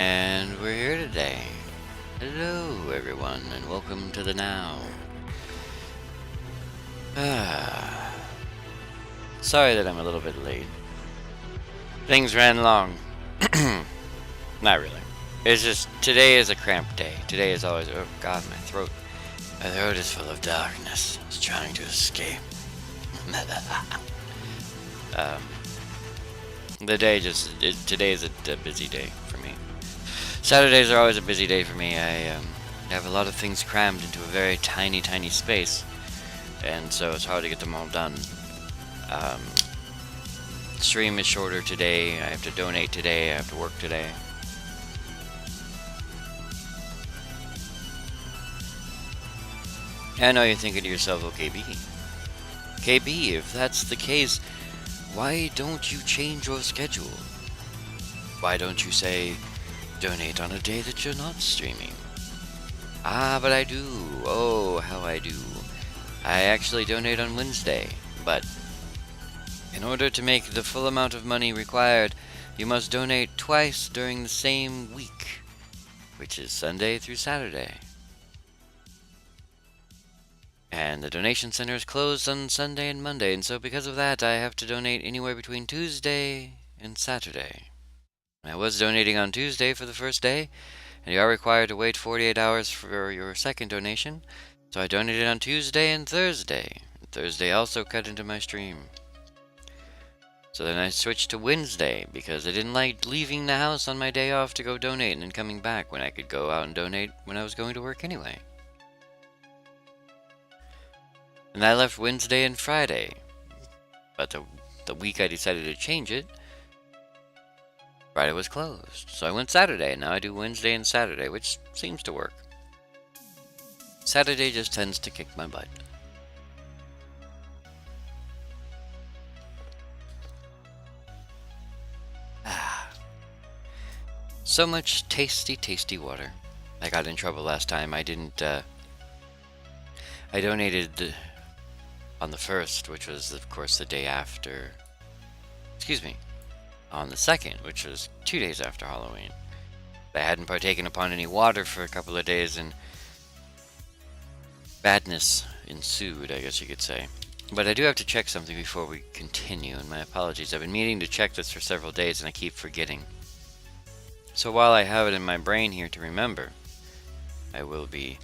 And we're here today. Hello, everyone, and welcome to the now. Sorry that I'm a little bit late. Things ran long. Not really. It's just, today is a cramped day. Today is always, oh god, my throat. My throat is full of darkness. It's trying to escape. Today is a busy day for me. Saturdays are always a busy day for me. I have a lot of things crammed into a very tiny space, and so it's hard to get them all done. Stream is shorter today. I have to donate today. I have to work today. I know you're thinking to yourself, oh, KB, if that's the case, why don't you change your schedule? Why don't you say, donate on a day that you're not streaming? Ah, but I do. Oh, how I do. I actually donate on Wednesday, but in order to make the full amount of money required, you must donate twice during the same week, which is Sunday through Saturday. And the donation center is closed on Sunday and Monday, and so because of that, I have to donate anywhere between Tuesday and Saturday. I was donating on Tuesday for the first day, and you are required to wait 48 hours for your second donation, so I donated on Tuesday and Thursday. Thursday also cut into my stream. So then I switched to Wednesday, because I didn't like leaving the house on my day off to go donate and then coming back when I could go out and donate when I was going to work anyway. And I left Wednesday and Friday, but the week I decided to change it, Friday was closed. So I went Saturday, and now I do Wednesday and Saturday, which seems to work. Saturday just tends to kick my butt. So much tasty water. I got in trouble last time. I didn't, I donated on the 1st, which was, of course, the day after. Excuse me. On the 2nd, which was 2 days after Halloween. I hadn't partaken upon any water for a couple of days, and badness ensued, I guess you could say. But I do have to check something before we continue, and my apologies. I've been meaning to check this for several days, and I keep forgetting. So while I have it in my brain here to remember, I will be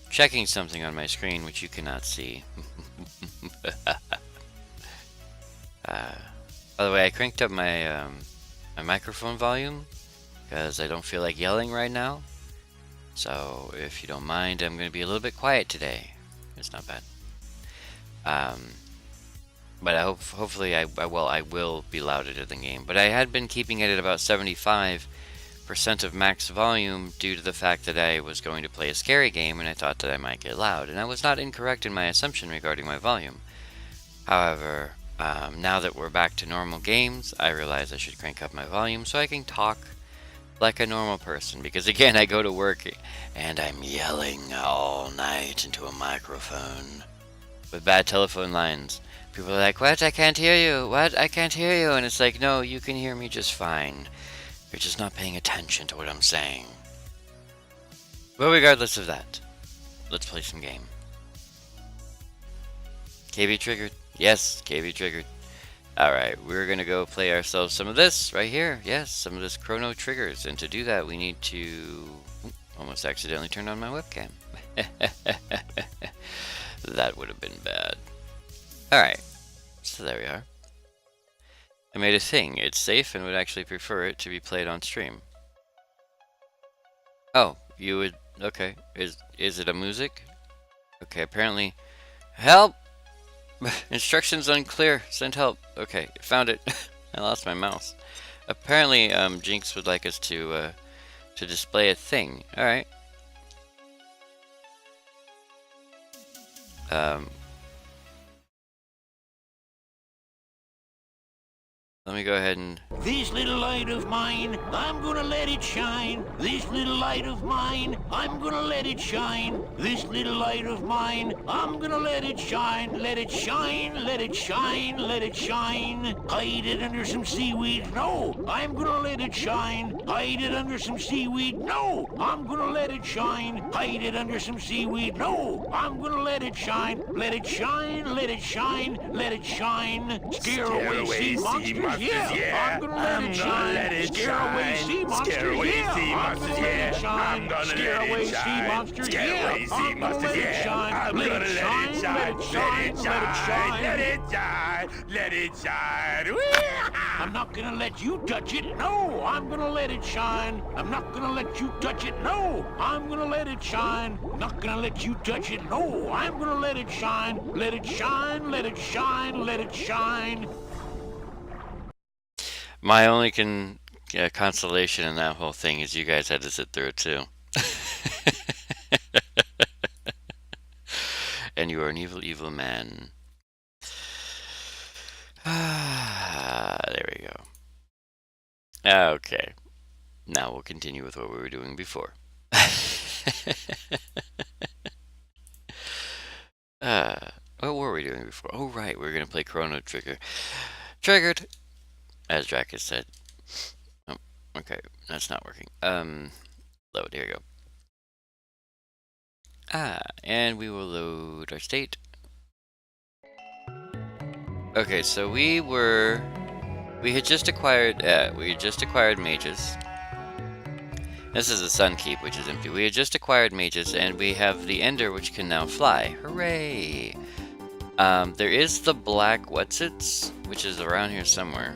checking something on my screen which you cannot see. By the way, I cranked up my my microphone volume because I don't feel like yelling right now. So if you don't mind, I'm going to be a little bit quiet today. It's not bad. But hopefully I will be louder in the game. But I had been keeping it at about 75% of max volume due to the fact that I was going to play a scary game and I thought that I might get loud. And I was not incorrect in my assumption regarding my volume. However, now that we're back to normal games, I realize I should crank up my volume so I can talk like a normal person. Because again, I go to work and I'm yelling all night into a microphone with bad telephone lines. People are like, what? I can't hear you. What? I can't hear you. And it's like, no, you can hear me just fine. You're just not paying attention to what I'm saying. Well, regardless of that, let's play some game. KB triggered. Yes, KB triggered. Alright, we're gonna go play ourselves some of this right here. Yes, some of this Chrono Triggers. And to do that, we need to... almost accidentally turned on my webcam. That would have been bad. Alright, so there we are. I made a thing. It's safe and would actually prefer it to be played on stream. Oh, you would... okay. Is it a music? Okay, apparently... Help! Instructions unclear. Send help. Okay, found it. I lost my mouse. Apparently, Jinx would like us to display a thing. Alright. Let me go ahead and... This little light of mine, I'm gonna let it shine. This little light of mine, I'm gonna let it shine. This little light of mine, I'm gonna let it shine. Let it shine, let it shine, let it shine. Hide it under some seaweed. No, I'm gonna let it shine. Hide it under some seaweed. No, I'm gonna let it shine. Hide it under some seaweed. No, I'm gonna let it shine. Let it shine, let it shine, let it shine. Scare away sea monsters. Yeah, I'm gonna let it shine. Scare away sea monsters. Yeah, I'm gonna let it shine. Scare away sea monsters. Yeah, I'm gonna let it shine. Let it shine. Let it shine. Let it shine. Let it shine. Let it shine. I'm not gonna let you touch it. No, I'm gonna let it shine. I'm not gonna let you touch it. No, I'm gonna let it shine. I'm not gonna let you touch it. No, I'm gonna let it shine. Let it shine. Let it shine. Let it shine. My only consolation in that whole thing is you guys had to sit through it too. And you are an evil, evil man. There we go. Okay. Now we'll continue with what we were doing before. What were we doing before? Oh, right. We were going to play Chrono Trigger. Triggered, as Jack has said. Oh, okay. That's not working. Load. Here we go. And we will load our state. Okay, so we had just acquired mages. This is the Sun Keep, which is empty. We had just acquired mages, and we have the Ender, which can now fly. Hooray! There is the Black Whatsits, which is around here somewhere.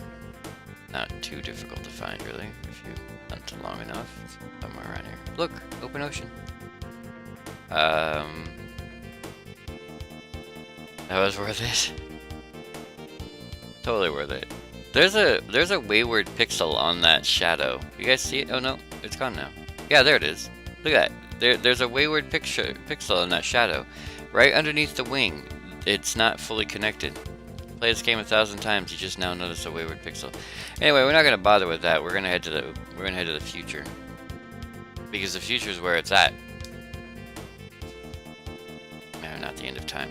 Not too difficult to find, really, if you hunt long enough. Somewhere around here. Look, open ocean. That was worth it. Totally worth it. There's a wayward pixel on that shadow. You guys see it? Oh no, it's gone now. Yeah, there it is. Look at that. There's a wayward pixel on that shadow, right underneath the wing. It's not fully connected. Play this game 1,000 times. You just now notice a wayward pixel. Anyway, we're not gonna bother with that. We're gonna head to the future, because the future is where it's at. No, not the end of time.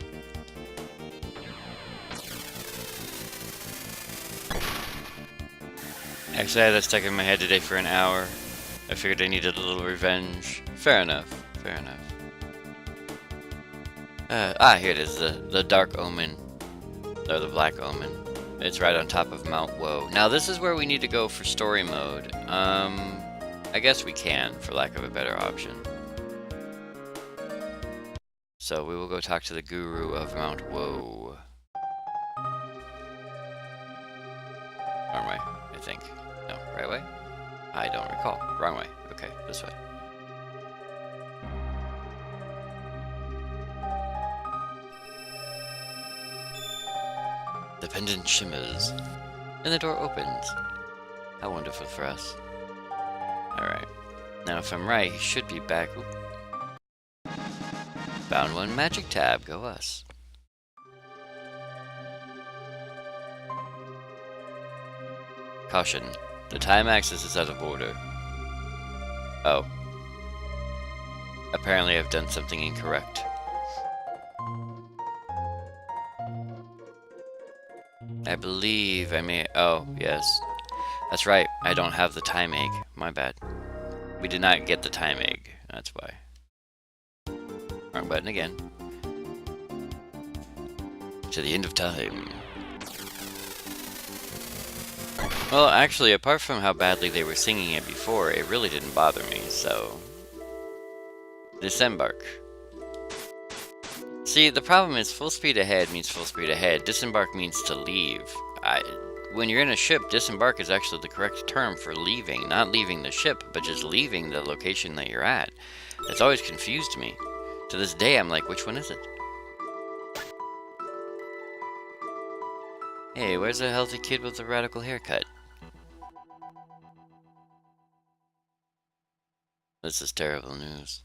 Actually, I had that stuck in my head today for an hour. I figured I needed a little revenge. Fair enough. Fair enough. Here it is. The Dark Omen. Or the Black Omen. It's right on top of Mount Woe. Now, this is where we need to go for story mode. I guess we can, for lack of a better option. So, we will go talk to the Guru of Mount Woe. Wrong way, I think. No, right way? I don't recall. Wrong way. Okay, this way. The pendant shimmers, and the door opens. How wonderful for us. Alright. Now, if I'm right, he should be back. Oop. Found one magic tab. Go us. Caution. The time axis is out of order. Oh. Apparently I've done something incorrect. I believe I may... Oh, yes. That's right. I don't have the time egg. My bad. We did not get the time egg. That's why. Wrong button again. To the end of time. Well, actually, apart from how badly they were singing it before, it really didn't bother me, so... Disembark. See, the problem is full speed ahead means full speed ahead. Disembark means to leave. When you're in a ship, disembark is actually the correct term for leaving. Not leaving the ship, but just leaving the location that you're at. It's always confused me. To this day, I'm like, which one is it? Hey, where's the healthy kid with the radical haircut? This is terrible news.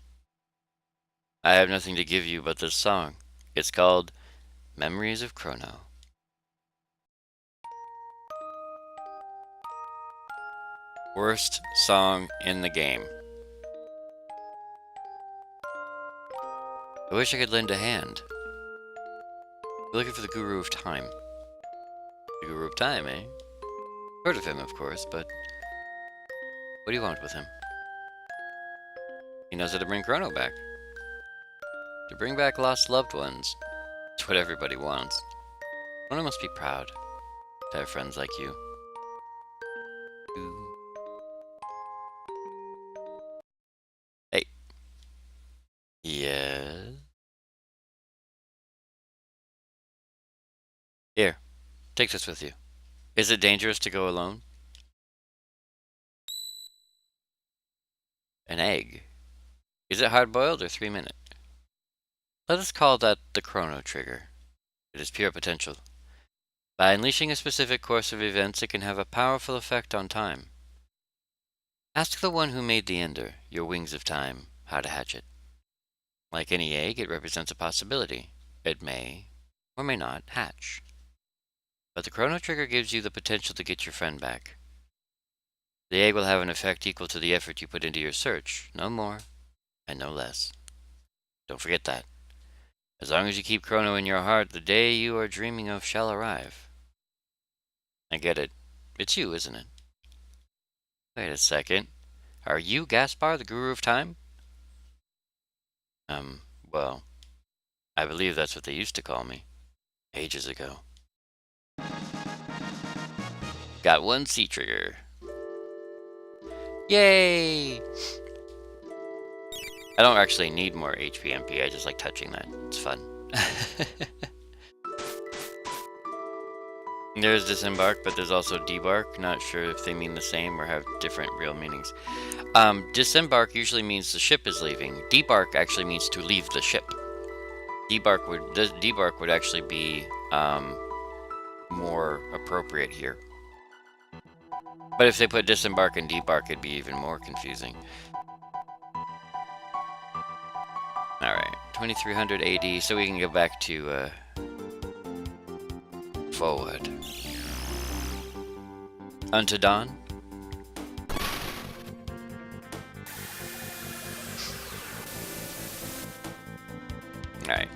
I have nothing to give you but this song. It's called Memories of Chrono. Worst song in the game. I wish I could lend a hand. You're looking for the Guru of Time. The Guru of Time, eh? Heard of him, of course, but what do you want with him? He knows how to bring Chrono back. To bring back lost loved ones. It's what everybody wants. Chrono must be proud to have friends like you. Hey. Yes? Here, take this with you. Is it dangerous to go alone? An egg. Is it hard-boiled or 3-minute? Let us call that the Chrono Trigger. It is pure potential. By unleashing a specific course of events, it can have a powerful effect on time. Ask the one who made the Ender, your wings of time, how to hatch it. Like any egg, it represents a possibility. It may, or may not, hatch. But the Chrono Trigger gives you the potential to get your friend back. The egg will have an effect equal to the effort you put into your search, no more and no less. Don't forget that. As long as you keep Chrono in your heart, the day you are dreaming of shall arrive. I get it. It's you, isn't it? Wait a second. Are you Gaspar, the Guru of Time? Well, I believe that's what they used to call me. Ages ago. Got one C-Trigger. Yay! I don't actually need more HP MP, I just like touching that. It's fun. There's Disembark, but there's also Debark. Not sure if they mean the same or have different real meanings. Disembark usually means the ship is leaving. Debark actually means to leave the ship. Debark would actually be more appropriate here. But if they put Disembark and Debark, it'd be even more confusing. Alright, 2300 AD, so we can go back to, forward. Unto dawn. Alright.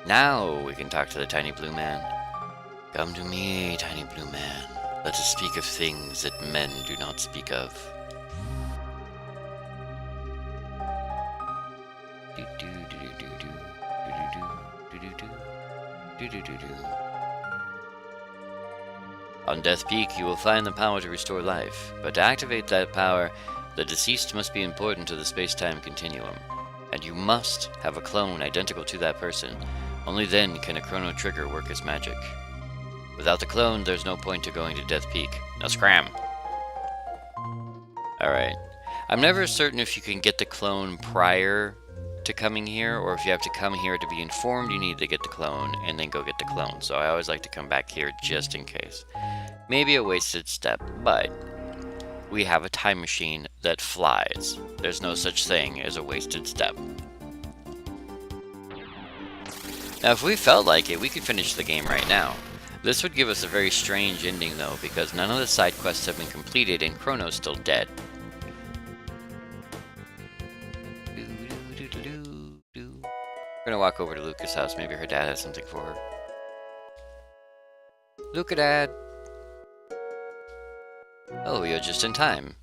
Now we can talk to the tiny blue man. Come to me, tiny blue man. Let us speak of things that men do not speak of. On Death Peak, you will find the power to restore life, but to activate that power, the deceased must be important to the space-time continuum, and you must have a clone identical to that person. Only then can a Chrono Trigger work as magic. Without the clone, there's no point to going to Death Peak. Now scram! Alright. I'm never certain if you can get the clone prior to coming here, or if you have to come here to be informed you need to get the clone, and then go get the clone. So I always like to come back here just in case. Maybe a wasted step, but we have a time machine that flies. There's no such thing as a wasted step. Now if we felt like it, we could finish the game right now. This would give us a very strange ending though, because none of the side quests have been completed and Chrono's still dead. We're gonna walk over to Luca's house, maybe her dad has something for her. Luca, Dad! Oh, you're just in time.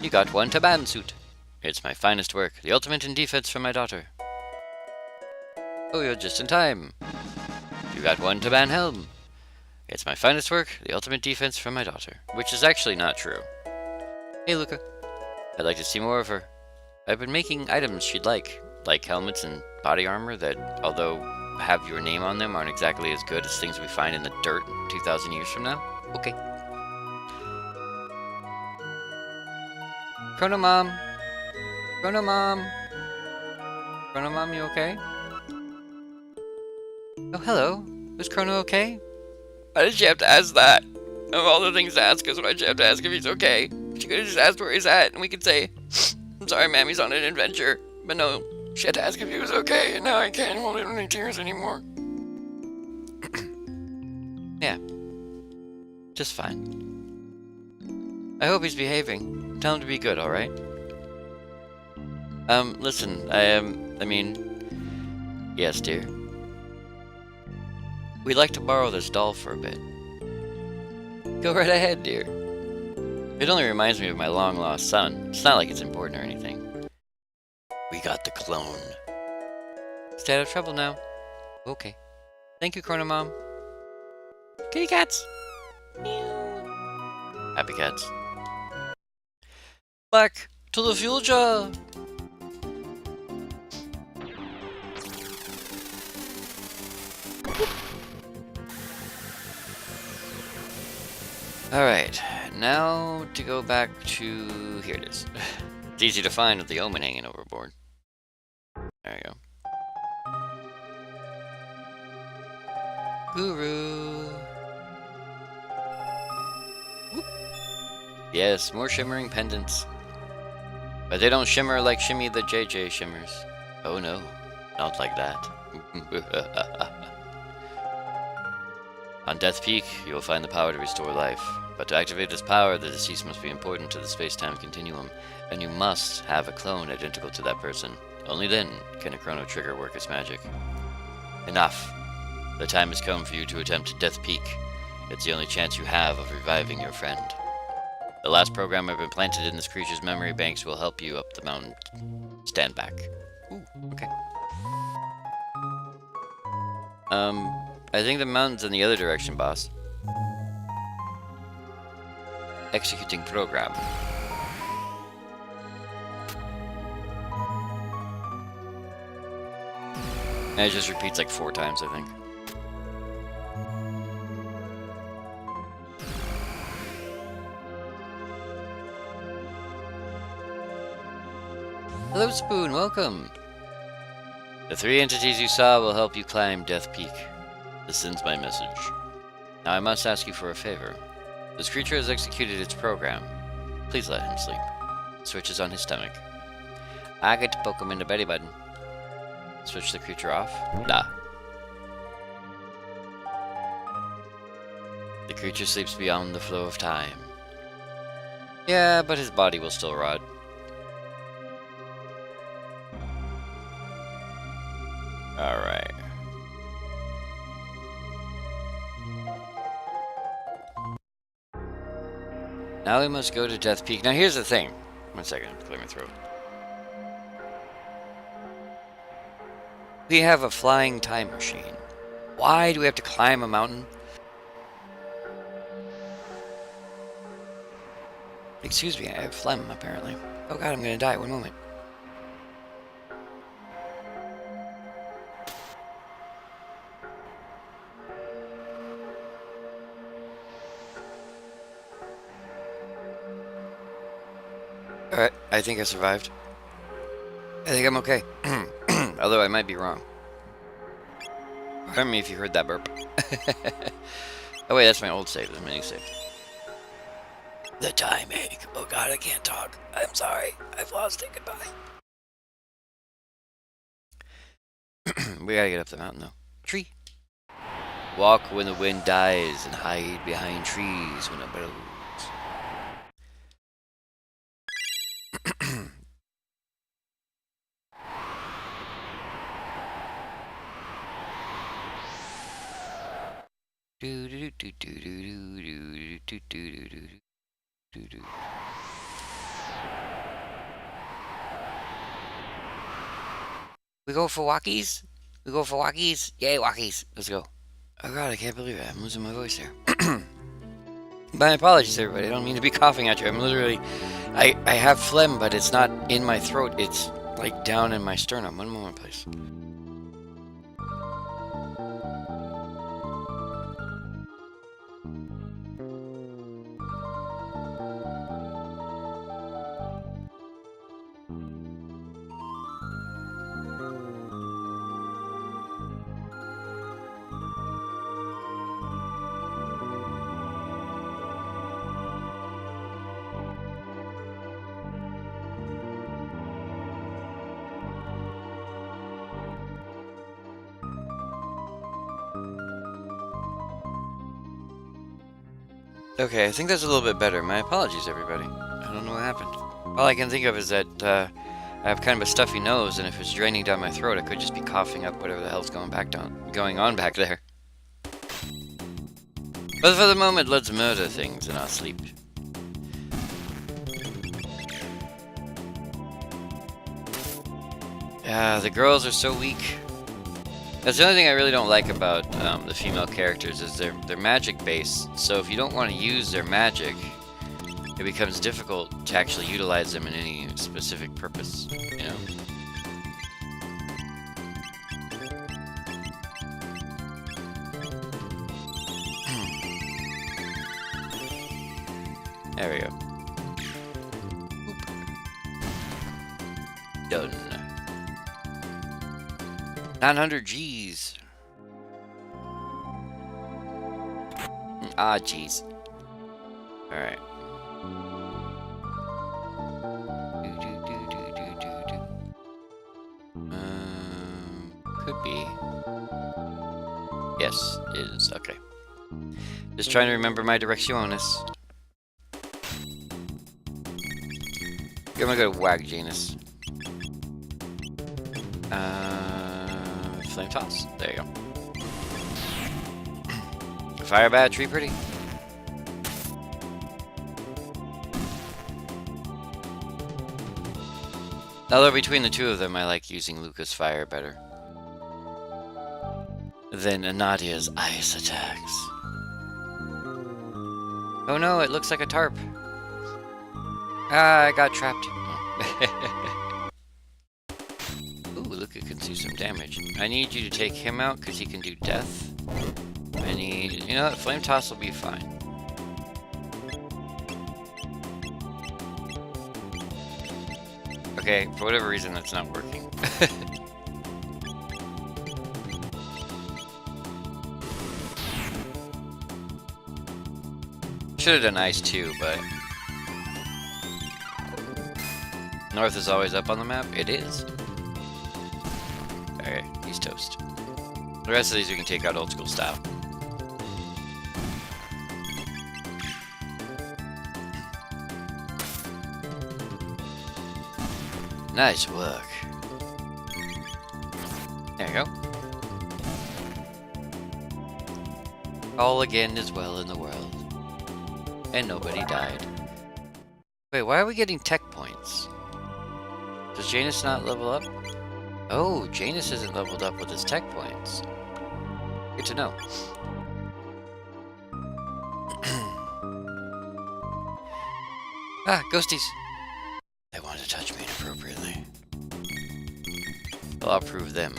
You got one Taban suit. It's my finest work, the ultimate in defense for my daughter. Oh, you're just in time. You got one Taban helm. It's my finest work, the ultimate defense for my daughter. Which is actually not true. Hey, Luca. I'd like to see more of her. I've been making items she'd like helmets and body armor that, although have your name on them, aren't exactly as good as things we find in the dirt 2,000 years from now. Okay. Chrono Mom! Chrono Mom! Chrono Mom, you okay? Oh, hello. Is Chrono okay? Why did she have to ask that? Of all the things to ask us, why'd she have to ask if he's okay? She could have just asked where he's at, and we could say, I'm sorry, ma'am, he's on an adventure. But no, she had to ask if he was okay, and now I can't hold in any tears anymore. Yeah. Just fine. I hope he's behaving. Tell him to be good, alright? Listen, I mean... Yes, dear. We'd like to borrow this doll for a bit. Go right ahead, dear. It only reminds me of my long-lost son. It's not like it's important or anything. We got the clone. Stay out of trouble now. Okay. Thank you, Chrono Mom. Kitty cats! Meow. Happy cats. Back to the future! Alright, now to go back to... Here it is. It's easy to find with the omen hanging overboard. There you go. Guru! Whoop. Yes, more shimmering pendants. But they don't shimmer like Shimmy the JJ shimmers. Oh no, not like that. On Death Peak, you will find the power to restore life. But to activate this power, the deceased must be important to the space-time continuum, and you must have a clone identical to that person. Only then can a Chrono Trigger work its magic. Enough. The time has come for you to attempt Death Peak. It's the only chance you have of reviving your friend. The last program I've implanted in this creature's memory banks will help you up the mountain. Stand back. Ooh, okay. I think the mountain's in the other direction, boss. Executing program. And it just repeats like 4 times, I think. Hello, Spoon, welcome! The 3 entities you saw will help you climb Death Peak. This sends my message. Now I must ask you for a favor. This creature has executed its program. Please let him sleep. Switch is on his stomach. I get to poke him in the belly button. Switch the creature off? Nah. The creature sleeps beyond the flow of time. Yeah, but his body will still rot. Alright. Now we must go to Death Peak. Now here's the thing. 1 second, clear my throat. We have a flying time machine. Why do we have to climb a mountain? Excuse me, I have phlegm, apparently. Oh god, I'm gonna die. 1 moment. Alright, I think I survived. I think I'm okay. Although I might be wrong. Pardon me if you heard that burp. Oh wait, that's my old save, that's my new save. The time ache. Oh god, I can't talk. I'm sorry. I've lost it. Goodbye. We gotta get up the mountain though. Tree. Walk when the wind dies and hide behind trees when it blows. We go for walkies? We go for walkies? Yay, walkies. Let's go. Oh god, I can't believe it. I'm losing my voice here. My apologies, everybody. I don't mean to be coughing at you. I'm literally... I have phlegm, but it's not in my throat. It's, like, down in my sternum. 1 moment, please. Okay, I think that's a little bit better. My apologies, everybody. I don't know what happened. All I can think of is that I have kind of a stuffy nose, and if it's draining down my throat, I could just be coughing up whatever the hell's going on back there. But for the moment, let's murder things in our sleep. The girls are so weak. That's the only thing I really don't like about the female characters is they're magic based. So if you don't want to use their magic, it becomes difficult to actually utilize them in any specific purpose, you know? There we go. Oop. Done. 900 G's. Ah, G's. Alright. Could be. Yes, it is. Okay. Just trying to remember my direcciones. I'm gonna go to Wag Janus. Flame Toss. There you go. Fire bad, tree pretty. Although between the two of them, I like using Lucas Fire better than Nadia's ice attacks. Oh no, it looks like a tarp. Ah, I got trapped. Oh. Ooh, look, it can do some damage. I need you to take him out because he can do death. I need... You know what? Flame Toss will be fine. Okay, for whatever reason, that's not working. Should have done ice too, but... North is always up on the map? It is. Alright, he's toast. The rest of these we can take out old school style. Nice work. There you go. All again is well in the world. And nobody died. Wait, why are we getting tech points? Does Janus not level up? Oh, Janus isn't leveled up with his tech points. Good to know. Ah, ghosties. They wanted to touch me inappropriately. Well, I'll prove them.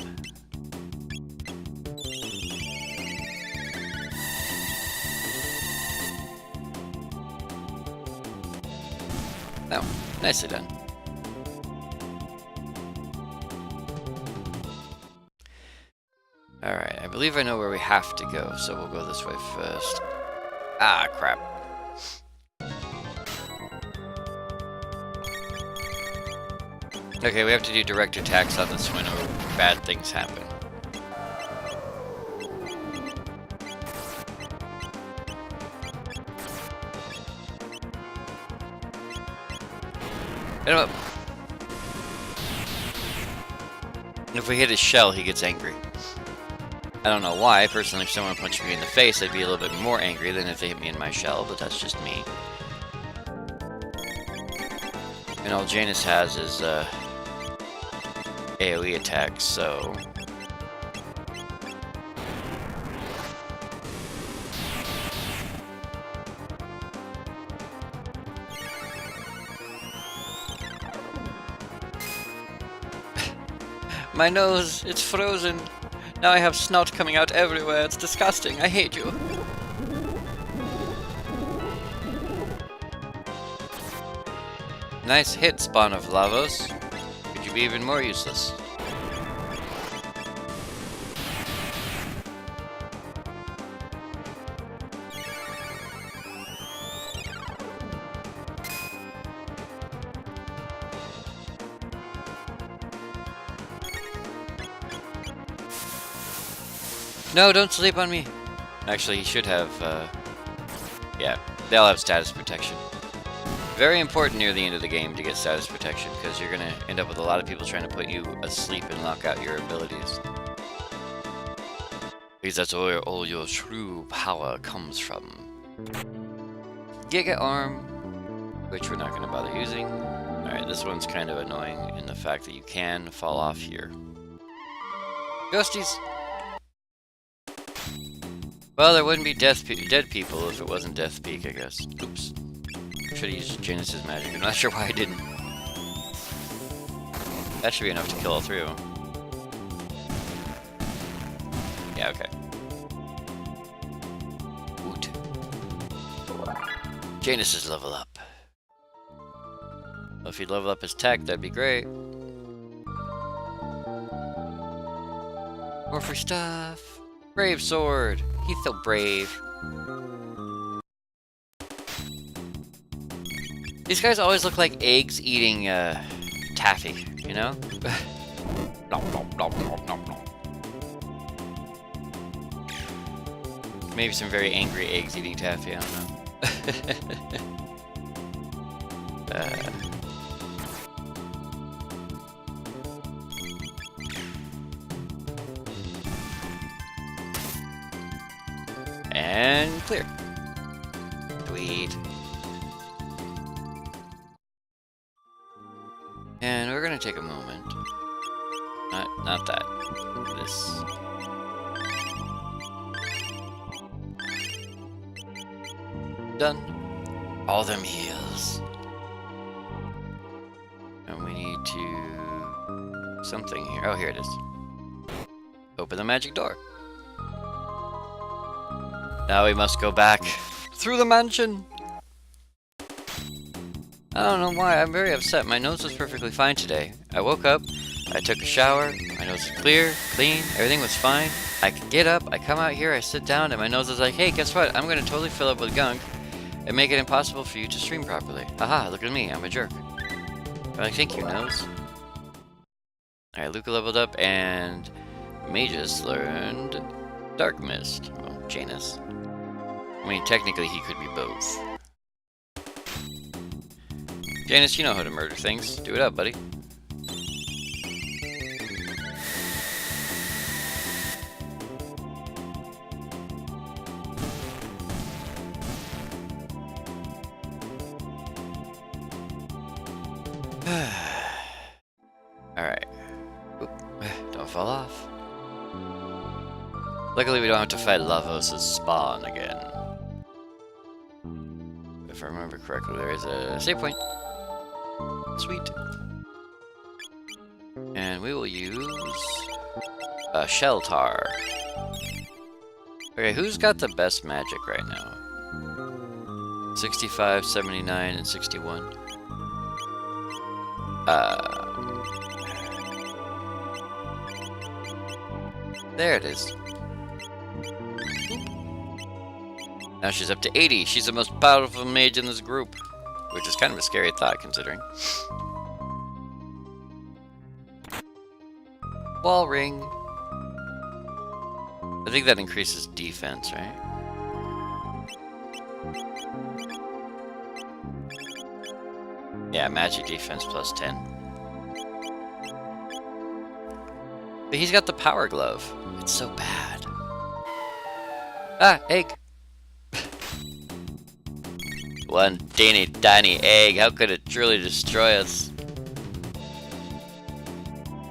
Oh, nicely done. Alright, I believe I know where we have to go, so we'll go this way first. Ah, crap. Okay, we have to do direct attacks on this one or bad things happen. Hit him up. If we hit his shell, he gets angry. I don't know why. Personally, if someone punched me in the face, I'd be a little bit more angry than if they hit me in my shell, but that's just me. And all Janus has is AoE attacks, so... My nose, it's frozen. Now I have snot coming out everywhere. It's disgusting. I hate you. Nice hit, spawn of Lavos. Could you be even more useless? No, don't sleep on me. Actually, he should have, yeah. They'll have status protection. Very important near the end of the game to get status protection, because you're gonna end up with a lot of people trying to put you asleep and lock out your abilities. Because that's where all your true power comes from. Giga Arm, which we're not gonna bother using. Alright, this one's kind of annoying in the fact that you can fall off here. Ghosties! Well, there wouldn't be dead people if it wasn't Death Peak, I guess. Oops. Should have used Janus's magic. I'm not sure why I didn't. That should be enough to kill all three of them. Yeah, okay. Woot. Janus's level up. Well, if he'd level up his tech, that'd be great. More free stuff. Brave sword. He's so brave. These guys always look like eggs eating taffy, you know? Nom, nom, nom, nom, nom, nom. Maybe some very angry eggs eating taffy, I don't know. And clear. Sweet. And we're gonna take a moment. Not that. This. Done. All them heals. And we need to... something here. Oh, here it is. Open the magic door. Now we must go back through the mansion. I don't know why, I'm very upset. My nose was perfectly fine today. I woke up, I took a shower, my nose was clear, clean, everything was fine. I could get up, I come out here, I sit down, and my nose is like, hey, guess what? I'm gonna totally fill up with gunk and make it impossible for you to stream properly. Haha, look at me, I'm a jerk. I'm like, thank you, nose. Alright, Luca leveled up, and Magus learned Dark Mist. Well, Janus. I mean, technically he could be both. Janus, you know how to murder things. Do it up, buddy. Alright. Don't fall off. Luckily we don't have to fight Lavos' spawn again. If I remember correctly, there is a save point. Sweet. And we will use Shell Tar. Okay, who's got the best magic right now? 65, 79, and 61. There it is. Now she's up to 80. She's the most powerful mage in this group. Which is kind of a scary thought, considering. Wall ring. I think that increases defense, right? Yeah, magic defense plus 10. But he's got the power glove. It's so bad. Ah, egg. One teeny tiny egg. How could it truly destroy us?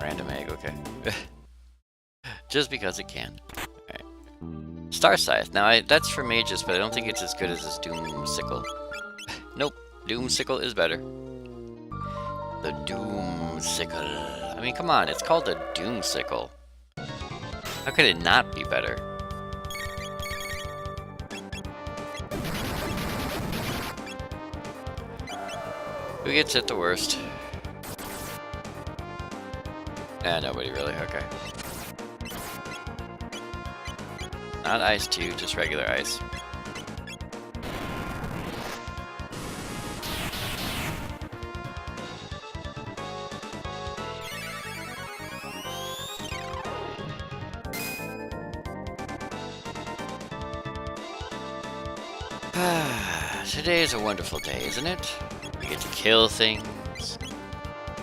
Random egg, okay. Just because it can. Alright. Star Scythe. Now, that's for mages, but I don't think it's as good as this Doom Sickle. Nope. Doom Sickle is better. The Doom Sickle. I mean, come on. It's called a Doom Sickle. How could it not be better? Who gets hit the worst? Nobody really, okay. Not ice 2, just regular ice. Today is a wonderful day, isn't it? We get to kill things.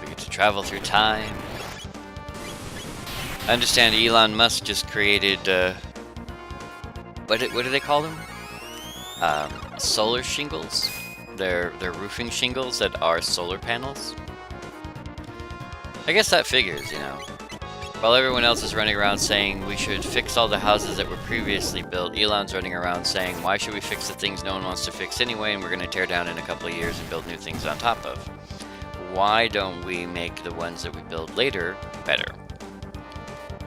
We get to travel through time. I understand Elon Musk just created, what do they call them? Solar shingles? They're roofing shingles that are solar panels. I guess that figures, you know. While everyone else is running around saying we should fix all the houses that were previously built, Elon's running around saying, why should we fix the things no one wants to fix anyway, and we're going to tear down in a couple of years and build new things on top of? Why don't we make the ones that we build later better?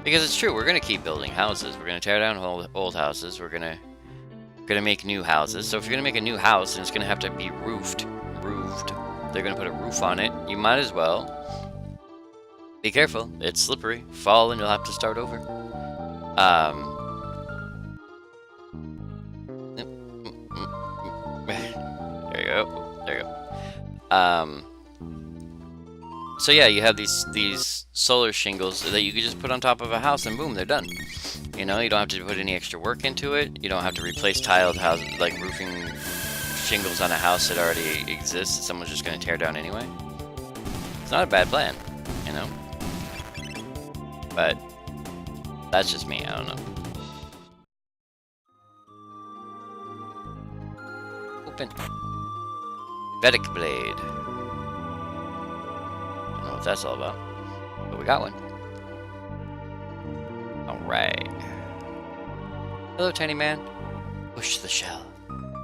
Because it's true, we're going to keep building houses. We're going to tear down old houses. We're going to make new houses. So if you're going to make a new house and it's going to have to be roofed, they're going to put a roof on it, you might as well be careful. It's slippery. Fall and you'll have to start over. There you go. There you go. So yeah, you have these solar shingles that you can just put on top of a house and boom, they're done. You know, you don't have to put any extra work into it. You don't have to replace tiled houses, like roofing shingles on a house that already exists that someone's just going to tear down anyway. It's not a bad plan, you know? But that's just me, I don't know. Open. Vedic Blade. Don't know what that's all about, but we got one. Alright. Hello, Tiny Man. Push the shell.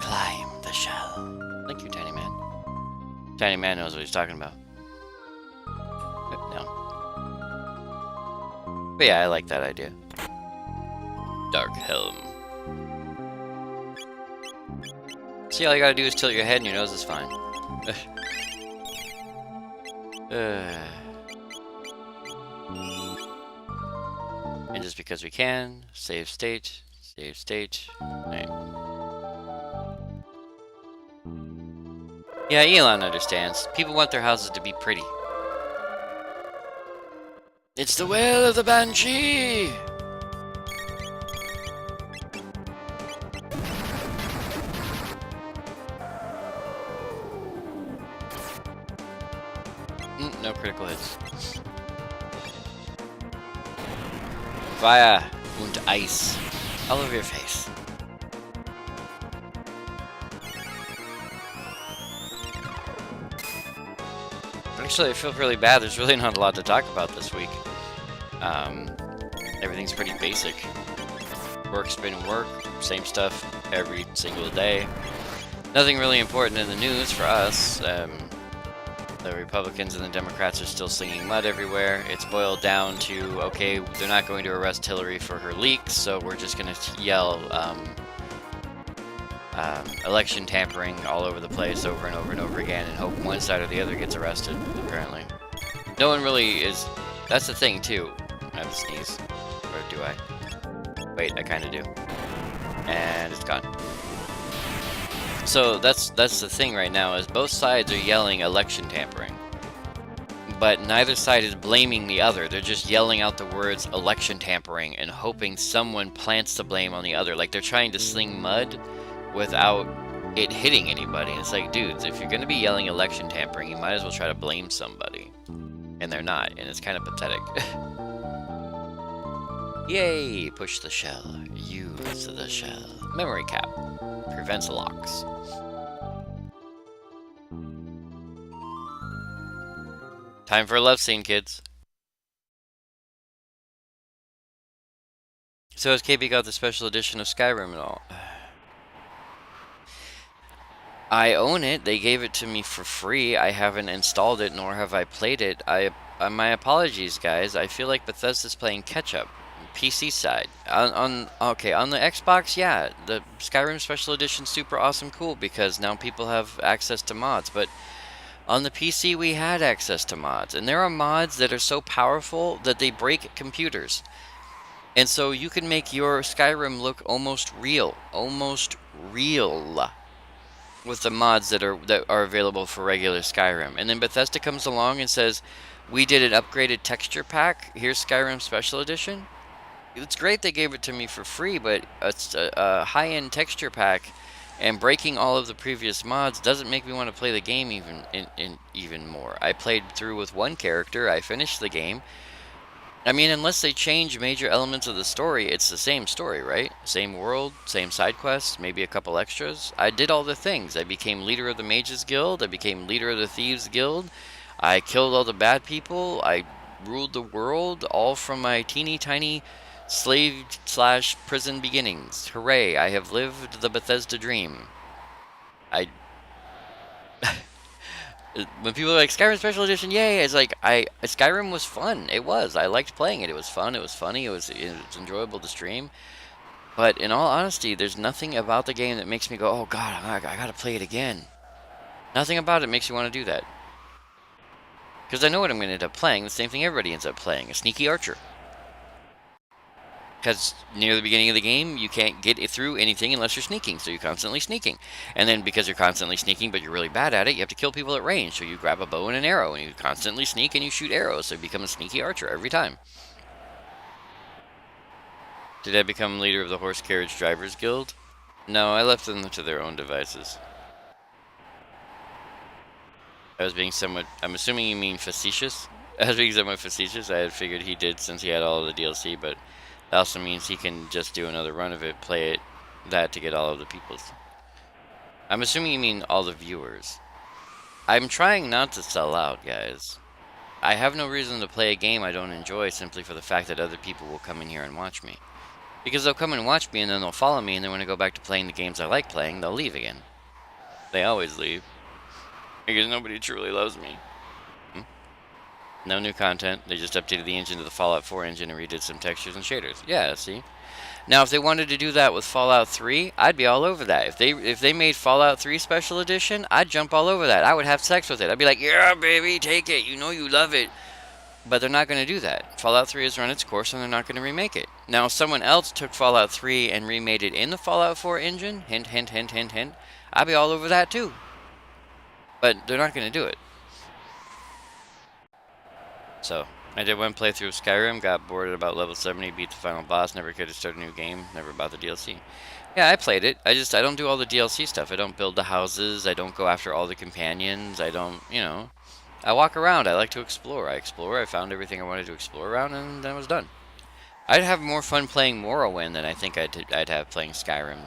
Climb the shell. Thank you, Tiny Man. Tiny Man knows what he's talking about. No. But yeah, I like that idea. Dark Helm. See, all you gotta do is tilt your head and your nose is fine. And just because we can, save state, save state. Right. Yeah, Elon understands. People want their houses to be pretty. It's the Wail of the Banshee! No critical hits. Fire und ice all over your face. Actually, I feel really bad. There's really not a lot to talk about this week. Everything's pretty basic. Work's been work, same stuff every single day. Nothing really important in the news for us. The Republicans and the Democrats are still slinging mud everywhere. It's boiled down to, okay, they're not going to arrest Hillary for her leaks, so we're just going to yell election tampering all over the place over and over and over again and hope one side or the other gets arrested, apparently. No one really is... That's the thing, too. I have to sneeze. Or do I? Wait, I kind of do. And it's gone. So that's the thing right now, is both sides are yelling election tampering. But neither side is blaming the other. They're just yelling out the words election tampering and hoping someone plants the blame on the other. Like they're trying to sling mud without it hitting anybody. It's like, dudes, if you're going to be yelling election tampering, you might as well try to blame somebody. And they're not, and it's kind of pathetic. Yay! Push the shell. Use the shell. Memory cap. Prevents locks. Time for a love scene, kids. So has KB got the special edition of Skyrim and all? I own it. They gave it to me for free. I haven't installed it, nor have I played it. My apologies, guys. I feel like Bethesda's playing catch-up. PC side. Okay, on the Xbox, yeah, the Skyrim Special Edition super awesome cool because now people have access to mods, but on the PC we had access to mods, and there are mods that are so powerful that they break computers. And so you can make your Skyrim look almost real with the mods that are available for regular Skyrim. And then Bethesda comes along and says, "We did an upgraded texture pack. Here's Skyrim Special Edition." It's great they gave it to me for free, but it's a high-end texture pack And breaking all of the previous mods doesn't make me want to play the game even more. I played through with one character, I finished the game. I mean, unless they change major elements of the story, it's the same story, right? Same world, same side quests, maybe a couple extras. I did all the things. I became leader of the Mages Guild. I became leader of the Thieves Guild. I killed all the bad people. I ruled the world, all from my teeny tiny slave/prison beginnings. Hooray, I have lived the Bethesda dream. I... When people are like, Skyrim Special Edition, yay, it's like, Skyrim was fun. It was. I liked playing it. It was fun. It was funny. It was enjoyable to stream. But in all honesty, there's nothing about the game that makes me go, oh god, I gotta play it again. Nothing about it makes me want to do that. Because I know what I'm going to end up playing. The same thing everybody ends up playing. A sneaky archer. Because near the beginning of the game, you can't get it through anything unless you're sneaking, so you're constantly sneaking. And then because you're constantly sneaking, but you're really bad at it, you have to kill people at range. So you grab a bow and an arrow, and you constantly sneak, and you shoot arrows, so you become a sneaky archer every time. Did I become leader of the Horse Carriage Drivers Guild? No, I left them to their own devices. I was being somewhat... I'm assuming you mean facetious? I was being somewhat facetious. I had figured he did since he had all of the DLC, but... that also means he can just do another run of it, play that to get all of the peoples. I'm assuming you mean all the viewers. I'm trying not to sell out, guys. I have no reason to play a game I don't enjoy simply for the fact that other people will come in here and watch me. Because they'll come and watch me and then they'll follow me, and then when I go back to playing the games I like playing, they'll leave again. They always leave. Because nobody truly loves me. No new content. They just updated the engine to the Fallout 4 engine and redid some textures and shaders. Yeah, see? Now, if they wanted to do that with Fallout 3, I'd be all over that. If they made Fallout 3 Special Edition, I'd jump all over that. I would have sex with it. I'd be like, yeah, baby, take it. You know you love it. But they're not going to do that. Fallout 3 has run its course, and they're not going to remake it. Now, if someone else took Fallout 3 and remade it in the Fallout 4 engine, hint, hint, hint, hint, hint, I'd be all over that too. But they're not going to do it. So, I did one playthrough of Skyrim, got bored at about level 70, beat the final boss, never could have started a new game, never bought the DLC. Yeah, I played it. I don't do all the DLC stuff. I don't build the houses, I don't go after all the companions, I don't, you know. I walk around, I like to explore. I found everything I wanted to explore around, and then I was done. I'd have more fun playing Morrowind than I think I'd have playing Skyrim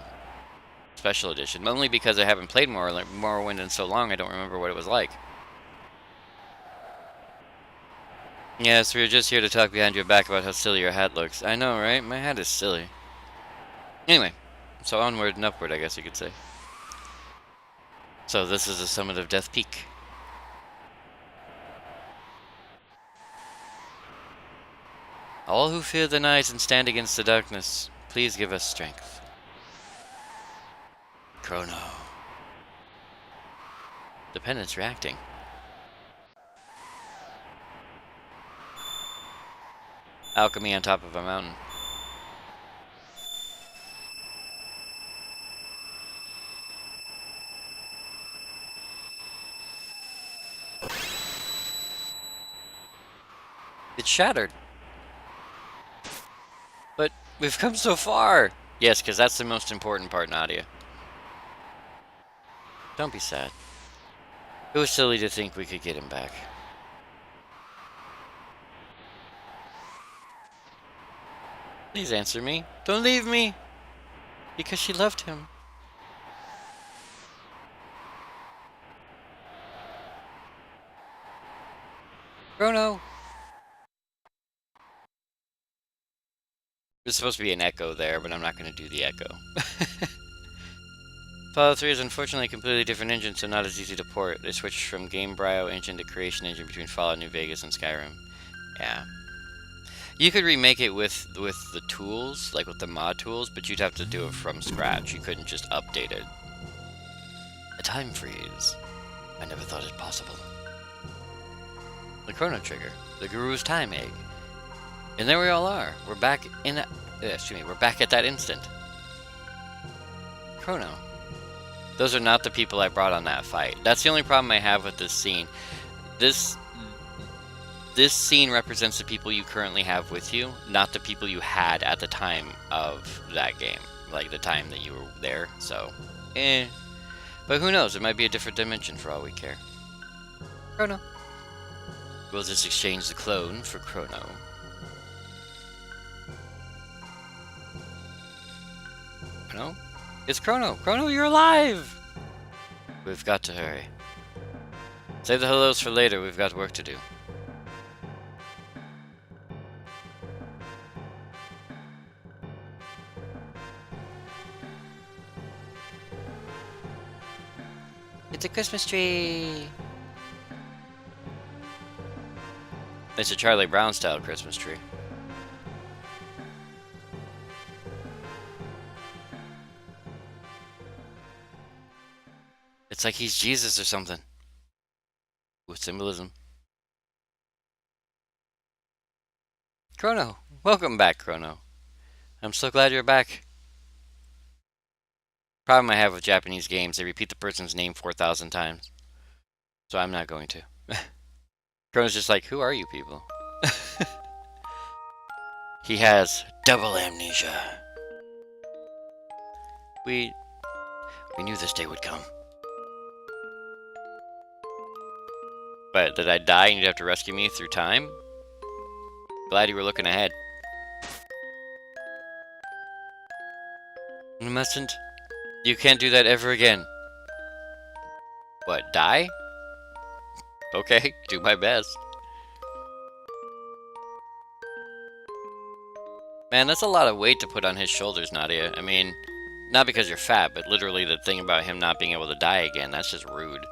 Special Edition. Only because I haven't played Morrowind in so long, I don't remember what it was like. Yes, we were just here to talk behind your back about how silly your hat looks. I know, right? My hat is silly. Anyway, so onward and upward, I guess you could say. So this is the summit of Death Peak. All who fear the night and stand against the darkness, please give us strength. Chrono. The pennant's reacting. Alchemy on top of a mountain. It's shattered. But we've come so far. Yes, because that's the most important part, Nadia. Don't be sad. It was silly to think we could get him back. Please answer me. Don't leave me! Because she loved him. Chrono! There's supposed to be an echo there, but I'm not going to do the echo. Fallout 3 is unfortunately a completely different engine, so not as easy to port. They switched from Gamebryo engine to Creation engine between Fallout New Vegas and Skyrim. Yeah. You could remake it with the tools, like with the mod tools, but you'd have to do it from scratch. You couldn't just update it. A time freeze. I never thought it possible. The Chrono Trigger. The Guru's Time Egg. And there we all are. We're back in... we're back at that instant. Chrono. Those are not the people I brought on that fight. That's the only problem I have with this scene. This scene represents the people you currently have with you, not the people you had at the time of that game. Like, the time that you were there, so... Eh. But who knows? It might be a different dimension for all we care. Chrono. We'll just exchange the clone for Chrono. Chrono? It's Chrono! Chrono, you're alive! We've got to hurry. Save the hellos for later, we've got work to do. It's a Christmas tree! It's a Charlie Brown style Christmas tree. It's like he's Jesus or something. With symbolism. Chrono! Welcome back, Chrono. I'm so glad you're back. Problem I have with Japanese games, they repeat the person's name 4,000 times. So I'm not going to. Chrono's just like, who are you people? He has double amnesia. We knew this day would come. But did I die and you'd have to rescue me through time? Glad you were looking ahead. You mustn't. You can't do that ever again. What, die? Okay, do my best. Man, that's a lot of weight to put on his shoulders, Nadia. I mean, not because you're fat, but literally the thing about him not being able to die again, that's just rude.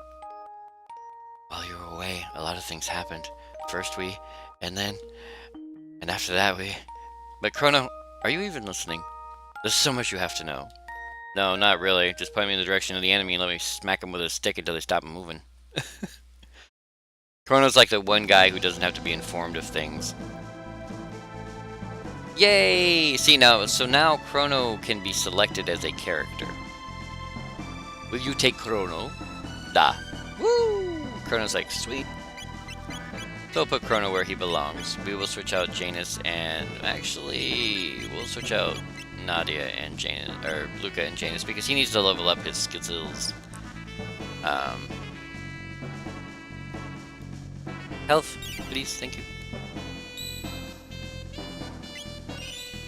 While you were away, a lot of things happened. First and after that But Chrono, are you even listening? There's so much you have to know. No, not really. Just point me in the direction of the enemy and let me smack them with a stick until they stop moving. Chrono's like the one guy who doesn't have to be informed of things. Yay! See now, so now Chrono can be selected as a character. Will you take Chrono? Da. Woo! Chrono's like, sweet. So we'll put Chrono where he belongs. We will switch out Janus and... Actually, we'll switch out Nadia and Janus, or Luca and Janus, because he needs to level up his skills. Health, please, thank you.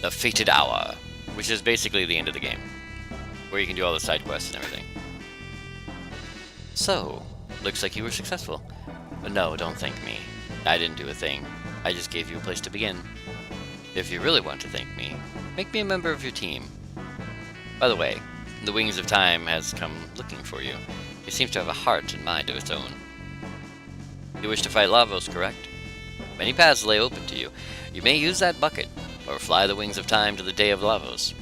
The Fated Hour, which is basically the end of the game, where you can do all the side quests and everything. So, looks like you were successful. But no, don't thank me. I didn't do a thing. I just gave you a place to begin. If you really want to thank me, make me a member of your team. By the way, the Wings of Time has come looking for you. It seems to have a heart and mind of its own. You wish to fight Lavos, correct? Many paths lay open to you. You may use that bucket, or fly the Wings of Time to the Day of Lavos.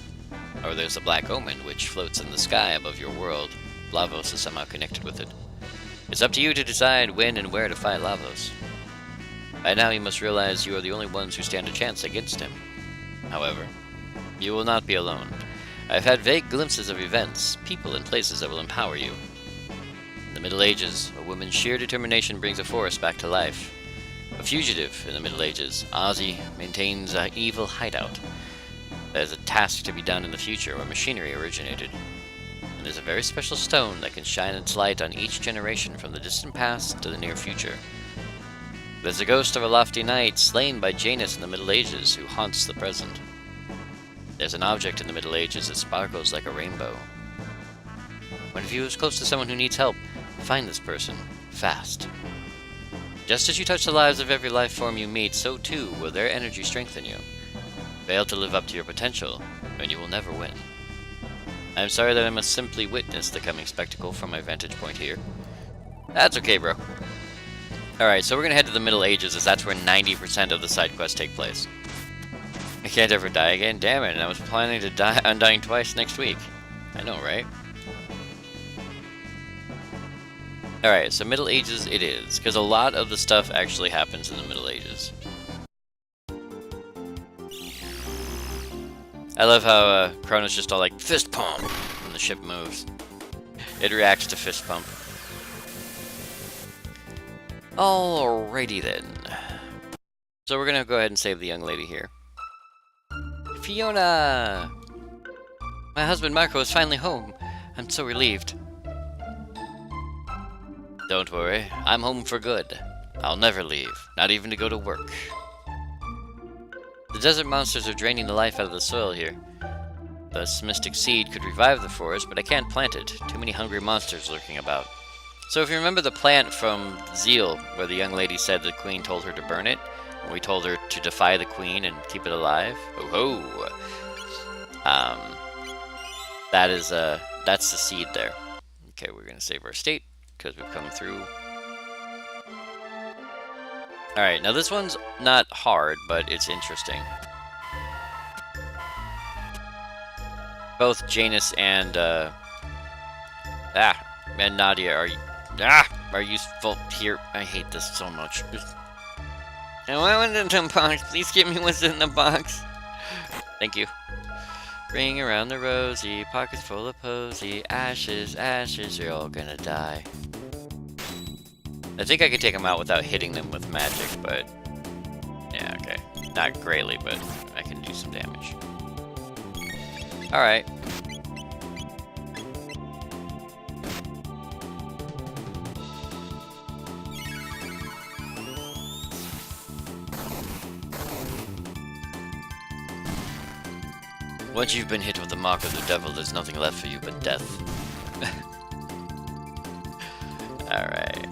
Or there's the Black Omen, which floats in the sky above your world. Lavos is somehow connected with it. It's up to you to decide when and where to fight Lavos. By now you must realize you are the only ones who stand a chance against him. However, you will not be alone. I've had vague glimpses of events, people, and places that will empower you. In the Middle Ages, a woman's sheer determination brings a forest back to life. A fugitive in the Middle Ages, Ozzy maintains an evil hideout. There's a task to be done in the future where machinery originated. And there's a very special stone that can shine its light on each generation from the distant past to the near future. There's the ghost of a lofty knight slain by Janus in the Middle Ages who haunts the present. There's an object in the Middle Ages that sparkles like a rainbow. When you is close to someone who needs help, find this person, fast. Just as you touch the lives of every life form you meet, so too will their energy strengthen you. Fail to live up to your potential, and you will never win. I am sorry that I must simply witness the coming spectacle from my vantage point here. That's okay, bro. Alright, so we're gonna head to the Middle Ages, as that's where 90% of the side quests take place. I can't ever die again? Damn it, and I was planning to die undying twice next week. I know, right? Alright, so Middle Ages it is, because a lot of the stuff actually happens in the Middle Ages. I love how Chrono's just all like, fist pump, when the ship moves. It reacts to fist pump. Alrighty then. So we're gonna go ahead and save the young lady here. Fiona! My husband Marco is finally home. I'm so relieved. Don't worry, I'm home for good. I'll never leave, not even to go to work. The desert monsters are draining the life out of the soil here. This mystic seed could revive the forest, but I can't plant it. Too many hungry monsters lurking about. So if you remember the plant from Zeal, where the young lady said the queen told her to burn it, and we told her to defy the queen and keep it alive? Ho ho! That's the seed there. Okay, we're gonna save our state, because we've come through. Alright, now this one's not hard, but it's interesting. Both Janus and Nadia are useful here. I hate this so much. I want what's in the box. Please give me what's in the box. Thank you. Ring around the rosy, pockets full of posy. Ashes, ashes, you're all gonna die. I think I could take them out without hitting them with magic, but yeah, okay. Not greatly, but I can do some damage. Alright. Once you've been hit with the mark of the devil, there's nothing left for you but death. Alright.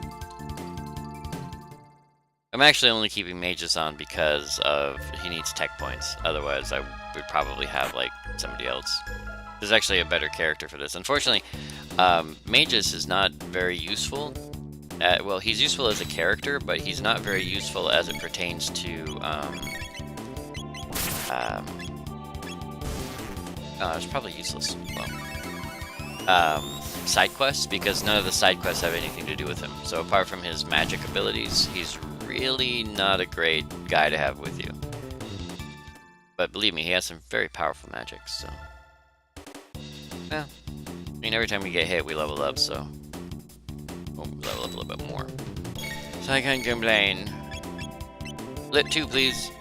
I'm actually only keeping Magus on because of he needs tech points. Otherwise, I would probably have, like, somebody else. There's actually a better character for this. Unfortunately, Magus is not very useful. Well, he's useful as a character, but he's not very useful as it pertains to, it's probably useless. Well, side quests, because none of the side quests have anything to do with him. So apart from his magic abilities, he's really not a great guy to have with you. But believe me, he has some very powerful magic, so... Well, I mean, every time we get hit, we level up, so... We'll level up a little bit more. So I can't complain. Lit 2, please.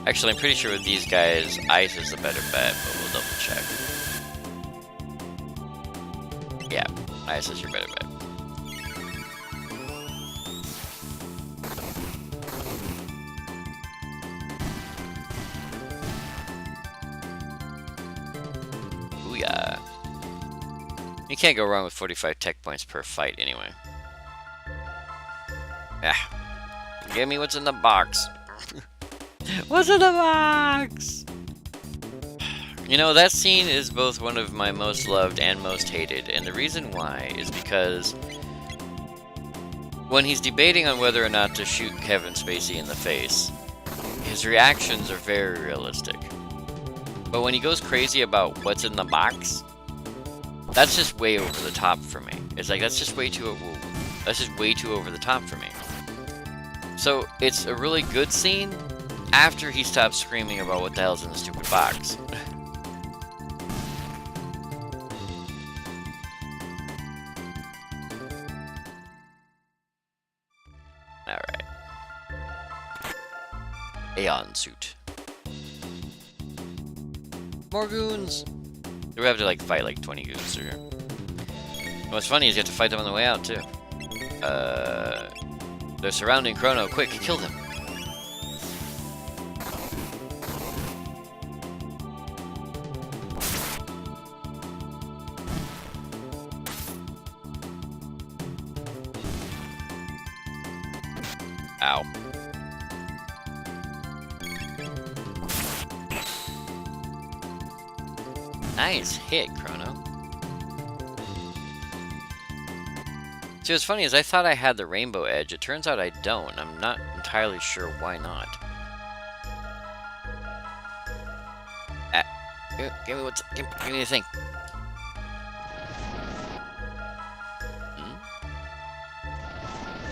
Actually, I'm pretty sure with these guys, ice is the better bet, but we'll double check. Yeah, ice is your better bet. Booyah. You can't go wrong with 45 tech points per fight anyway. Ah. Give me what's in the box. What's in the box? You know, that scene is both one of my most loved and most hated, and the reason why is because when he's debating on whether or not to shoot Kevin Spacey in the face, his reactions are very realistic. But when he goes crazy about what's in the box, that's just way over the top for me. It's like, that's just way too over the top for me. So, it's a really good scene after he stops screaming about what the hell's in the stupid box. Alright. Aeon suit. More goons! We have to, like, fight, like, 20 goons here. What's funny is you have to fight them on the way out, too. They're surrounding Chrono. Quick, kill them! Ow. Nice hit, Chrono. See, what's funny is I thought I had the rainbow edge. It turns out I don't. I'm not entirely sure why not. Give me the thing.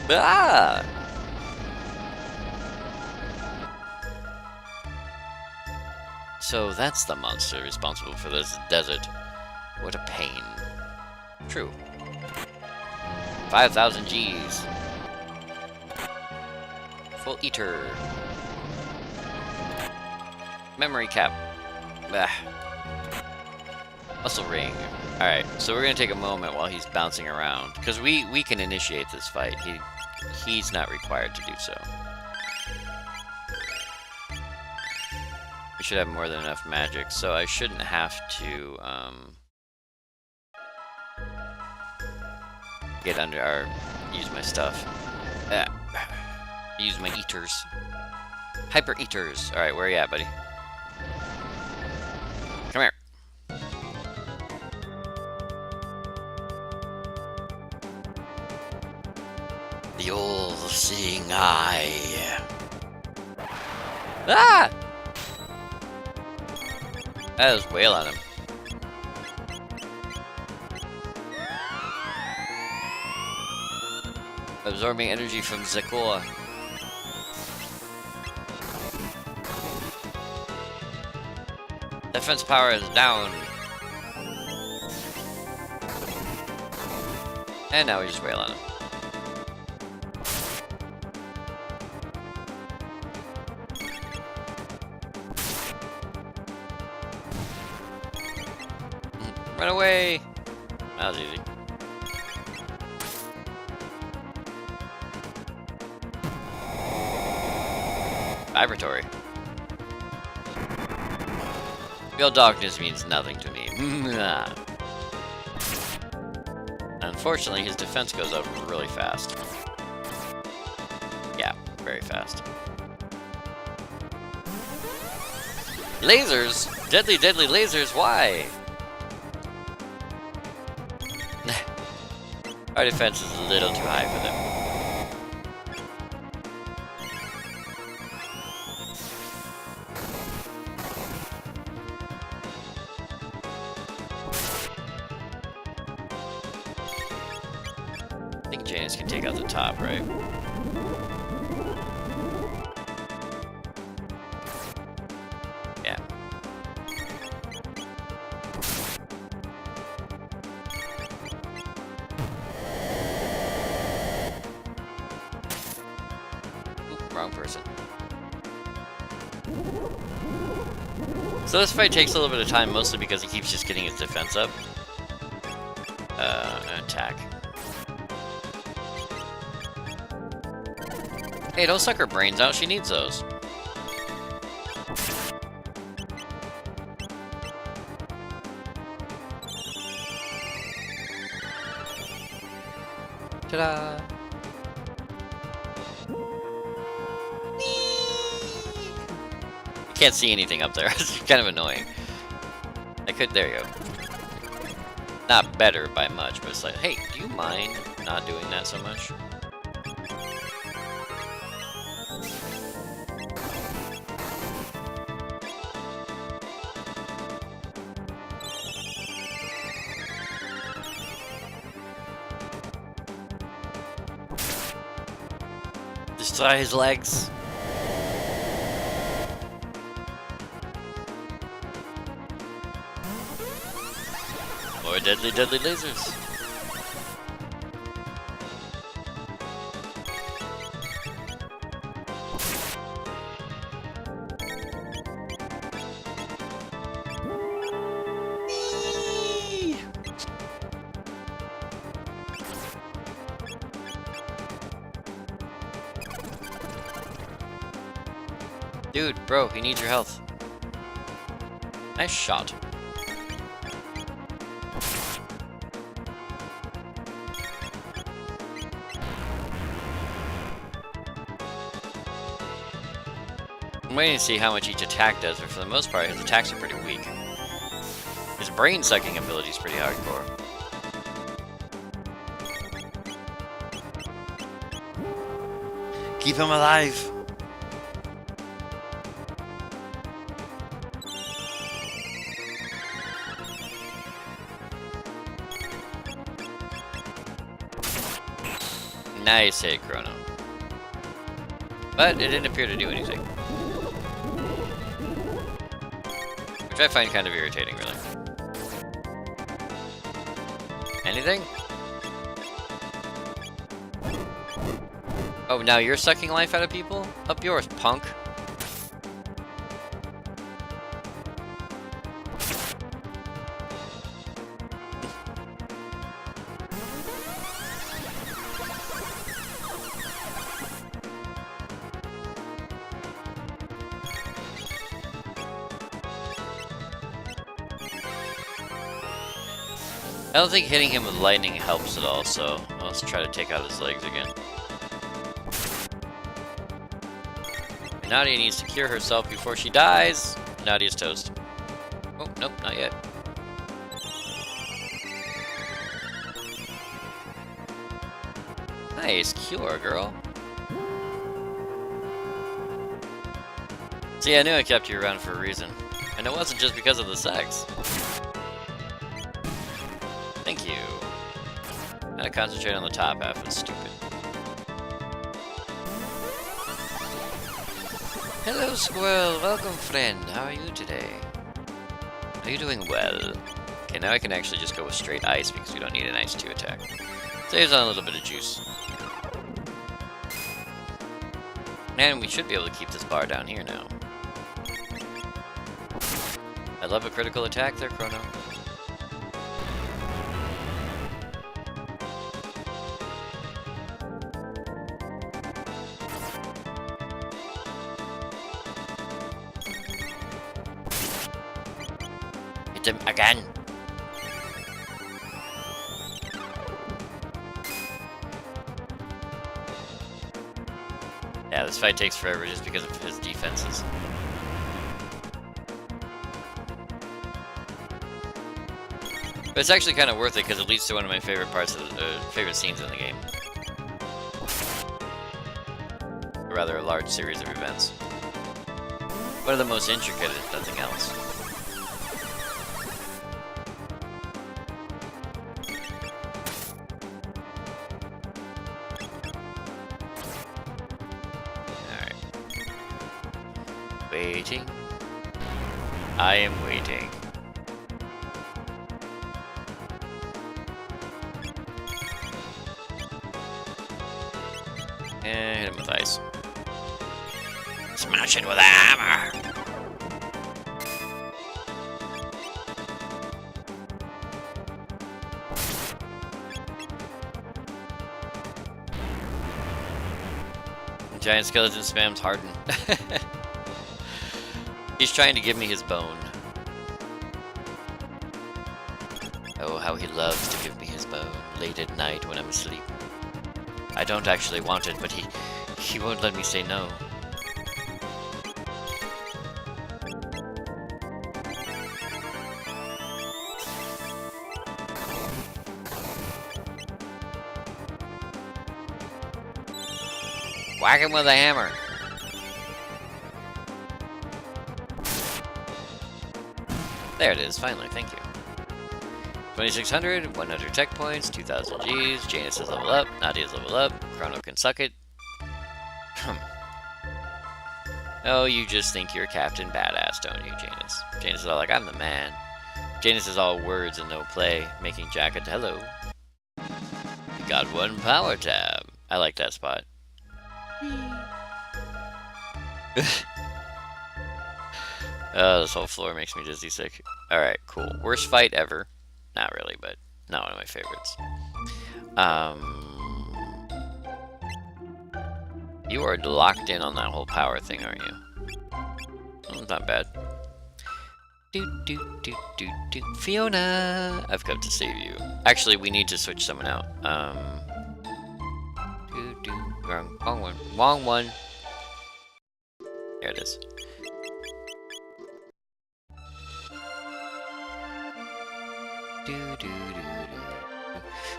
Ah! So that's the monster responsible for this desert. What a pain. True. 5,000 Gs. Full eater. Memory cap. Ah. Muscle ring. Alright, so we're gonna take a moment while he's bouncing around. Because we can initiate this fight. He's not required to do so. We should have more than enough magic, so I shouldn't have to get under our use my stuff. Use my eaters. Hyper eaters. Alright, where are you at, buddy? Come here. The all-seeing eye. Ah! That was whale on him. Absorbing energy from Zakor. Defense power is down. And now we just wail on him. Run away! That was easy. Vibratory. Real darkness means nothing to me. Unfortunately, his defense goes up really fast. Yeah, very fast. Lasers? Deadly, deadly lasers? Why? Our defense is a little too high for them. I think Janus can take out the top, right? Yeah. Oop, wrong person. So this fight takes a little bit of time, mostly because he keeps just getting his defense up. Attack. Hey, don't suck her brains out, she needs those. Ta-da! Can't see anything up there. It's kind of annoying. There you go. Not better by much, but it's like, hey, do you mind not doing that so much? Destroy his legs. More deadly, deadly lasers. Dude, bro, he needs your health. Nice shot. I'm waiting to see how much each attack does, but for the most part, his attacks are pretty weak. His brain-sucking ability is pretty hardcore. Keep him alive! Nice hit, Chrono. But it didn't appear to do anything. Which I find kind of irritating, really. Anything? Oh, now you're sucking life out of people? Up yours, punk. I don't think hitting him with lightning helps at all, so let's try to take out his legs again. Nadia needs to cure herself before she dies. Nadia's toast. Oh, nope, not yet. Nice cure, girl. See, I knew I kept you around for a reason. And it wasn't just because of the sex. Thank you. Gotta concentrate on the top half, it's stupid. Hello, Squirrel. Welcome, friend. How are you today? Are you doing well? Okay, now I can actually just go with straight ice because we don't need an ice 2 attack. Saves on a little bit of juice. And we should be able to keep this bar down here now. I love a critical attack there, Chrono. Hit him again! Yeah, this fight takes forever just because of his defenses. But it's actually kind of worth it because it leads to one of my favorite parts of the favorite scenes in the game. Or rather, a large series of events. One of the most intricate, if nothing else. Waiting. I am waiting. And hit him with ice. Smash it with a hammer! The giant skeleton spams harden. He's trying to give me his bone. Oh, how he loves to give me his bone late at night when I'm asleep. I don't actually want it, but he won't let me say no. Whack him with a hammer. There it is, finally, thank you. 2600, 100 tech points, 2000 Gs, Janus is level up, Nadia's level up, Chrono can suck it. Oh, you just think you're Captain Badass, don't you, Janus? Janus is all like, I'm the man. Janus is all words and no play, making Jack a hello. You got one power tab. I like that spot. Oh, this whole floor makes me dizzy sick. Alright, cool. Worst fight ever. Not really, but not one of my favorites. You are locked in on that whole power thing, aren't you? Oh, not bad. Fiona! I've come to save you. Actually, we need to switch someone out. Wrong one. Wrong one. There it is.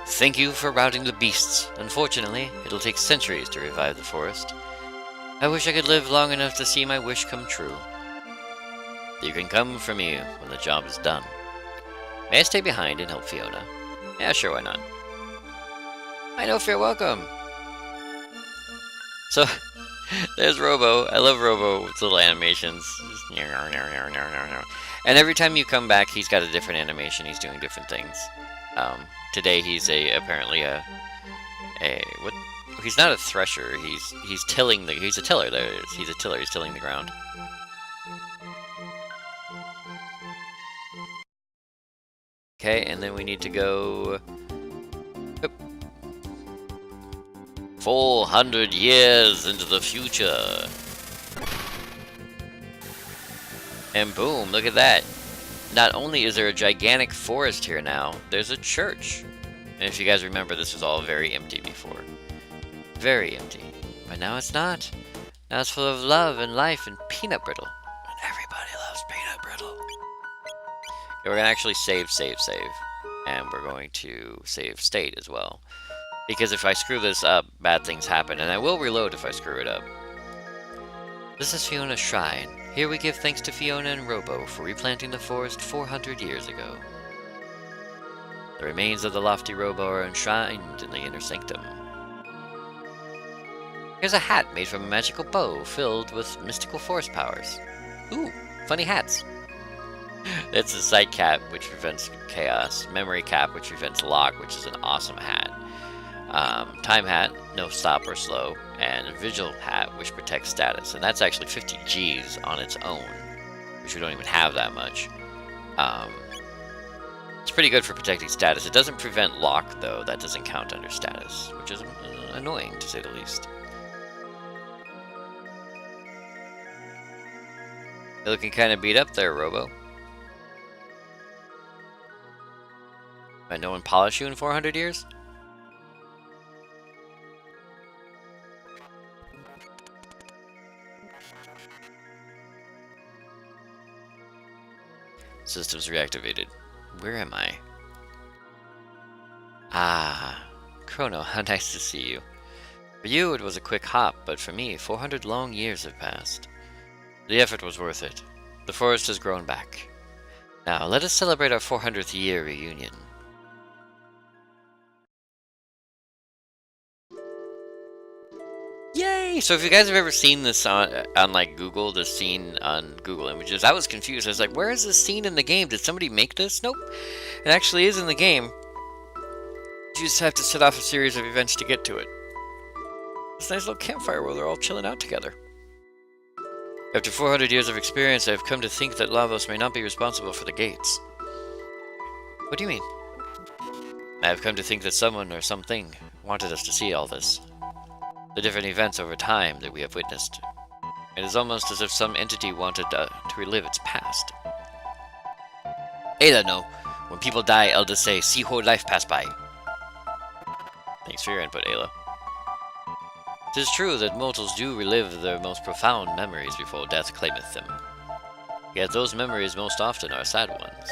Thank you for routing the beasts. Unfortunately, it'll take centuries to revive the forest. I wish I could live long enough to see my wish come true. You can come for me when the job is done. May I stay behind and help Fiona? Yeah, sure, why not? I know, you're welcome. So, there's Robo. I love Robo with little animations. And every time you come back, he's got a different animation. He's doing different things. Today he's apparently a what? He's not a thresher. He's tilling the. He's a tiller. There it is. He's a tiller. He's tilling the ground. Okay, and then we need to go. 400 years into the future. And boom, look at that. not only is there a gigantic forest here now, there's a church. And if you guys remember, this was all very empty before. Very empty. But now it's not. Now it's full of love and life and peanut brittle. And everybody loves peanut brittle. Okay, we're going to actually save. And we're going to save state as well. Because if I screw this up, bad things happen. And I will reload if I screw it up. This is Fiona's shrine. Here we give thanks to Fiona and Robo for replanting the forest 400 years ago. The remains of the lofty Robo are enshrined in the inner sanctum. Here's a hat made from a magical bow filled with mystical forest powers. Ooh, funny hats. It's a sight cap, which prevents chaos. Memory cap, which prevents lock, which is an awesome hat. Time hat, no stop or slow. And Vigil hat, which protects status. And that's actually 50 Gs on its own, which we don't even have that much. It's pretty good for protecting status. It doesn't prevent lock, though. That doesn't count under status, which is annoying, to say the least. You're looking kind of beat up there, Robo. Might no one polish you in 400 years? Systems reactivated. Where am I? Ah, Chrono, how nice to see you. For you, it was a quick hop, but for me, 400 long years have passed. The effort was worth it. The forest has grown back. Now, let us celebrate our 400th year reunion. Yay! So if you guys have ever seen this on like Google, the scene on Google Images, I was confused. I was like, where is this scene in the game? Did somebody make this? Nope. It actually is in the game. You just have to set off a series of events to get to it. This nice little campfire where they're all chilling out together. After 400 years of experience, I have come to think that Lavos may not be responsible for the gates. What do you mean? I have come to think that someone or something wanted us to see all this. The different events over time that we have witnessed. It is almost as if some entity wanted to relive its past. Ayla, no. When people die, elders say, see whole life pass by. Thanks for your input, Ayla. It is true that mortals do relive their most profound memories before death claimeth them. Yet those memories most often are sad ones.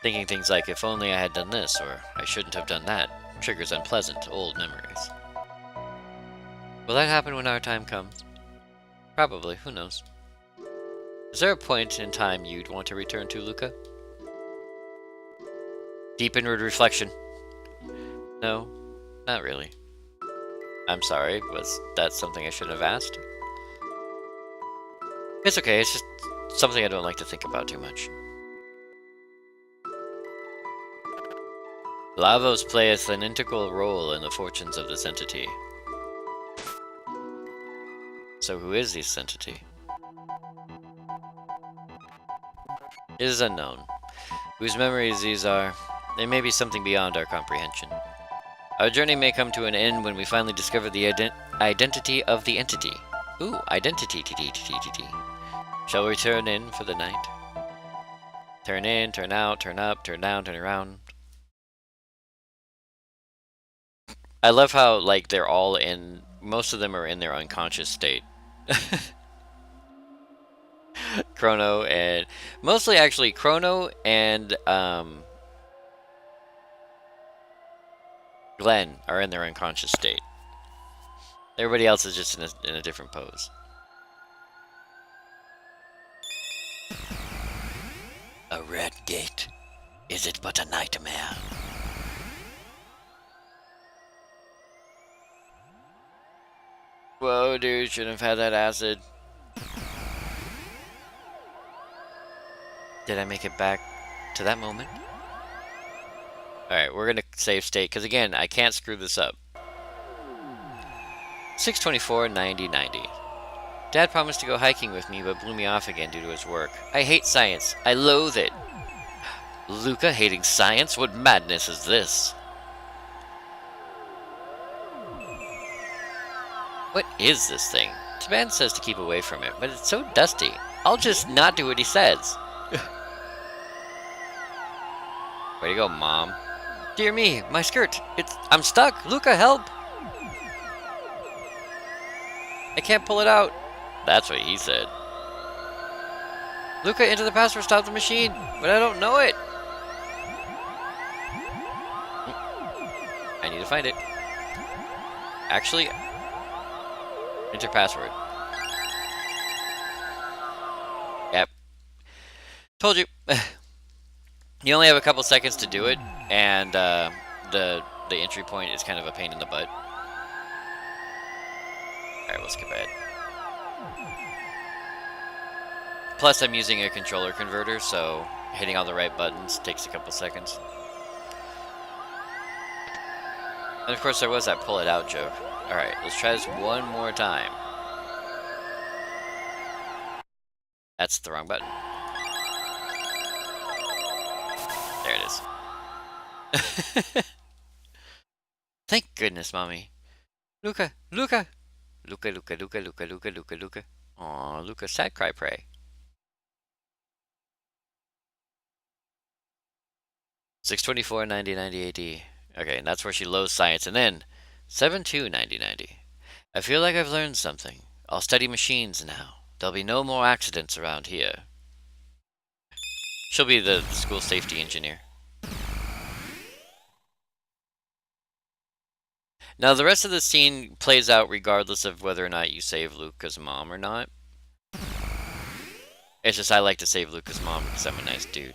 Thinking things like, if only I had done this, or I shouldn't have done that, triggers unpleasant, old memories. Will that happen when our time comes? Probably, who knows. Is there a point in time you'd want to return to, Luca? Deep inward reflection. No, not really. I'm sorry, was that something I should have asked? It's okay, it's just something I don't like to think about too much. Lavos playeth an integral role in the fortunes of this entity. So who is this entity? It is unknown. Whose memories these are, they may be something beyond our comprehension. Our journey may come to an end when we finally discover the identity of the entity. Ooh, identity. Shall we turn in for the night? Turn in, turn out, turn up, turn down, turn around. I love how, like, they're all in... Most of them are in their unconscious state. Chrono and... Mostly, actually, Chrono and, Glenn are in their unconscious state. Everybody else is just in a different pose. A red gate. Is it but a nightmare? Whoa, dude, shouldn't have had that acid. Did I make it back to that moment? Alright, we're gonna save state, because again, I can't screw this up. 6/24/90/90. Dad promised to go hiking with me, but blew me off again due to his work. I hate science. I loathe it. Luca hating science? What madness is this? What is this thing? Taban says to keep away from it, but it's so dusty. I'll just not do what he says. Way to go, Mom. Dear me, my skirt. I'm stuck. Luca, help. I can't pull it out. That's what he said. Luca, enter the password, stop the machine. But I don't know it. I need to find it. Actually, enter password. Yep. Told you. You only have a couple seconds to do it, and the entry point is kind of a pain in the butt. Alright, we'll skip ahead. Plus, I'm using a controller converter, so hitting all the right buttons takes a couple seconds. And of course, there was that pull it out joke. Alright, let's try this one more time. That's the wrong button. There it is. Thank goodness, Mommy. Luca, Luca! Luca, Luca, Luca, Luca, Luca, Luca, Luca. Aw, Luca, sad cry, pray. 6/24/9090 AD. Okay, and that's where she lows science. And then 7/2/9090. I feel like I've learned something. I'll study machines now. There'll be no more accidents around here. She'll be the school safety engineer. Now, the rest of the scene plays out regardless of whether or not you save Luca's mom or not. It's just I like to save Luca's mom because I'm a nice dude.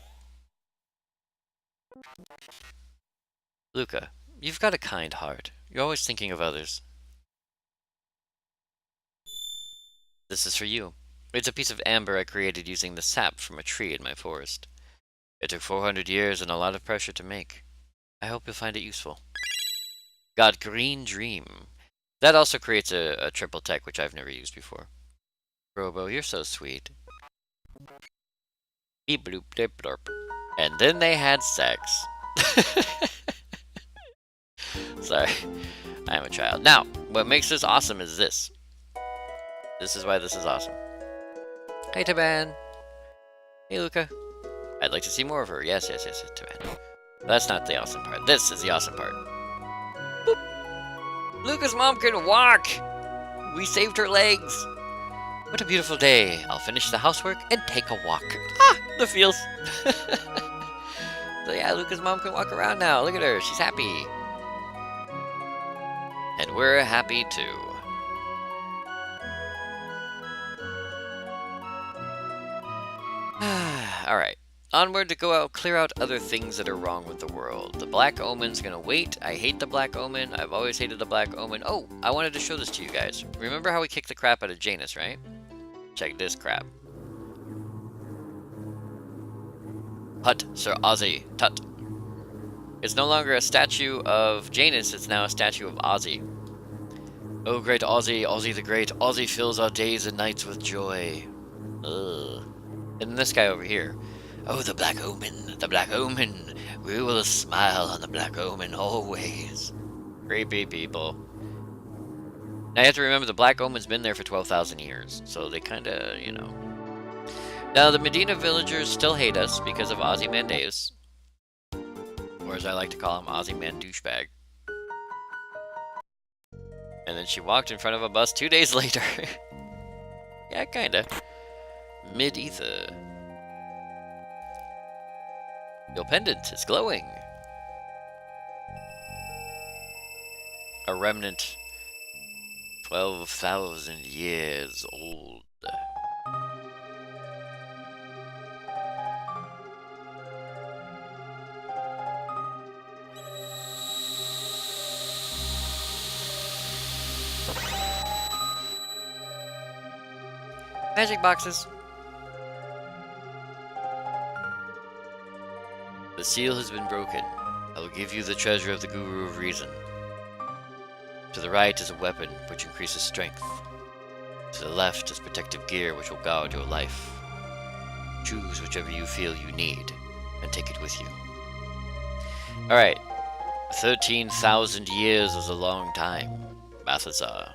Luca, you've got a kind heart. You're always thinking of others. This is for you. It's a piece of amber I created using the sap from a tree in my forest. It took 400 years and a lot of pressure to make. I hope you'll find it useful. Got Green Dream. That also creates a triple tech, which I've never used before. Robo, you're so sweet. Beep bloop dip blurp. And then they had sex. Sorry, I am a child. Now, what makes this awesome is this. This is why this is awesome. Hey, Taban. Hey, Luca. I'd like to see more of her. Yes, yes, yes, Taban. That's not the awesome part. This is the awesome part. Boop. Luca's mom can walk! We saved her legs! What a beautiful day. I'll finish the housework and take a walk. Ah, the feels. So yeah, Luca's mom can walk around now. Look at her. She's happy. And we're happy too. Alright. Onward to go out, clear out other things that are wrong with the world. The Black Omen's gonna wait. I hate the Black Omen. I've always hated the Black Omen. Oh, I wanted to show this to you guys. Remember how we kicked the crap out of Janus, right? Check this crap. Hut, Sir Ozzy, tut. It's no longer a statue of Janus, it's now a statue of Ozzy. Oh, great Ozzy, Ozzy the Great. Ozzy fills our days and nights with joy. Ugh. And then this guy over here. Oh, the Black Omen, the Black Omen. We will smile on the Black Omen always. Creepy people. Now you have to remember the Black Omen's been there for 12,000 years, so they kinda, you know. Now the Medina villagers still hate us because of Ozymandias. Or as I like to call him, Ozyman-douchebag. And then she walked in front of a bus 2 days later. Yeah, kinda. Mid-ether. Your pendant is glowing. A remnant 12,000 years old. Magic boxes. The seal has been broken. I will give you the treasure of the Guru of Reason. To the right is a weapon which increases strength. To the left is protective gear which will guard your life. Choose whichever you feel you need, and take it with you. Alright. 13,000 years is a long time. Balthazar,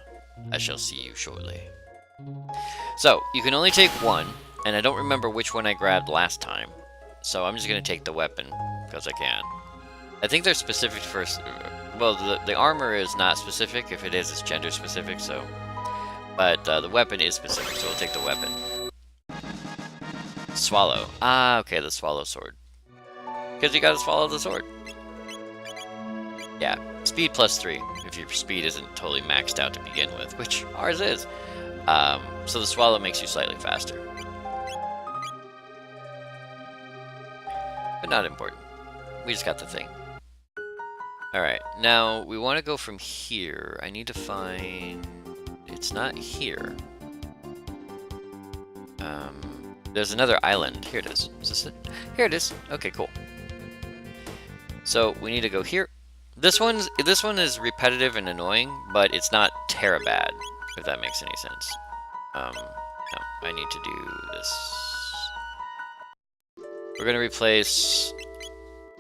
I shall see you shortly. So, you can only take one, and I don't remember which one I grabbed last time. So I'm just going to take the weapon. because I can. I think they're specific for... Well, the armor is not specific. If it is, it's gender specific, so... But the weapon is specific, so we'll take the weapon. Swallow. Ah, okay, the swallow sword. Because you gotta swallow the sword. Yeah, speed +3, if your speed isn't totally maxed out to begin with, which ours is. So the swallow makes you slightly faster. But not important. We just got the thing. Alright, now we want to go from here. I need to find... It's not here. There's another island. Here it is. Is this it? Here it is. Okay, cool. So we need to go here. This one is repetitive and annoying, but it's not bad, if that makes any sense. No, I need to do this. We're gonna replace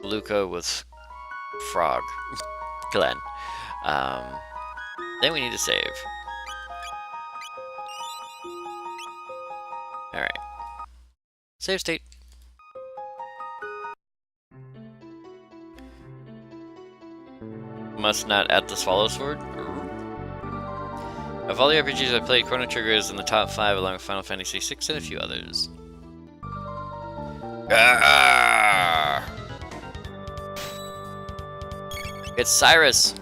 Luca with Frog. Glenn. Then we need to save. Alright. Save state. Must not add the swallow sword. Of all the RPGs I played, Chrono Trigger is in the top 5 along with Final Fantasy VI and a few others. It's Cyrus!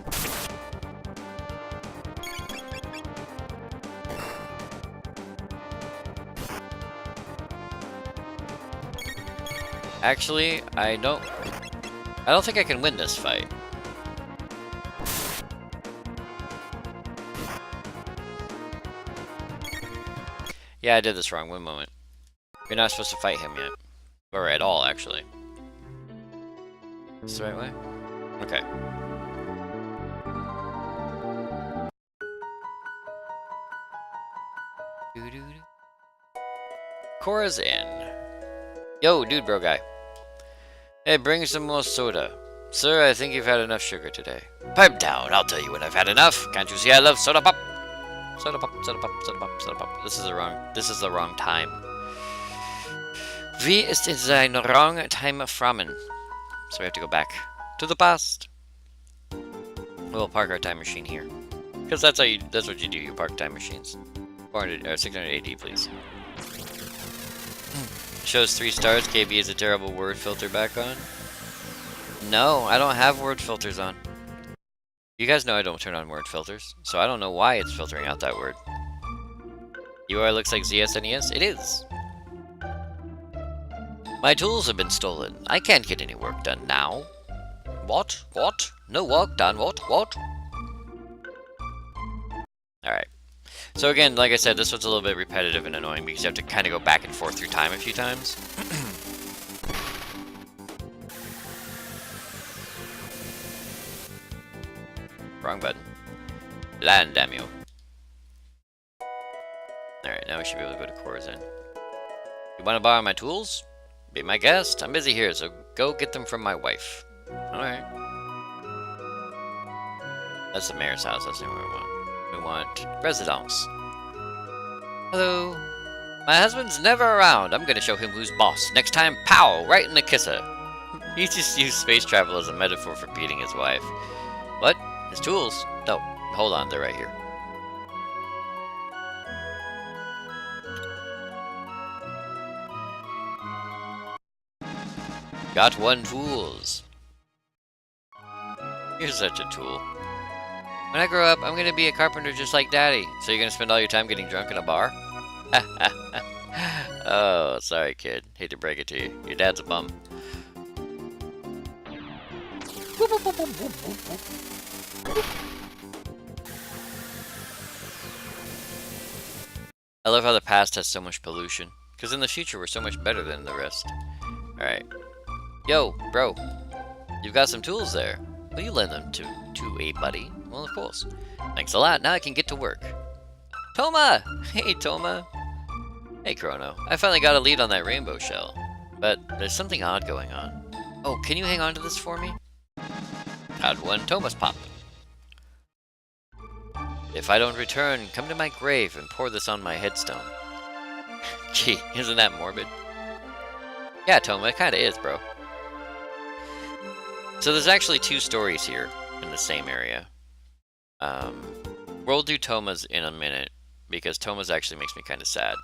Actually, I don't think I can win this fight. Yeah, I did this wrong. One moment. You're not supposed to fight him yet. Or at all, actually. Is this the right way? Okay. Cora's in. Yo, dude bro guy. Hey, bring some more soda. Sir, I think you've had enough sugar today. Pipe down, I'll tell you when I've had enough. Can't you see I love soda pop? Soda pop, soda pop, soda pop, soda pop. This is the wrong time. Wie ist in sein wrong time framen? So we have to go back to the past. We'll park our time machine here. Because that's what you do, you park time machines. 400 or 600 AD, please. Shows 3 stars. KB is a terrible word filter back on. No, I don't have word filters on. You guys know I don't turn on word filters, so I don't know why it's filtering out that word. UI looks like ZSNES? It is! My tools have been stolen. I can't get any work done now. What? What? No work done? What? What? Alright. So again, like I said, this one's a little bit repetitive and annoying because you have to kind of go back and forth through time a few times. Wrong button. Land, damn you. Alright, now we should be able to go to Corazon. You want to borrow my tools? Be my guest. I'm busy here, so go get them from my wife. Alright. That's the mayor's house. That's not what we want. We want residence. Hello. My husband's never around. I'm gonna show him who's boss. Next time, pow! Right in the kisser. He just used space travel as a metaphor for beating his wife. What? His tools? No. Hold on, they're right here. Got 1 tools. You're such a tool. When I grow up, I'm gonna be a carpenter just like Daddy. So you're gonna spend all your time getting drunk in a bar? Oh, sorry, kid. Hate to break it to you. Your dad's a bum. I love how the past has so much pollution. Because in the future, we're so much better than the rest. Alright. Yo, bro. You've got some tools there. Will you lend them to a buddy? Well, of course. Thanks a lot. Now I can get to work. Toma! Hey, Toma. Hey, Chrono. I finally got a lead on that rainbow shell. But there's something odd going on. Oh, can you hang on to this for me? Odd one, Toma's pop. If I don't return, come to my grave and pour this on my headstone. Gee, isn't that morbid? Yeah, Toma, it kinda is, bro. So there's actually 2 stories here in the same area. We'll do Toma's in a minute, because Toma's actually makes me kind of sad.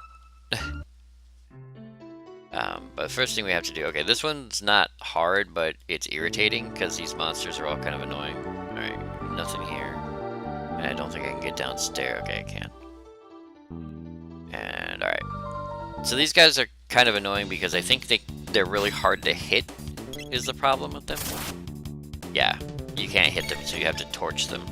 But first thing we have to do... Okay, this one's not hard, but it's irritating, because these monsters are all kind of annoying. Alright, nothing here. And I don't think I can get downstairs. Okay, I can. And, alright. So these guys are kind of annoying because I think they're really hard to hit, is the problem with them. Yeah, you can't hit them, so you have to torch them.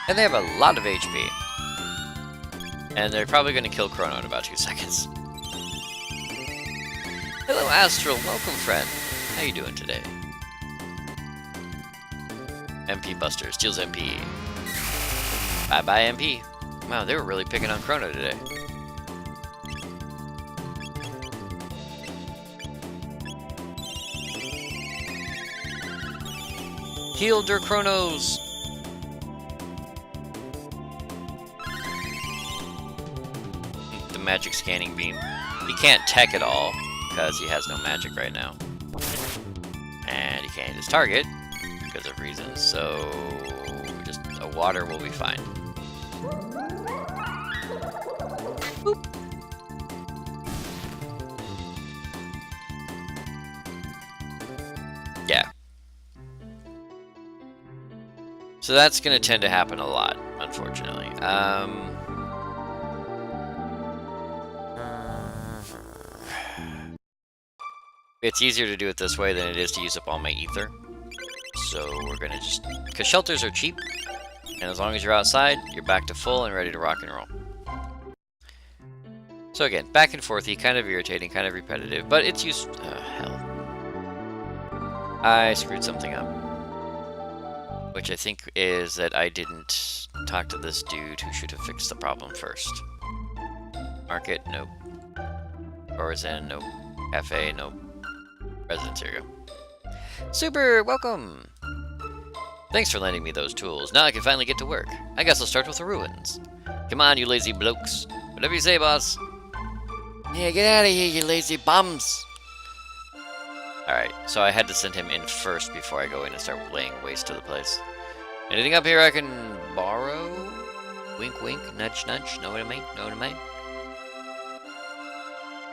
And they have a lot of HP. And they're probably going to kill Chrono in about 2 seconds. Hello, Astral. Welcome, friend. How you doing today? MP Buster. Steals MP. Bye-bye, MP. Wow, they were really picking on Chrono today. Heal der Chronos! The magic scanning beam. He can't tech at all, because he has no magic right now. And he can't hit his target, because of reasons, so... just a water will be fine. Boop. Yeah. So that's going to tend to happen a lot, unfortunately. It's easier to do it this way than it is to use up all my ether. So we're going to just... because shelters are cheap, and as long as you're outside, you're back to full and ready to rock and roll. So again, back and forthy, kind of irritating, kind of repetitive, but it's used... hell. I screwed something up. Which I think is that I didn't talk to this dude who should have fixed the problem first. Market, nope. Horizon, nope. Cafe, nope. Residence, here you go. Super, welcome! Thanks for lending me those tools. Now I can finally get to work. I guess I'll start with the ruins. Come on, you lazy blokes. Whatever you say, boss. Yeah, get out of here, you lazy bums! Alright, so I had to send him in first before I go in and start laying waste to the place. Anything up here I can borrow? Wink, wink, nudge, nudge. Know what I mean? Know what I mean?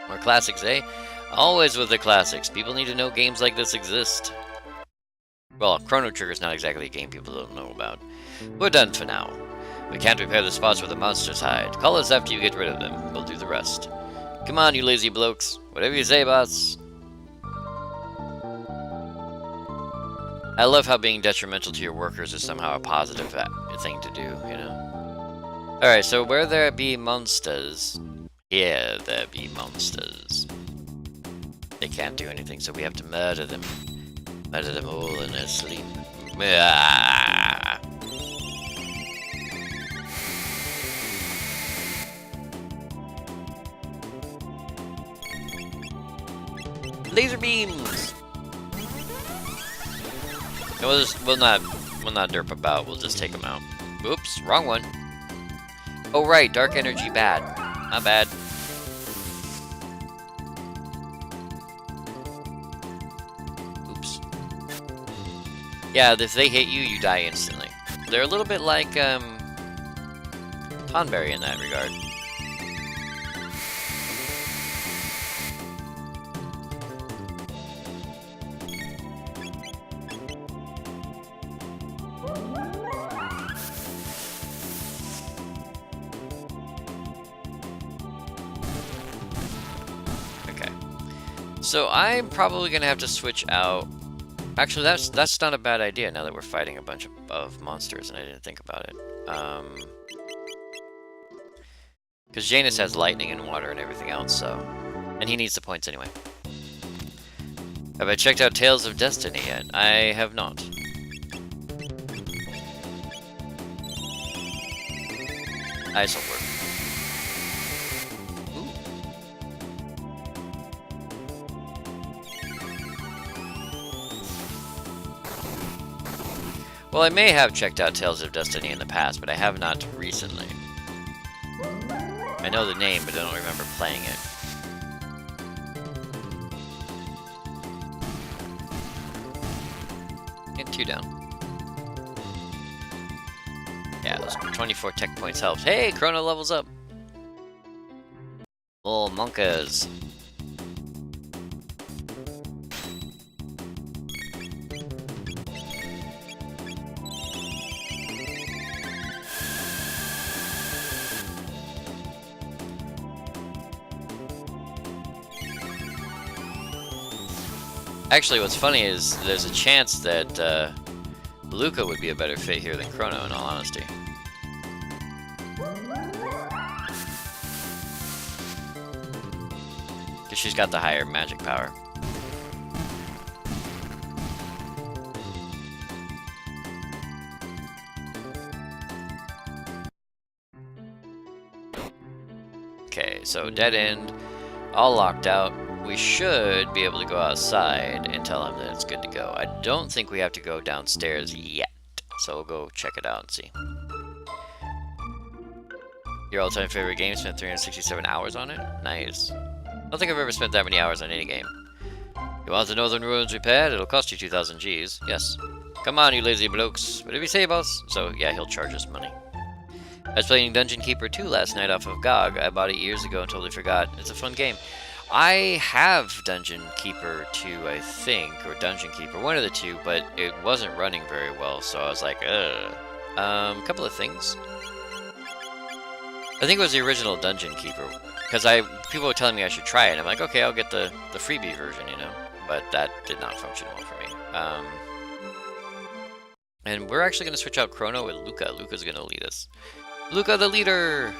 More classics, eh? Always with the classics. People need to know games like this exist. Well, Chrono Trigger's not exactly a game people don't know about. We're done for now. We can't repair the spots where the monsters hide. Call us after you get rid of them. We'll do the rest. Come on, you lazy blokes. Whatever you say, boss. I love how being detrimental to your workers is somehow a positive thing to do, you know? Alright, so where there be monsters, here there be monsters. They can't do anything, so we have to murder them. Murder them all in their sleep. Ah. Laser beams! We'll not derp about. We'll just take them out. Oops, wrong one. Oh right, dark energy bad. Not bad. Oops. Yeah, if they hit you, you die instantly. They're a little bit like Tonberry in that regard. So I'm probably gonna have to switch out. Actually, that's not a bad idea. Now that we're fighting a bunch of monsters, and I didn't think about it. Because Janus has lightning and water and everything else, so, and he needs the points anyway. Have I checked out Tales of Destiny yet? I have not. This'll work. Well, I may have checked out Tales of Destiny in the past, but I have not recently. I know the name, but I don't remember playing it. Get 2 down. Yeah, those 24 tech points helps. Hey, Chrono levels up. Little monkas. Actually, what's funny is there's a chance that Luca would be a better fit here than Chrono, in all honesty. Because she's got the higher magic power. Okay, so dead end, all locked out. We should be able to go outside and tell him that it's good to go. I don't think we have to go downstairs yet, so we'll go check it out and see. Your all-time favorite game, spent 367 hours on it? Nice. I don't think I've ever spent that many hours on any game. You want the Northern Ruins repaired? It'll cost you 2,000 Gs. Yes. Come on, you lazy blokes. Whatever you say, boss. So, yeah, he'll charge us money. I was playing Dungeon Keeper 2 last night off of GOG. I bought it years ago and totally forgot. It's a fun game. I have Dungeon Keeper 2, I think, or Dungeon Keeper, one of the two, but it wasn't running very well, so I was like, ugh. A couple of things. I think it was the original Dungeon Keeper, because people were telling me I should try it, and I'm like, okay, I'll get the freebie version, you know, but that did not function well for me. And we're actually going to switch out Chrono with Luca. Luca's going to lead us. Luca the leader!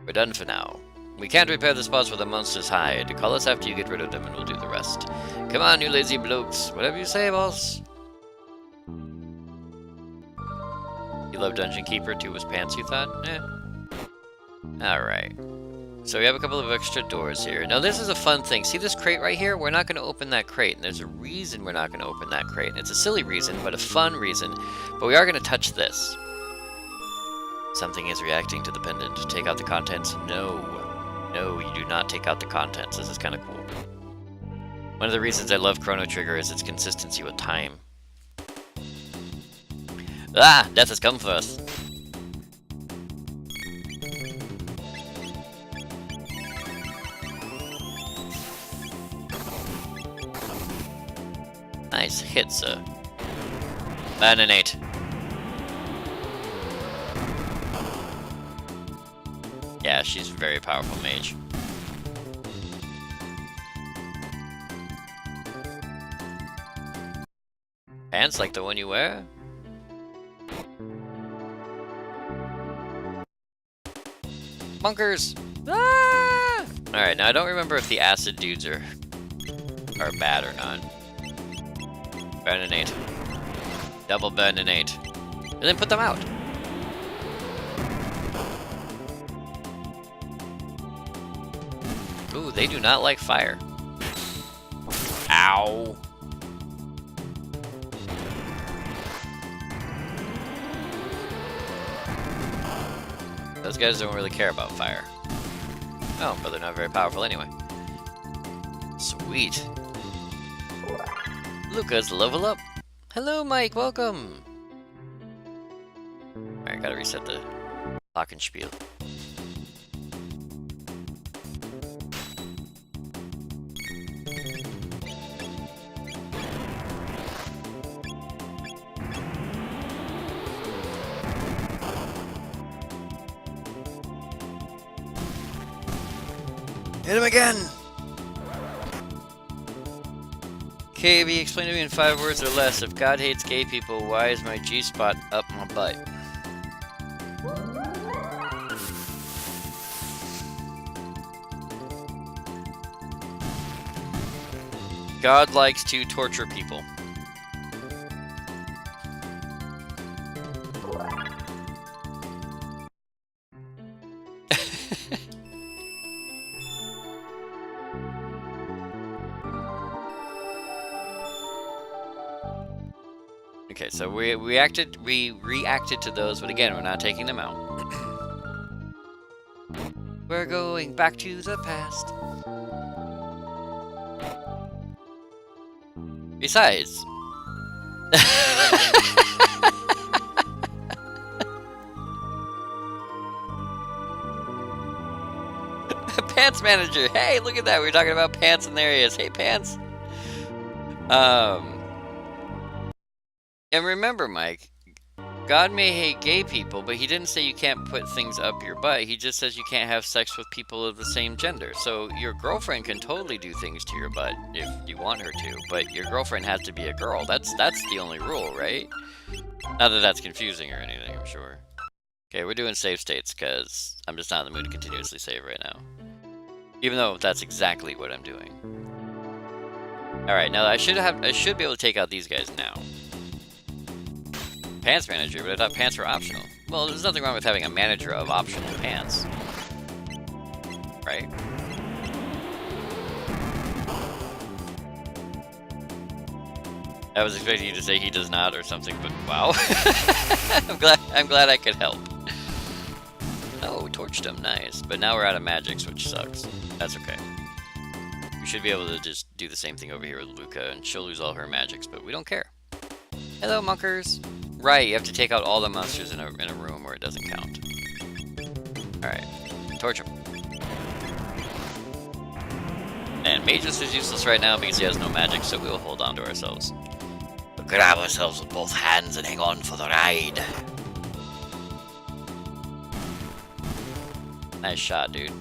We're done for now. We can't repair the spots where the monsters hide. Call us after you get rid of them and we'll do the rest. Come on, you lazy blokes. Whatever you say, boss. You love Dungeon Keeper 2 was pants, you thought? Eh. Alright. So we have a couple of extra doors here. Now this is a fun thing. See this crate right here? We're not going to open that crate. And there's a reason we're not going to open that crate. And it's a silly reason, but a fun reason. But we are going to touch this. Something is reacting to the pendant. Take out the contents? No. No, you do not take out the contents. This is kind of cool. One of the reasons I love Chrono Trigger is its consistency with time. Ah! Death has come for us. Nice hit, sir. Bananate. Yeah, she's a very powerful mage. Pants like the one you wear? Bunkers! Ah! Alright, now I don't remember if the acid dudes are bad or not. Bananate. Double bananate. And then put them out. Ooh, they do not like fire. Ow. Those guys don't really care about fire. Oh, but they're not very powerful anyway. Sweet. Luca's level up. Hello, Mike. Welcome. Alright, gotta reset the Glockenspiel. Hit him again! KB, explain to me in 5 words or less. If God hates gay people, why is my G-spot up my butt? God likes to torture people. Okay, so we reacted to those, but again, we're not taking them out. We're going back to the past. Besides, Pants Manager. Hey, look at that. We were talking about Pants, and there he is. Hey, Pants. And remember, Mike, God may hate gay people, but he didn't say you can't put things up your butt. He just says you can't have sex with people of the same gender. So your girlfriend can totally do things to your butt if you want her to, but your girlfriend has to be a girl. That's the only rule, right? Not that that's confusing or anything, I'm sure. Okay, we're doing save states because I'm just not in the mood to continuously save right now. Even though that's exactly what I'm doing. Alright, now I should be able to take out these guys now. Pants Manager, but I thought pants were optional. Well, there's nothing wrong with having a manager of optional pants. Right? I was expecting you to say he does not or something, but wow. I'm glad I could help. Oh, torched him, nice. But now we're out of magics, which sucks. That's okay. We should be able to just do the same thing over here with Luca, and she'll lose all her magics, but we don't care. Hello, monkers. Right, you have to take out all the monsters in a room where it doesn't count. Alright, torch him. And Magus is useless right now because he has no magic, so we will hold on to ourselves. We'll grab ourselves with both hands and hang on for the ride. Nice shot, dude.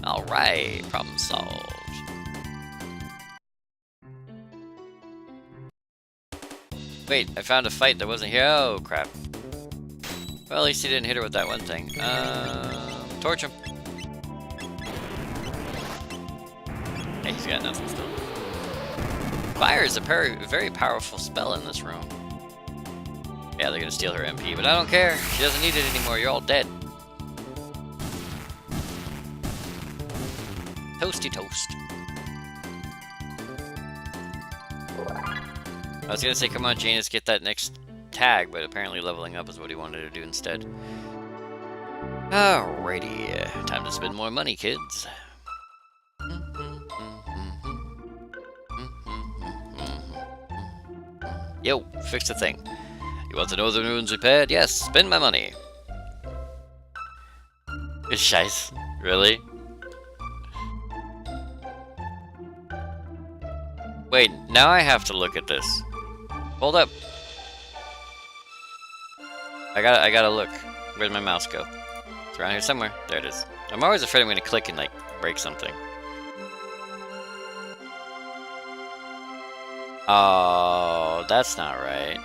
Alright, problem solved. Wait, I found a fight that wasn't here. Oh, crap. Well, at least he didn't hit her with that one thing. Torch him. Hey, he's got nothing still. Fire is a very powerful spell in this room. Yeah, they're gonna steal her MP, but I don't care. She doesn't need it anymore. You're all dead. Toasty toast. I was gonna say, come on, Janus, get that next tag, but apparently leveling up is what he wanted to do instead. Alrighty, time to spend more money, kids. Yo, fix the thing. You want to know the runes repaired? Yes, spend my money. Scheiße, really? Wait, now I have to look at this. Hold up. I gotta look. Where'd my mouse go? It's around here somewhere. There it is. I'm always afraid I'm gonna click and, like, break something. Oh, that's not right.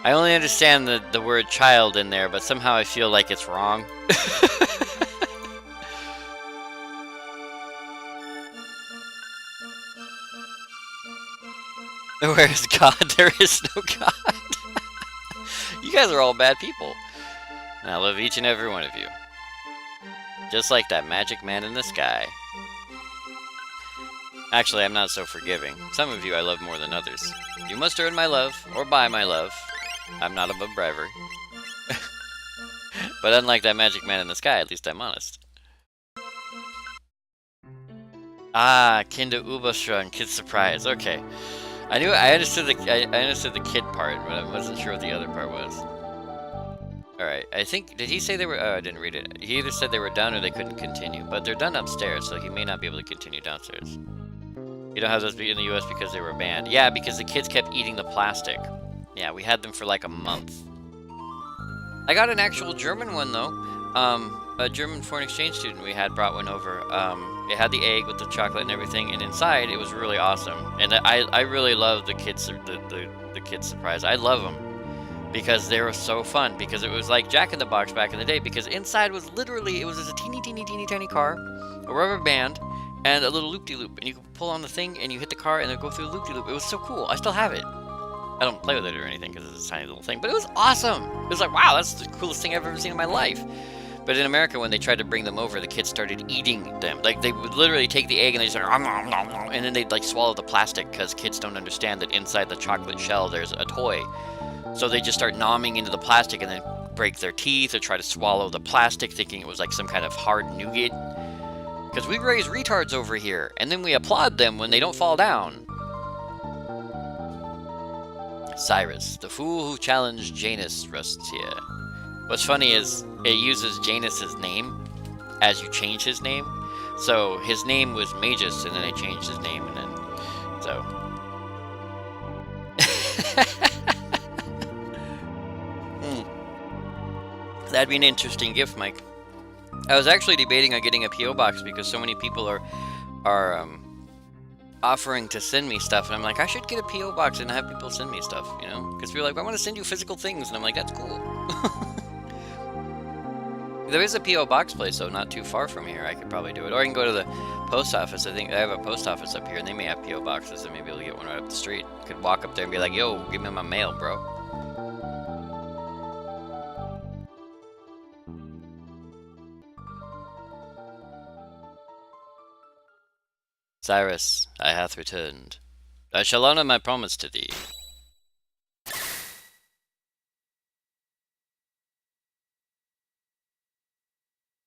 I only understand the word child in there, but somehow I feel like it's wrong. Where is God? There is no God. You guys are all bad people. And I love each and every one of you. Just like that magic man in the sky. Actually, I'm not so forgiving. Some of you I love more than others. You must earn my love, or buy my love. I'm not above bribery. But unlike that magic man in the sky, at least I'm honest. Ah, Kinder Überschwung, Kid Surprise. Okay. I understood the kid part, but I wasn't sure what the other part was. Alright, I think, did he say they were, oh, I didn't read it. He either said they were done or they couldn't continue, but they're done upstairs, so he may not be able to continue downstairs. You don't have those in the US because they were banned. Yeah, because the kids kept eating the plastic. Yeah, we had them for like a month. I got an actual German one though. A German foreign exchange student we had brought one over. It had the egg with the chocolate and everything, and inside it was really awesome. And I really love the kids surprise. I love them because they were so fun. Because it was like Jack in the Box back in the day. Because inside was literally, it was just a teeny tiny car, a rubber band, and a little loop-de-loop, and you could pull on the thing and you hit the car and then go through the loop-de-loop. It was so cool. I still have it. I don't play with it or anything because it's a tiny little thing, but it was awesome. It was like, wow, that's the coolest thing I've ever seen in my life. But in America, when they tried to bring them over, the kids started eating them. Like, they would literally take the egg and they just like, and then they'd like swallow the plastic because kids don't understand that inside the chocolate shell there's a toy. So they just start nomming into the plastic and then break their teeth or try to swallow the plastic, thinking it was like some kind of hard nougat. Because we raise retards over here, and then we applaud them when they don't fall down. Cyrus, the fool who challenged Janus, rests here. What's funny is it uses Janus's name as you change his name. So his name was Magus, and then I changed his name, and then so. That'd be an interesting gift, Mike. I was actually debating on getting a PO box because so many people are offering to send me stuff, and I'm like, I should get a PO box and have people send me stuff, you know? Because people are like, I want to send you physical things, and I'm like, that's cool. There is a PO box place, though, not too far from here. I could probably do it, or I can go to the post office. I think I have a post office up here, and they may have PO boxes, and maybe able to get one right up the street. Could walk up there and be like, yo, give me my mail, bro. Cyrus, I hath returned. I shall honor my promise to thee.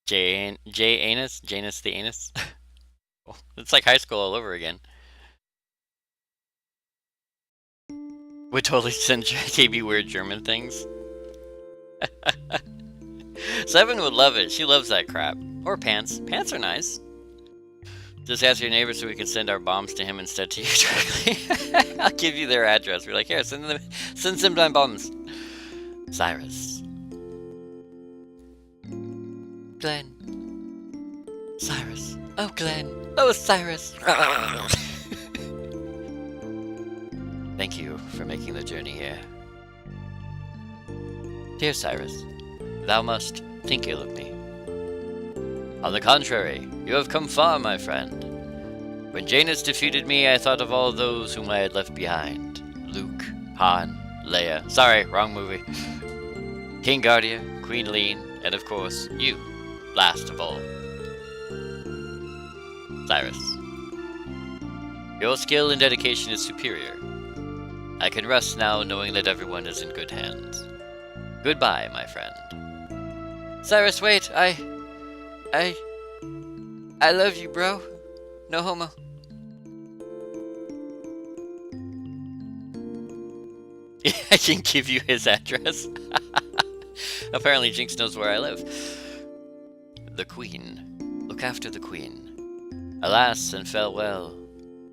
Janus the anus. It's like high school all over again. Would totally send KB weird German things. Seven would love it. She loves that crap. Or pants. Pants are nice. Just ask your neighbor so we can send our bombs to him instead to you directly. I'll give you their address. We're like, here, send some my bombs. Cyrus. Glenn. Cyrus. Oh, Glenn. Oh, Cyrus. Thank you for making the journey here. Dear Cyrus, thou must think ill of me. On the contrary, you have come far, my friend. When Janus defeated me, I thought of all those whom I had left behind. Luke, Han, Leia. Sorry, wrong movie. King Guardia, Queen Lean, and of course, you, last of all. Cyrus. Your skill and dedication is superior. I can rest now knowing that everyone is in good hands. Goodbye, my friend. Cyrus, wait, I love you, bro. No homo. I can give you his address. Apparently Jinx knows where I live. The Queen. Look after the Queen. Alas and farewell.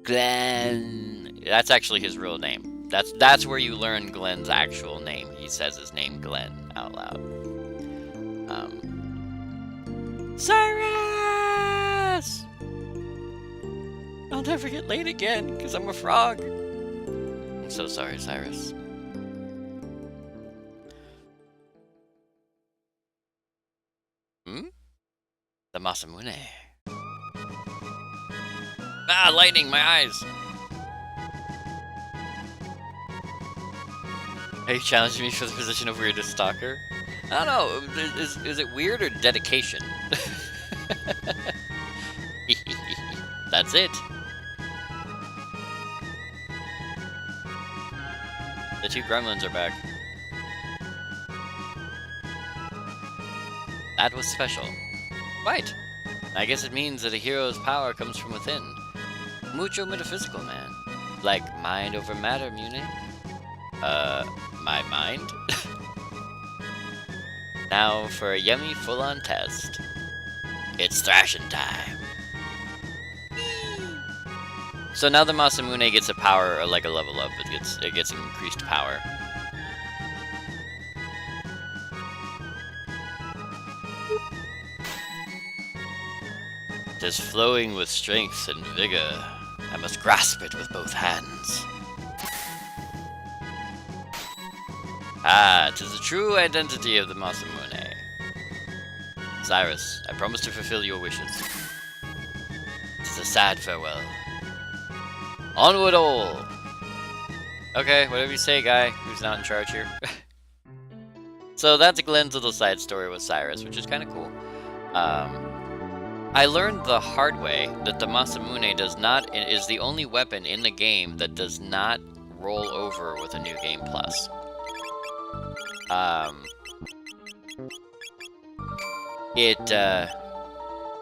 Glenn. That's actually his real name. That's where you learn Glenn's actual name. He says his name Glenn out loud. Cyrus! I'll never get laid again, because I'm a frog. I'm so sorry, Cyrus. The Masamune. Ah, lightning, my eyes! Are you challenging me for the position of weirdest stalker? I don't know, is it weird or dedication? That's it. The two gremlins are back. That was special. Right. I guess it means that a hero's power comes from within. Mucho metaphysical, man. Like mind over matter, Mune. My mind? Now for a yummy full-on test. It's thrashing time. So now the Masamune gets a power, or like a level up. It gets increased power. It is flowing with strength and vigor. I must grasp it with both hands. Ah, 'tis the true identity of the Masamune. Cyrus, I promise to fulfill your wishes. 'Tis a sad farewell. Onward all! Okay, whatever you say, guy who's not in charge here. So that's Glenn's little side story with Cyrus, which is kind of cool. I learned the hard way that the Masamune is the only weapon in the game that does not roll over with a New Game Plus.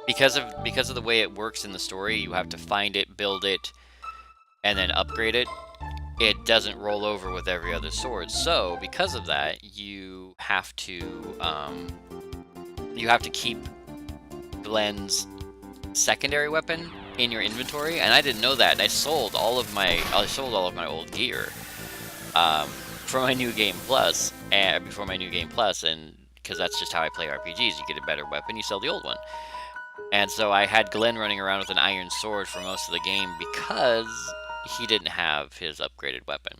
Because of the way it works in the story, you have to find it, build it, and then upgrade it. It doesn't roll over with every other sword. So because of that, you have to keep Glenn's secondary weapon in your inventory, and I didn't know that. And I sold all of my old gear for my New Game Plus, and before my New Game Plus, and because that's just how I play RPGs. You get a better weapon, you sell the old one. And so I had Glenn running around with an iron sword for most of the game because he didn't have his upgraded weapon.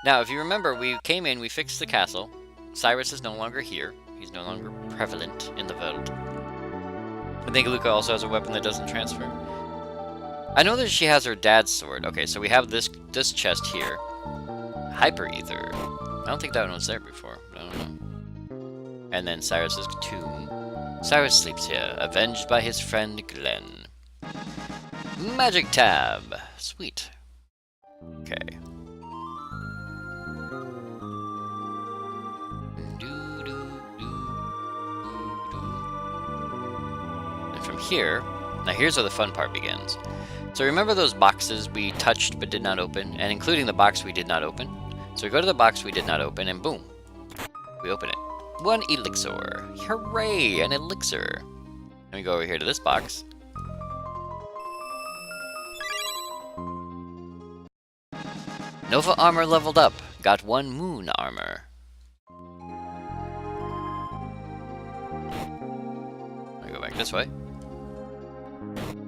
Now, if you remember, we came in, we fixed the castle. Cyrus is no longer here. He's no longer prevalent in the world. I think Luca also has a weapon that doesn't transfer. I know that she has her dad's sword. Okay, so we have this chest here. Hyper Ether. I don't think that one was there before. I don't know. And then Cyrus's tomb. Cyrus sleeps here, avenged by his friend Glenn. Magic tab. Sweet. Okay. And from here, now here's where the fun part begins. So remember those boxes we touched but did not open, and including the box we did not open? So we go to the box we did not open, and boom, we open it. 1 elixir. Hooray, an elixir. Let me go over here to this box. Nova armor leveled up. Got 1 moon armor. Let me go back this way.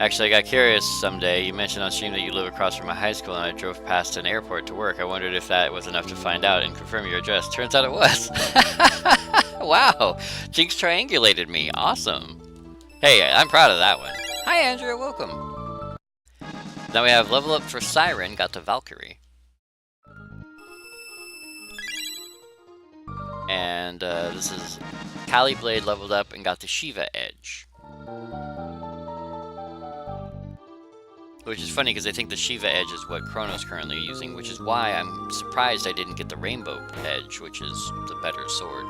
Actually, I got curious someday. You mentioned on stream that you live across from a high school, and I drove past an airport to work. I wondered if that was enough to find out and confirm your address. Turns out it was. Wow, Jinx triangulated me. Awesome. Hey, I'm proud of that one. Hi, Andrea. Welcome. Now we have level up for Siren. Got to Valkyrie. And this is Kali Blade leveled up and got the Shiva Edge. Which is funny because I think the Shiva Edge is what Chrono's currently using, which is why I'm surprised I didn't get the Rainbow Edge, which is the better sword.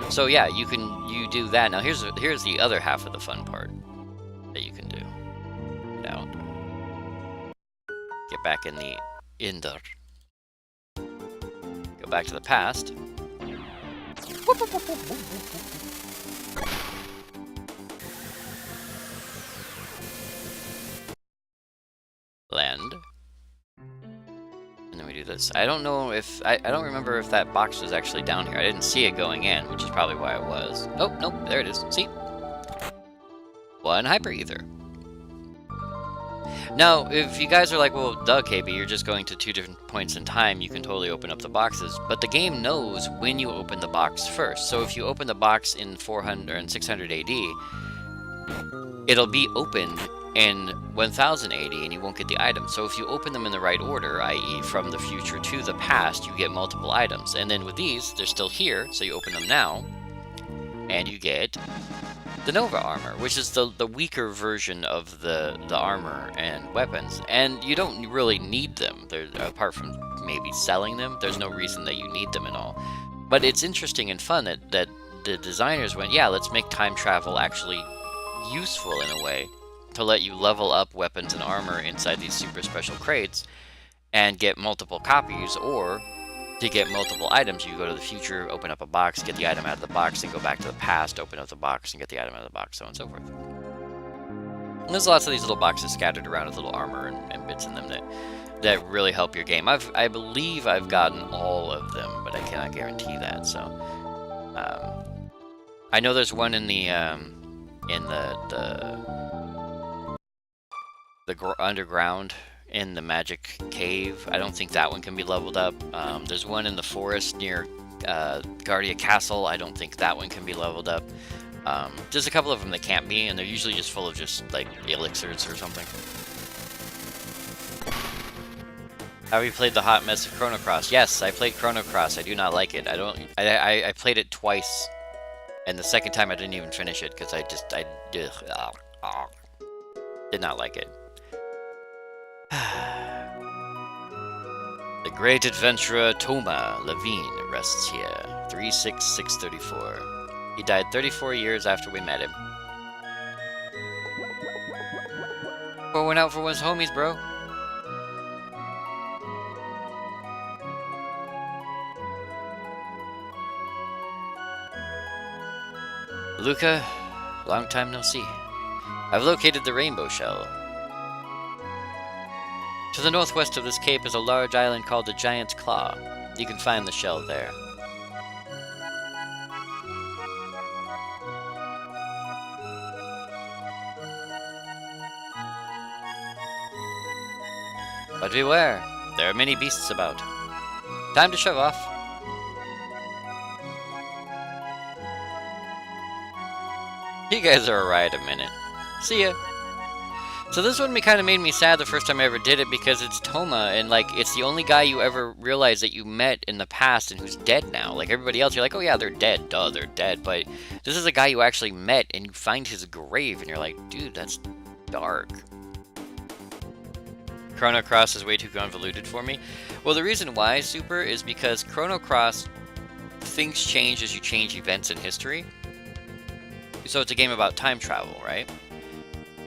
So yeah, you do that. Now here's the other half of the fun part that you can do. Get out. Get back in the Inder. Go back to the past. Land. And then we do this. I don't know if... I don't remember if that box was actually down here. I didn't see it going in, which is probably why it was. Oh, nope, there it is. See? 1 Hyper Ether. Now, if you guys are like, well, duh, KB, you're just going to 2 different points in time, you can totally open up the boxes. But the game knows when you open the box first. So if you open the box in 400 and 600 AD, it'll be opened in 1000 AD and you won't get the items. So if you open them in the right order, i.e. from the future to the past, you get multiple items. And then with these, they're still here, so you open them now, and you get the Nova armor, which is the weaker version of the armor and weapons. And you don't really need them. Apart from maybe selling them, there's no reason that you need them at all. But it's interesting and fun that the designers went, yeah, let's make time travel actually useful in a way, to let you level up weapons and armor inside these super special crates and get multiple copies, or to get multiple items, you go to the future, open up a box, get the item out of the box, then go back to the past, open up the box, and get the item out of the box, so on and so forth. And there's lots of these little boxes scattered around with little armor and bits in them that really help your game. I believe I've gotten all of them, but I cannot guarantee that, so... I know there's one in the underground in the magic cave. I don't think that one can be leveled up. There's one in the forest near Guardia Castle. I don't think that one can be leveled up. There's a couple of them that can't be, and they're usually just full of just like elixirs or something. Have you played the hot mess of Chrono Cross? Yes, I played Chrono Cross. I do not like it. I played it twice, and the second time I didn't even finish it because I did not like it. The great adventurer Toma Levine rests here. 36634. He died 34 years after we met him. Going out for one's homies, bro. Luca, long time no see. I've located the rainbow shell. To the northwest of this cape is a large island called the Giant's Claw. You can find the shell there. But beware, there are many beasts about. Time to shove off. You guys are alright a minute. See ya. So this one kind of made me sad the first time I ever did it because it's Toma, and like it's the only guy you ever realize that you met in the past and who's dead now. Like everybody else, you're like, oh yeah, they're dead, duh, they're dead. But this is a guy you actually met, and you find his grave, and you're like, dude, that's dark. Chrono Cross is way too convoluted for me. Well, the reason why, Super, is because Chrono Cross, things change as you change events in history. So it's a game about time travel, right?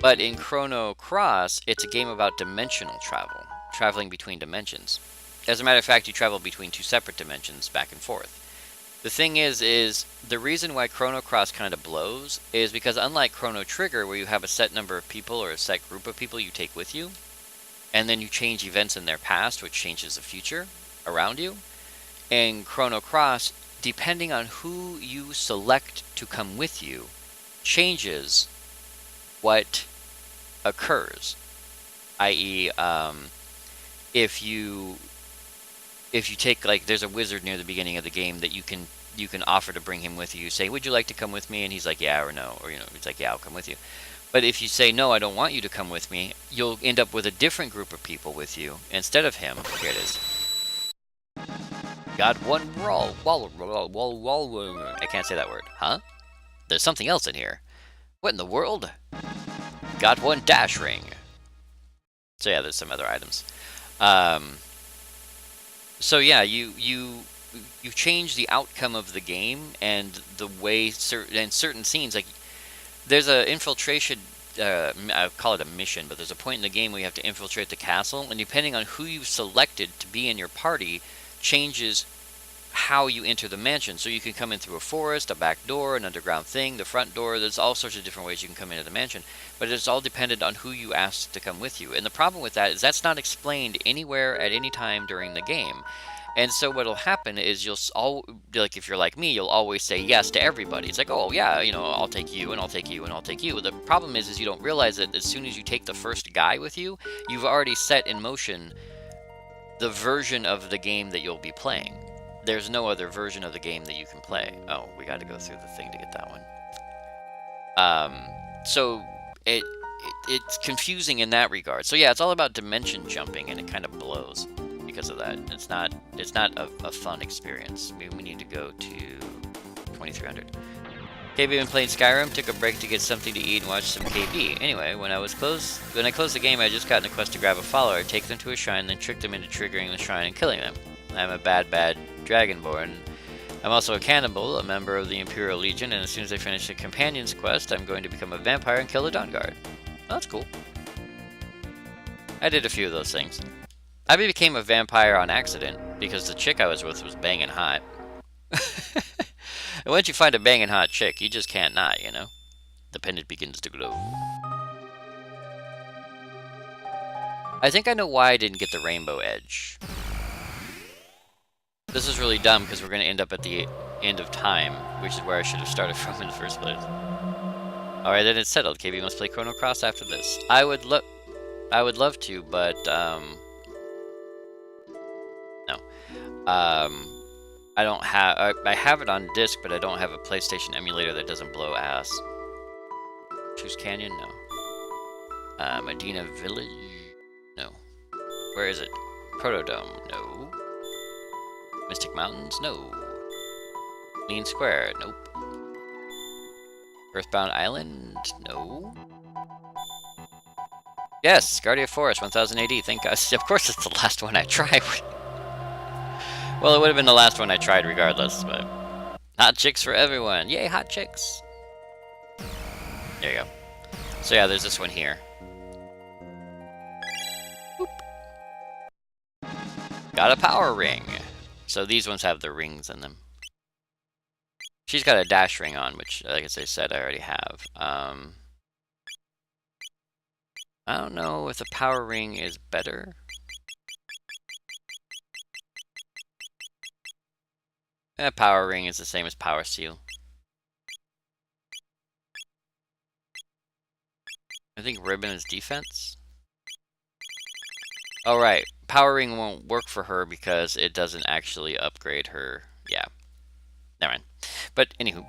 But in Chrono Cross, it's a game about dimensional travel, traveling between dimensions. As a matter of fact, you travel between two separate dimensions back and forth. The thing is the reason why Chrono Cross kind of blows is because unlike Chrono Trigger, where you have a set number of people or a set group of people you take with you, and then you change events in their past, which changes the future around you, in Chrono Cross, depending on who you select to come with you, changes what occurs. I.e., if you take, like, there's a wizard near the beginning of the game that you can offer to bring him with you. You say, would you like to come with me? And he's like, yeah or no, or he's like, yeah, I'll come with you. But if you say, no, I don't want you to come with me, you'll end up with a different group of people with you instead of him. Here it is. Got one I can't say that word. Huh? There's something else in here. What in the world? Got one dash ring. So yeah, there's some other items. So yeah, you change the outcome of the game and the way certain scenes, like there's a infiltration. I call it a mission, but there's a point in the game where you have to infiltrate the castle, and depending on who you've selected to be in your party, changes how you enter the mansion. So you can come in through a forest, a back door, an underground thing, the front door. There's all sorts of different ways you can come into the mansion, but it's all dependent on who you ask to come with you. And the problem with that is that's not explained anywhere at any time during the game. And so what'll happen is like if you're like me, you'll always say yes to everybody. It's like, oh yeah, I'll take you, and I'll take you, and I'll take you. The problem is you don't realize that as soon as you take the first guy with you, you've already set in motion the version of the game that you'll be playing. There's no other version of the game that you can play. Oh, we got to go through the thing to get that one. So it's confusing in that regard. So yeah, it's all about dimension jumping, and it kind of blows because of that. It's not a fun experience. We need to go to 2300. KB been playing Skyrim, took a break to get something to eat and watch some KB. Anyway, when I closed the game, I just got in a quest to grab a follower, take them to a shrine, then trick them into triggering the shrine and killing them. I'm a bad Dragonborn. I'm also a cannibal, a member of the Imperial Legion, and as soon as I finish the companion's quest, I'm going to become a vampire and kill the Dawn Guard. Well, that's cool. I did a few of those things. I became a vampire on accident because the chick I was with was banging hot. And once you find a banging hot chick, you just can't not, The pendant begins to glow. I think I know why I didn't get the rainbow edge. This is really dumb because we're going to end up at the end of time, which is where I should have started from in the first place. Alright, then it's settled. KB must play Chrono Cross after this. I would love to, but no. I don't have. I have it on disc, but I don't have a PlayStation emulator that doesn't blow ass. Choose Canyon? No. Medina Village? No. Where is it? Protodome, no. Mystic Mountains, no. Lean Square, nope. Earthbound Island, no. Yes, Guardia Forest, 1000 AD, thank God. Of course it's the last one I tried. Well, it would have been the last one I tried regardless, but... Hot chicks for everyone. Yay, hot chicks. There you go. So yeah, there's this one here. Boop. Got a power ring. So these ones have the rings in them. She's got a dash ring on, which, like I said, I already have. I don't know if the power ring is better. Power ring is the same as power seal. I think ribbon is defense. Oh, right. Power ring won't work for her because it doesn't actually upgrade her. Yeah. Never mind. But, anywho.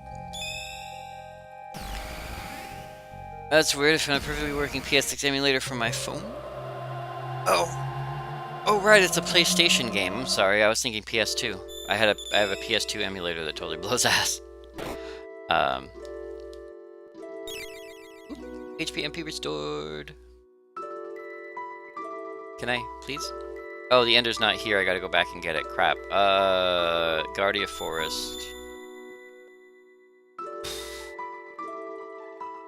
That's weird. I found a perfectly working PS6 emulator for my phone. Oh, right. It's a PlayStation game. I'm sorry. I was thinking PS2. I have a PS2 emulator that totally blows ass. HP MP restored. Can I, please? Oh, the Ender's not here. I gotta go back and get it. Crap. Guardia Forest.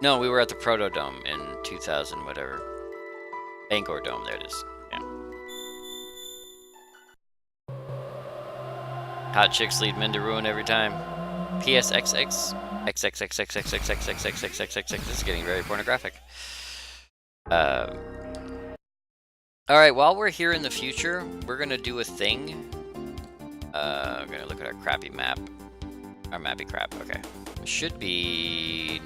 No, we were at the Protodome in 2000, whatever. Bangor Dome, there it is. Yeah. Hot chicks lead men to ruin every time. PSXX. XXXXXXXXXXXXXX. This is getting very pornographic. Alright, while we're here in the future, we're gonna do a thing. I'm gonna look at our crappy map. Our mappy crap, okay. It should be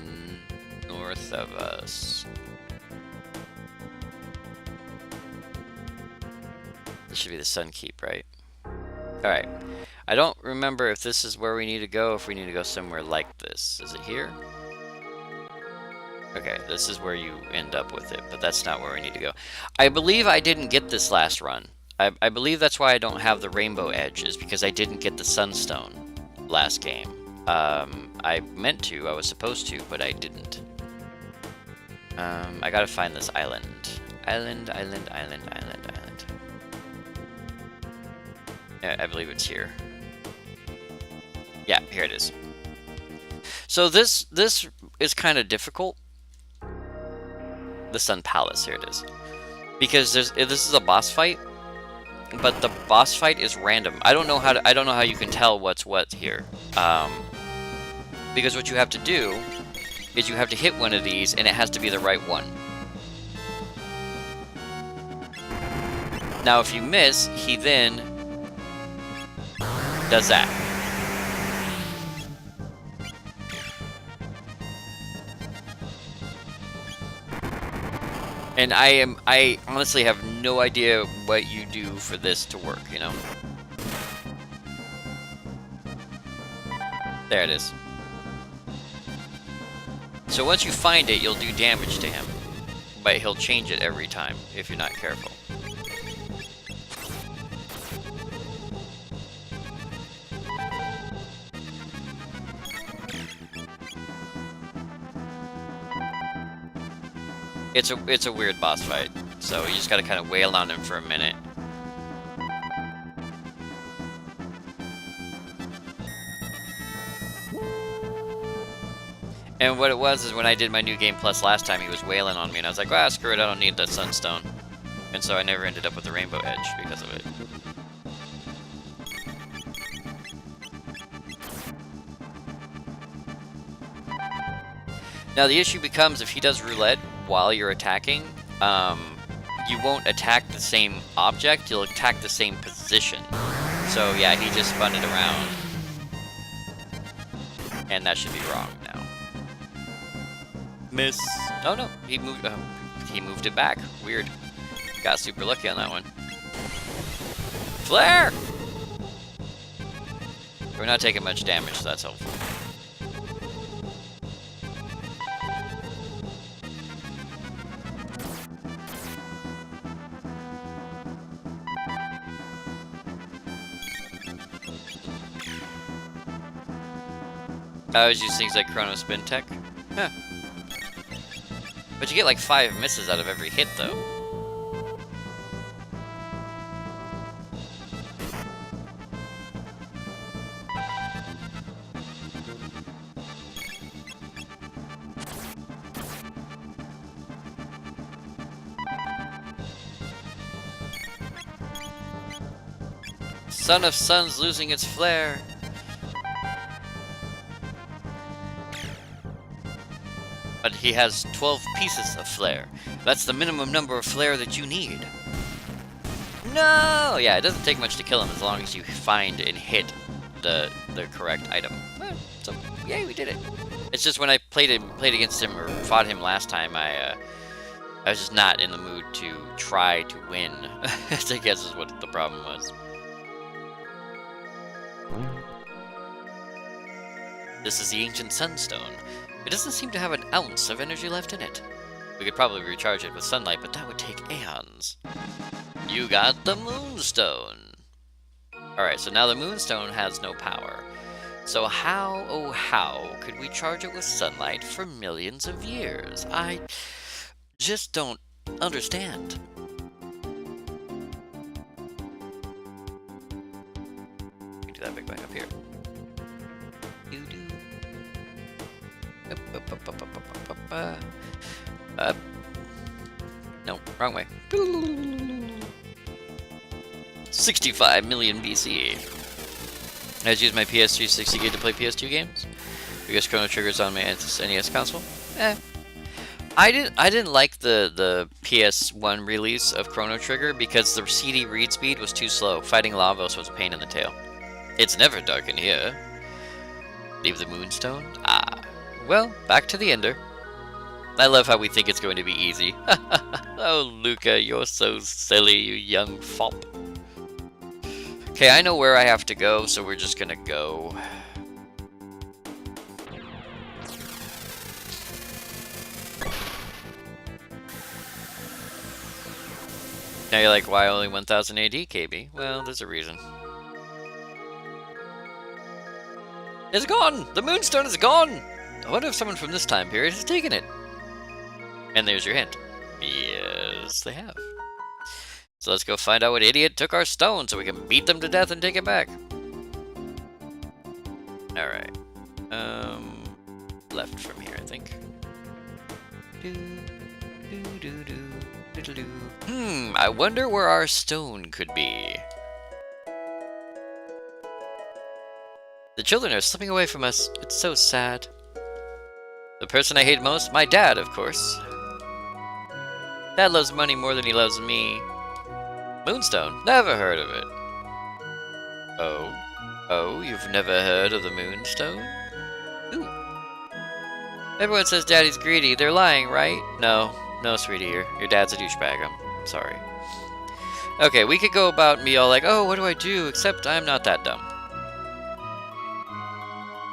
north of us. This should be the Sun Keep, right? Alright. I don't remember if this is where we need to go, if we need to go somewhere like this. Is it here? Okay, this is where you end up with it, but that's not where we need to go. I believe I didn't get this last run. I believe that's why I don't have the rainbow edge, is because I didn't get the sunstone last game. I meant to, I was supposed to, but I didn't. I gotta find this island. Island. Yeah, I believe it's here. Yeah, here it is. So this is kind of difficult. The Sun Palace, here it is. Because this is a boss fight, but the boss fight is random. I don't know how you can tell what's what here. Because what you have to do is you have to hit one of these and it has to be the right one. Now if you miss, he then does that. And I honestly have no idea what you do for this to work, you know? There it is. So once you find it, you'll do damage to him. But he'll change it every time, if you're not careful. It's a weird boss fight, so you just gotta kind of wail on him for a minute. And what it was is when I did my New Game Plus last time, he was wailing on me, and I was like, ah, screw it, I don't need that sunstone. And so I never ended up with the rainbow edge because of it. Now the issue becomes if he does roulette while you're attacking, you won't attack the same object, you'll attack the same position. So yeah, he just spun it around. And that should be wrong now. Miss. Oh no, he moved it back. Weird. Got super lucky on that one. Flare! We're not taking much damage, so that's helpful. I always use things like Chrono Spin Tech. Huh. But you get like 5 misses out of every hit, though. Son of Sun's losing its flare. But he has 12 pieces of flare. That's the minimum number of flare that you need. No! Yeah, it doesn't take much to kill him as long as you find and hit the correct item. Well, so, yay, we did it. It's just when I played against him or fought him last time, I was just not in the mood to try to win. I guess is what the problem was. This is the ancient sunstone. It doesn't seem to have an ounce of energy left in it. We could probably recharge it with sunlight, but that would take aeons. You got the moonstone. Alright, so now the moonstone has no power. So how, oh how, could we charge it with sunlight for millions of years? I just don't understand. We can do that big bang up here. Up. No, wrong way. 65 million BC. I just use my PS360 gig to play PS2 games. Because Chrono Trigger's on my NES console. I didn't like the PS1 release of Chrono Trigger because the CD read speed was too slow. Fighting Lavos was a pain in the tail. It's never dark in here. Leave the moonstone? Ah. Well, back to the Ender. I love how we think it's going to be easy. Oh, Luca, you're so silly, you young fop. Okay, I know where I have to go, so we're just gonna go. Now you're like, why only 1000 AD, KB? Well, there's a reason. It's gone! The moonstone is gone! I wonder if someone from this time period has taken it. And there's your hint. Yes, they have. So let's go find out what idiot took our stone so we can beat them to death and take it back. Alright. Left from here, I think. I wonder where our stone could be. The children are slipping away from us. It's so sad. The person I hate most? My dad, of course. Dad loves money more than he loves me. Moonstone? Never heard of it. Oh. Oh, you've never heard of the Moonstone? Ooh. Everyone says Daddy's greedy. They're lying, right? No. No, sweetie, your dad's a douchebag. I'm sorry. Okay, we could go about and be all like, oh, what do I do? Except I'm not that dumb.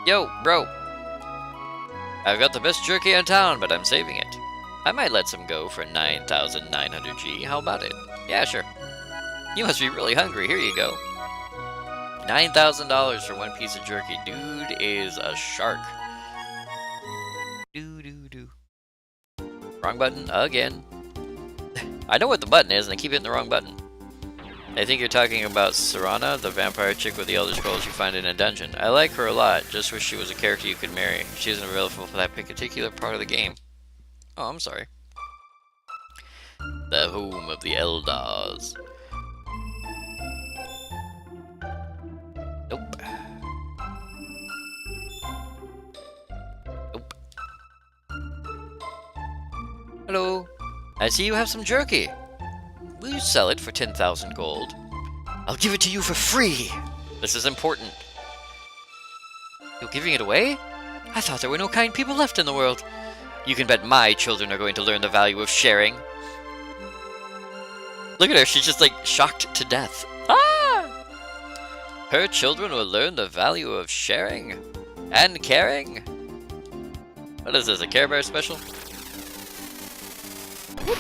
Yo, bro. I've got the best jerky in town, but I'm saving it. I might let some go for 9,900 G. How about it? Yeah, sure. You must be really hungry. Here you go. $9,000 for one piece of jerky. Dude is a shark. Do. Wrong button again. I know what the button is, and I keep hitting the wrong button. I think you're talking about Serana, the vampire chick with the Elder Scrolls you find in a dungeon. I like her a lot. Just wish she was a character you could marry. She isn't available for that particular part of the game. Oh, I'm sorry. The home of the Eldars. Nope. Nope. Hello. I see you have some jerky. Will you sell it for 10,000 gold? I'll give it to you for free! This is important. You're giving it away? I thought there were no kind people left in the world. You can bet my children are going to learn the value of sharing. Look at her, she's just like shocked to death. Ah! Her children will learn the value of sharing and caring. What is this, a Care Bear special? Whoop.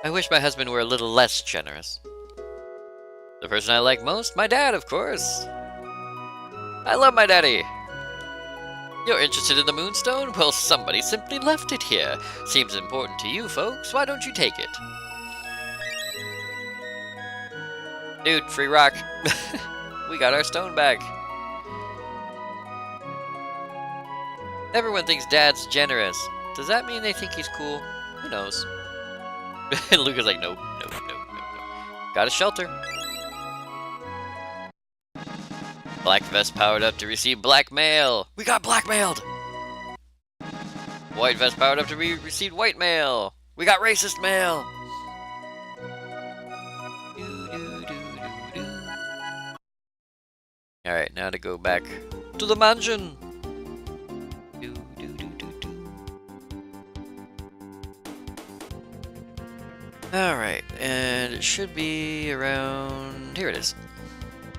I wish my husband were a little less generous. The person I like most? My dad, of course. I love my daddy. You're interested in the Moonstone? Well, somebody simply left it here. Seems important to you folks. Why don't you take it? Dude, free rock. We got our stone back. Everyone thinks Dad's generous. Does that mean they think he's cool? Who knows? And Luca's like, nope, nope, nope, nope, nope. Got a shelter. Black vest powered up to receive blackmail. We got blackmailed. White vest powered up to receive white mail. We got racist mail. Alright, now to go back to the mansion. Alright, and it should be around... Here it is.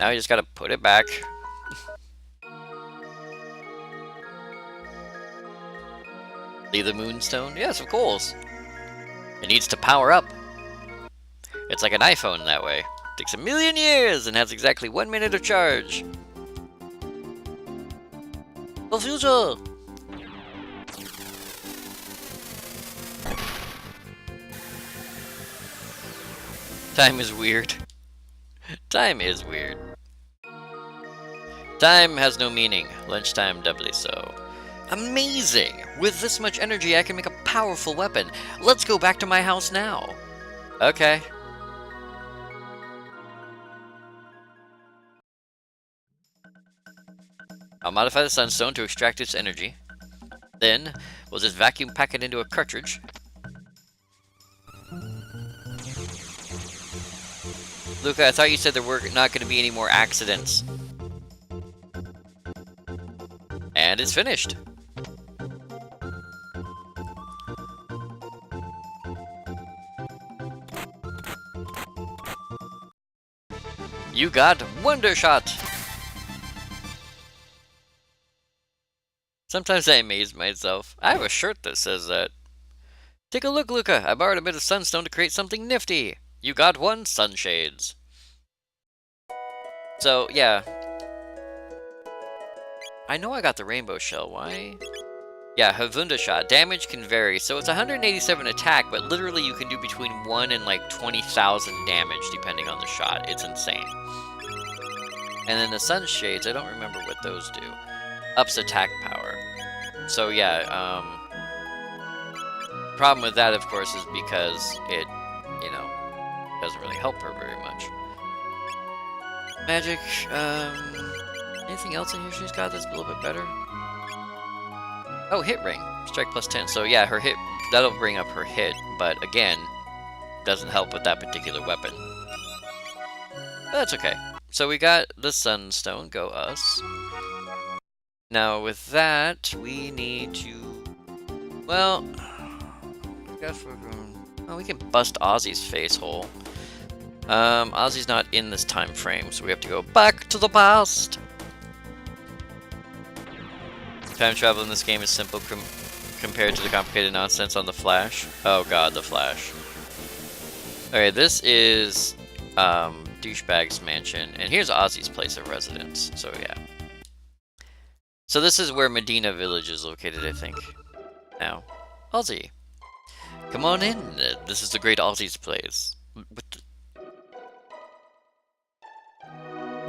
Now you just gotta put it back. See the Moonstone? Yes, of course. It needs to power up. It's like an iPhone that way. Takes 1,000,000 years and has exactly 1 minute of charge. The future! Time is weird. Time is weird. Time has no meaning. Lunchtime doubly so. Amazing! With this much energy, I can make a powerful weapon. Let's go back to my house now. Okay. I'll modify the sunstone to extract its energy. Then, we'll just vacuum pack it into a cartridge. Luca, I thought you said there were not going to be any more accidents. And it's finished. You got Wonder Shot! Sometimes I amaze myself. I have a shirt that says that. Take a look, Luca. I borrowed a bit of sunstone to create something nifty. You got 1 sunshades. So, yeah. I know I got the rainbow shell. Why? Yeah, Havunda shot. Damage can vary. So it's 187 attack, but literally you can do between 1 and like 20,000 damage depending on the shot. It's insane. And then the sunshades, I don't remember what those do. Ups attack power. So yeah, problem with that, of course, is because it, you know, doesn't really help her very much. Magic, anything else in here she's got that's a little bit better? Oh, hit ring. Strike plus 10. So yeah, her hit, that'll bring up her hit, but again, doesn't help with that particular weapon. But that's okay. So we got the sunstone, go us. Now with that, we need to, well, I guess we're going, well, we can bust Ozzy's face hole. Ozzy's not in this time frame, so we have to go back to the past. Time travel in this game is simple compared to the complicated nonsense on The Flash. Oh god, The Flash. Okay, this is Douchebag's mansion, and here's Ozzy's place of residence, so yeah. So this is where Medina Village is located, I think. Now, Ozzy. Come on in, this is the great Ozzy's place. What the...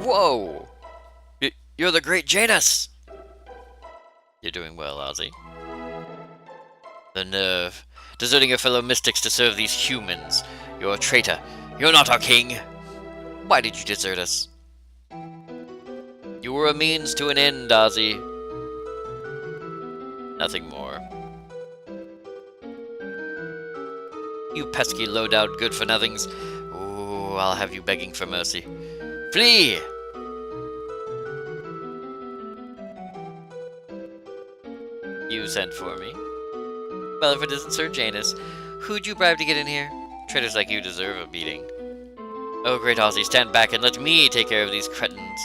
Whoa! You're the great Janus! You're doing well, Ozzy. The nerve. Deserting your fellow mystics to serve these humans. You're a traitor. You're not our king. Why did you desert us? You were a means to an end, Ozzy. Nothing more. You pesky low-down good-for-nothings. Ooh, I'll have you begging for mercy. Flee! You sent for me. Well, if it isn't Sir Janus, who'd you bribe to get in here? Traitors like you deserve a beating. Oh, great Ozzy, stand back and let me take care of these cretins.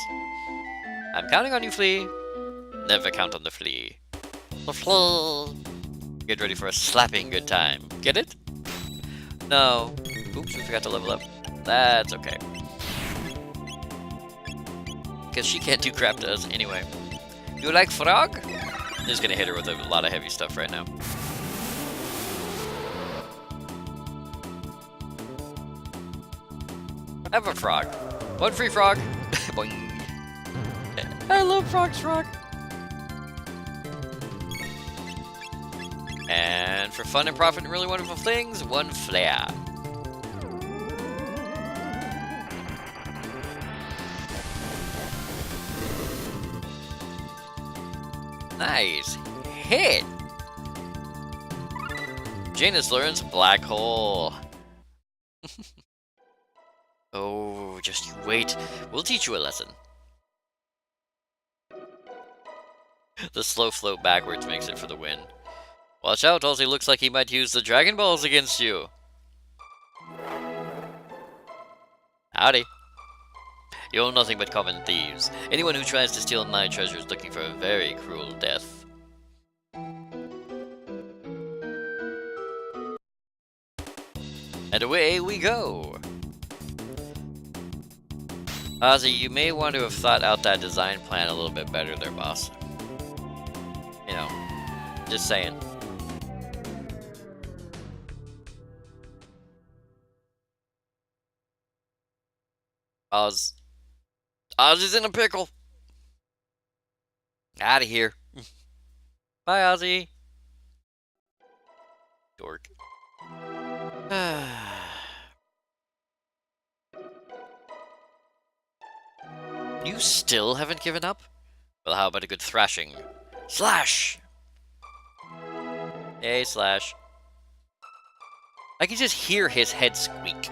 I'm counting on you, Flea. Never count on the Flea. The Flea! Get ready for a slapping good time. Get it? No. Oops, we forgot to level up. That's okay. Because she can't do crap to us anyway. You like frog? I'm just gonna hit her with a lot of heavy stuff right now. Have a frog. One free frog. Boing. I love frogs, frog. And for fun and profit and really wonderful things, one flare. Nice hit. Janus learns black hole. Oh, just you wait. We'll teach you a lesson. The slow float backwards makes it for the win. Watch out, Halsey looks like he might use the Dragon Balls against you. Howdy. You're nothing but common thieves. Anyone who tries to steal my treasure is looking for a very cruel death. And away we go! Ozzy, you may want to have thought out that design plan a little bit better there, boss. You know, just saying. Oz is in a pickle. Out of here. Bye, Ozzy. Dork. You still haven't given up? Well, how about a good thrashing? Slash! Hey, Slash. I can just hear his head squeak.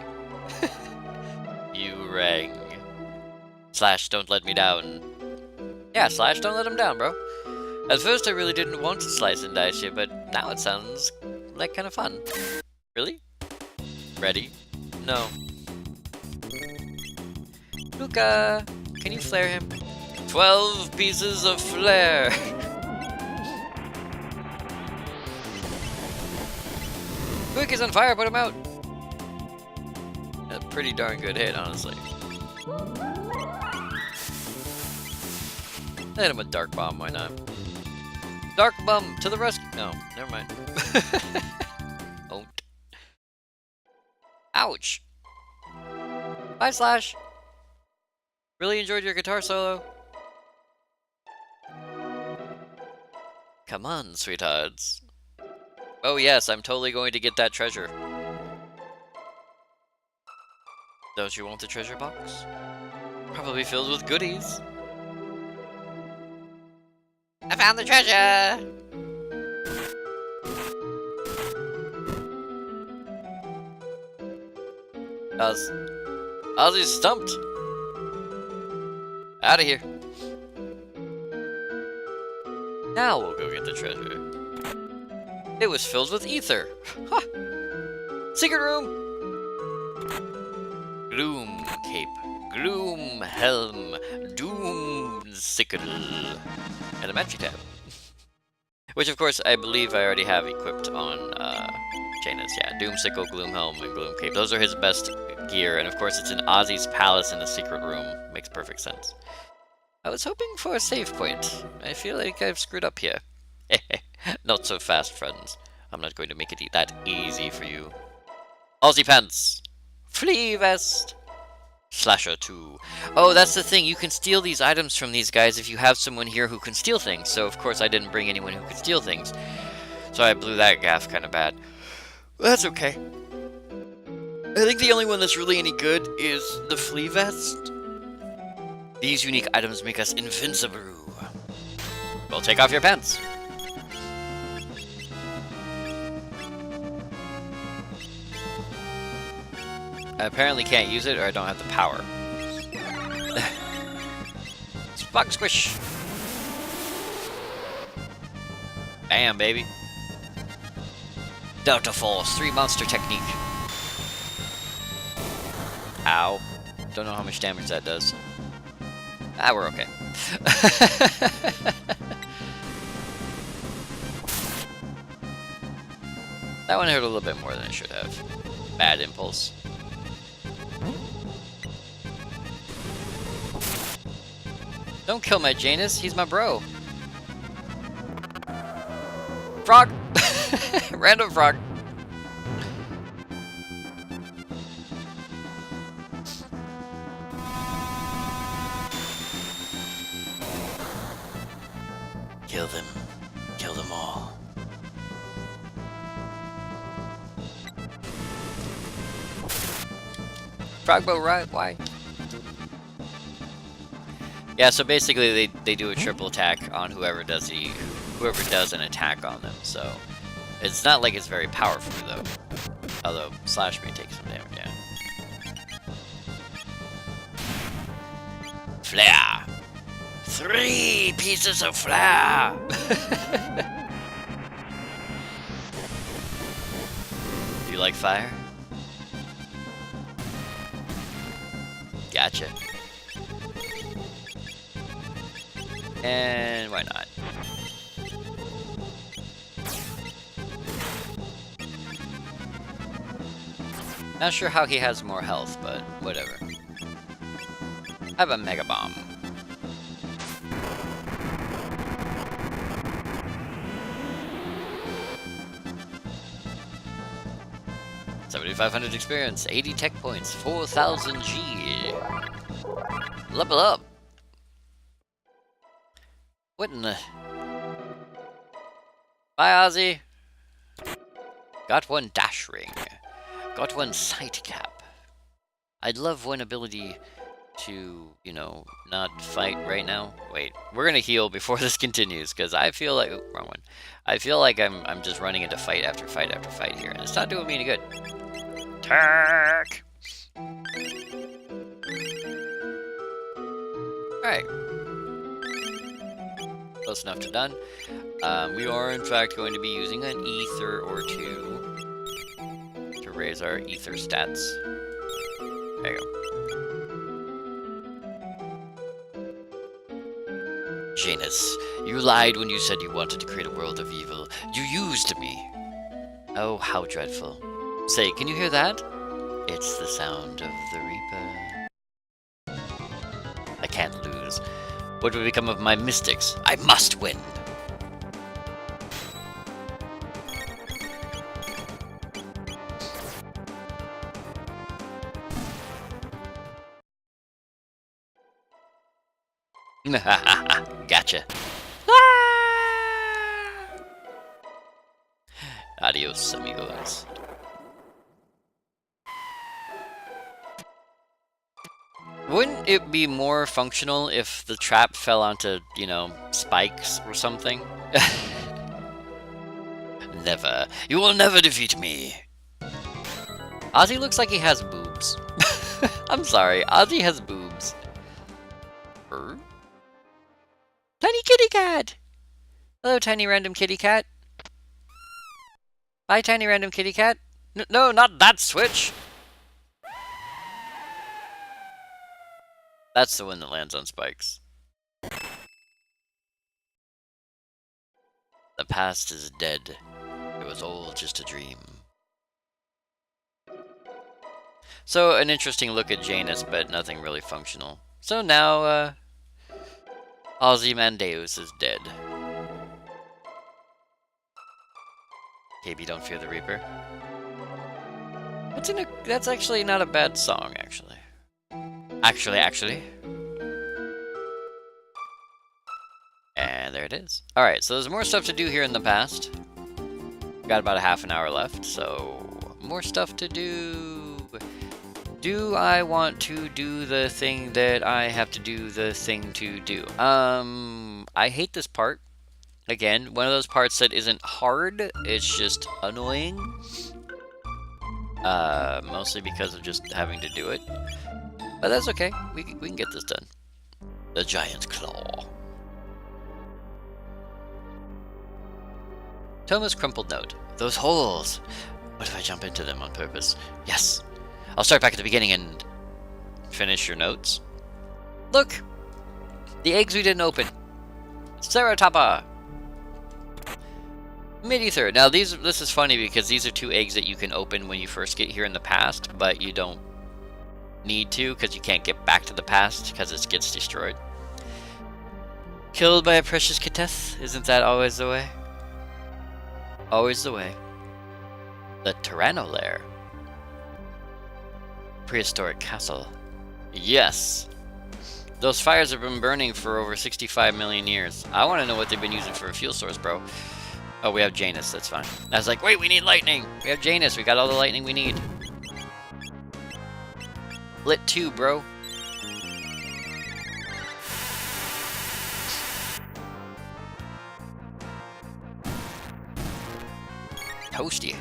You rang. Slash, don't let me down. Yeah, Slash, don't let him down, bro. At first I really didn't want to slice and dice you, but now it sounds like kind of fun. Really? Ready? No. Luca, can you flare him? 12 pieces of flare! Quick is on fire, put him out! A pretty darn good hit, honestly. Hit him with Dark Bomb, why not? Dark Bomb to the rescue! No, never mind. Oh. Ouch! Bye, Slash! Really enjoyed your guitar solo. Come on, sweethearts. Oh yes, I'm totally going to get that treasure. Don't you want the treasure box? Probably filled with goodies. I found the treasure! Ozzy's stumped. Out of here. Now we'll go get the treasure. It was filled with ether. Ha! Secret room! Gloom cape, gloom helm, doom sickle, and a magic tab. Which of course I believe I already have equipped on Janus. Yeah, doom sickle, gloom helm, and gloom cape. Those are his best gear, and of course it's in Ozzy's palace in the secret room. Makes perfect sense. I was hoping for a save point. I feel like I've screwed up here. Not so fast, friends. I'm not going to make it that easy for you. Aussie pants! Flea vest! Slasher 2. Oh, that's the thing. You can steal these items from these guys if you have someone here who can steal things. So, of course, I didn't bring anyone who could steal things. So I blew that gaff kind of bad. Well, that's okay. I think the only one that's really any good is the flea vest. These unique items make us invincible. Well, take off your pants. I apparently can't use it, or I don't have the power. Spot squish! Bam, baby. Delta Force, 3 monster technique. Ow. Don't know how much damage that does. Ah, we're okay. That one hurt a little bit more than it should have. Bad impulse. Don't kill my Janus, he's my bro. Frog! Random frog. Kill them. Kill them all. Frogbow, right? Why? Yeah, so basically they do a triple attack on whoever does an attack on them. So it's not like it's very powerful though. Although Slash may take some damage, yeah. Flare! 3 pieces of flare! Do you like fire? Gotcha. And why not? Not sure how he has more health, but whatever. I have a Mega Bomb. $7,500 experience, 80 tech points, 4,000 G. Level up. What in the... Bye, Ozzy. Got one dash ring. Got one sight cap. I'd love one ability to, you know, not fight right now. Wait, we're gonna heal before this continues, because I feel like... Ooh, wrong one. I feel like I'm just running into fight after fight after fight here, and it's not doing me any good. Attack! Alright. Close enough to done. We are, in fact, going to be using an ether or two to raise our ether stats. There you go. Janus, you lied when you said you wanted to create a world of evil. You used me. Oh, how dreadful. Say, can you hear that? It's the sound of the Reaper. I can't lose. What will become of my mystics? I must win! Gotcha. Adios, amigos. Wouldn't it be more functional if the trap fell onto, you know, spikes or something? Never. You will never defeat me. Ozzy looks like he has boobs. I'm sorry, Ozzy has boobs. Tiny kitty cat! Hello, tiny random kitty cat. Bye, tiny random kitty cat. No, not that switch! That's the one that lands on spikes. The past is dead. It was all just a dream. So, an interesting look at Janus, but nothing really functional. So now, Ozymandias is dead. KB, don't fear the Reaper. That's actually not a bad song, actually. Actually. And there it is. Alright, so there's more stuff to do here in the past. Got about a half an hour left, so more stuff to do. Do I want to do the thing that I have to do the thing to do? I hate this part. Again, one of those parts that isn't hard, it's just annoying. Mostly because of just having to do it. But that's okay, we can get this done. The Giant Claw. Thomas' crumpled note. Those holes! What if I jump into them on purpose? Yes! I'll start back at the beginning and finish your notes. Look! The eggs we didn't open. Ceratapa! Mid-ether. Now this is funny because these are 2 eggs that you can open when you first get here in the past, but you don't need to because you can't get back to the past because it gets destroyed. Killed by a precious Keteth? Isn't that always the way? Always the way. The Tyranno Lair. Prehistoric castle. Yes! Those fires have been burning for over 65 million years. I want to know what they've been using for a fuel source, bro. Oh, we have Janus, that's fine. I was like, wait, we need lightning! We have Janus, we got all the lightning we need. Lit 2, bro. Toasty.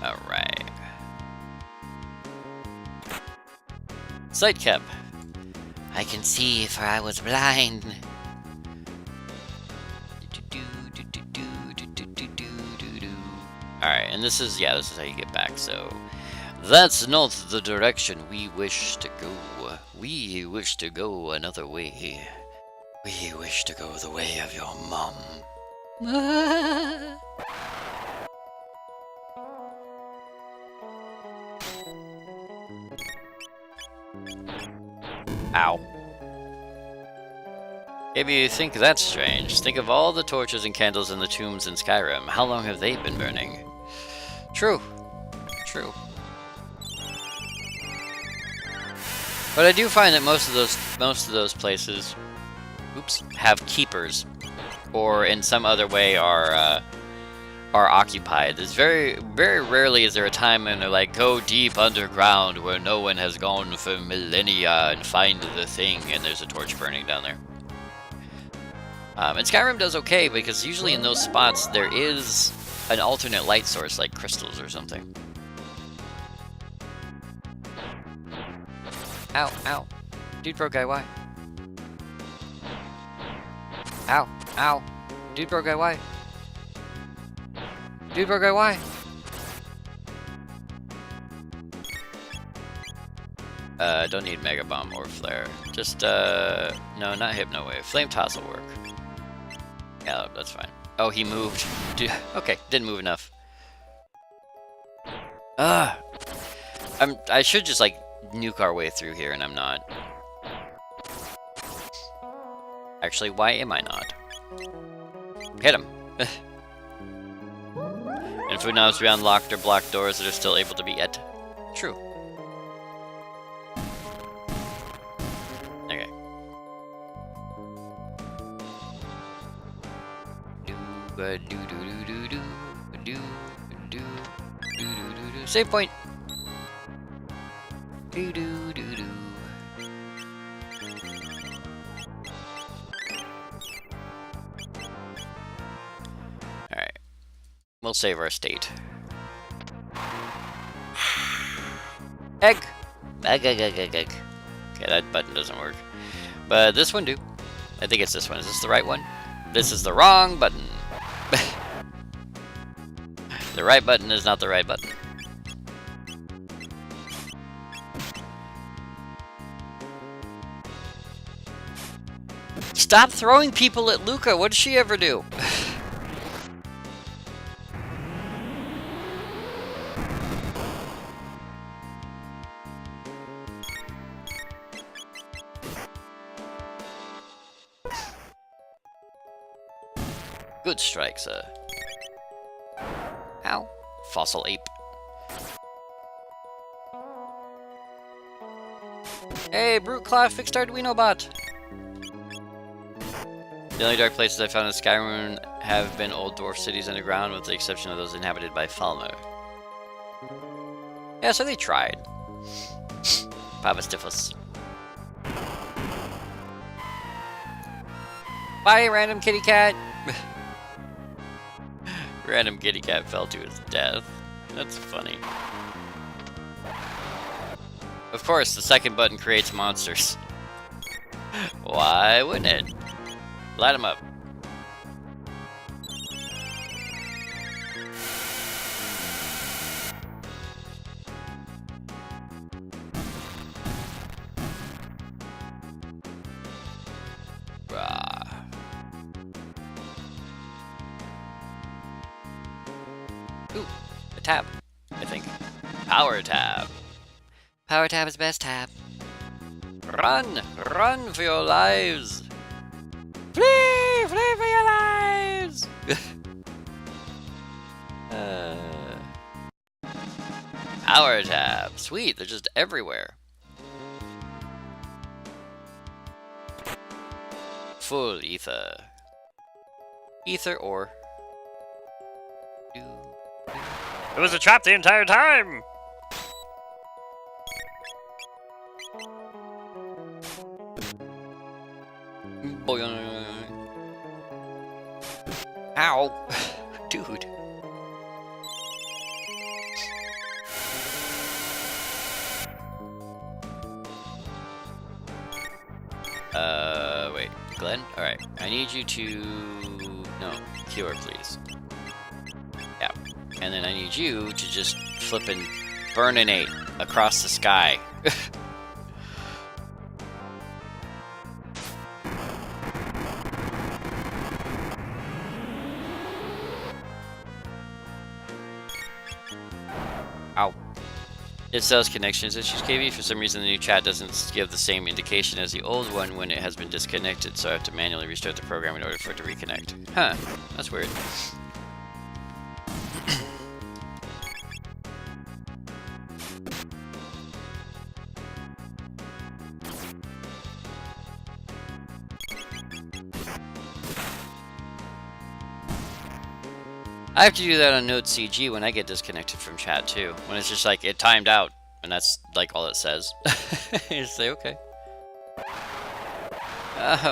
Alright. Sightcap. I can see, for I was blind. Alright, and this is how you get back, so... That's not the direction we wish to go. We wish to go another way. We wish to go the way of your mom. Ow. If you think that's strange, think of all the torches and candles in the tombs in Skyrim. How long have they been burning? True. True. But I do find that most of those places, oops, have keepers, or in some other way are occupied. There's very rarely is there a time when they're like, go deep underground where no one has gone for millennia and find the thing, and there's a torch burning down there. And Skyrim does okay because usually in those spots there is an alternate light source like crystals or something. Ow, ow. Dude bro guy, why? Ow, ow. Dude bro guy, why? Dude bro guy, why? Don't need Mega Bomb or Flare. Just, no, not Hypno Wave. Flame Toss will work. Yeah, that's fine. Oh, he moved. Okay, didn't move enough. I should just, like, nuke our way through here, and I'm not. Actually, why am I not? Hit him. And food knobs beyond locked or blocked doors that are still able to be et. True. Okay. Save point. Alright. We'll save our state. Egg! Egg, egg, egg, egg, egg. Okay, that button doesn't work. But this one do. I think it's this one. Is this the right one? This is the wrong button. The right button is not the right button. Stop throwing people at Luca! What did she ever do? Good strike, sir. Ow. Fossil ape. Hey, Brute Claw fixed Arduino bot! The only dark places I found in Skyrim have been old dwarf cities underground, with the exception of those inhabited by Falmer. Yeah, so they tried. Papa Stiffus. Bye, random kitty cat! Random kitty cat fell to his death. That's funny. Of course, the second button creates monsters. Why wouldn't it? Light him up. tab, I think. Power tab. Power tab is the best tab. Run! Run for your lives! Flee! Flee for your lives! Power tab. Sweet, they're just everywhere. Full ether. Ether ore. It was a trap the entire time! Ow! Dude. Wait. Glenn? Alright. I need you to... No. Cure, please. Yeah. And then I need you to just flippin' burninate across the sky. Ow. It says connections issues, KB. For some reason the new chat doesn't give the same indication as the old one when it has been disconnected, so I have to manually restart the program in order for it to reconnect. Huh. That's weird. I have to do that on Node CG when I get disconnected from chat too. When it's just like, it timed out, and that's like all it says. You just say, okay.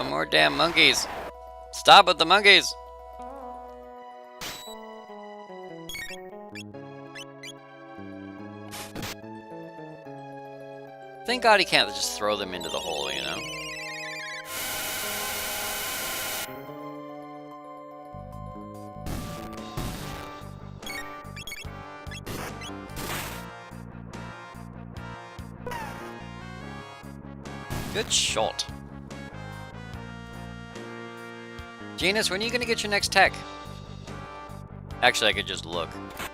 More damn monkeys. Stop with the monkeys. Thank God he can't just throw them into the hole, you know? Good shot. Janus, when are you gonna get your next tech? Actually, I could just look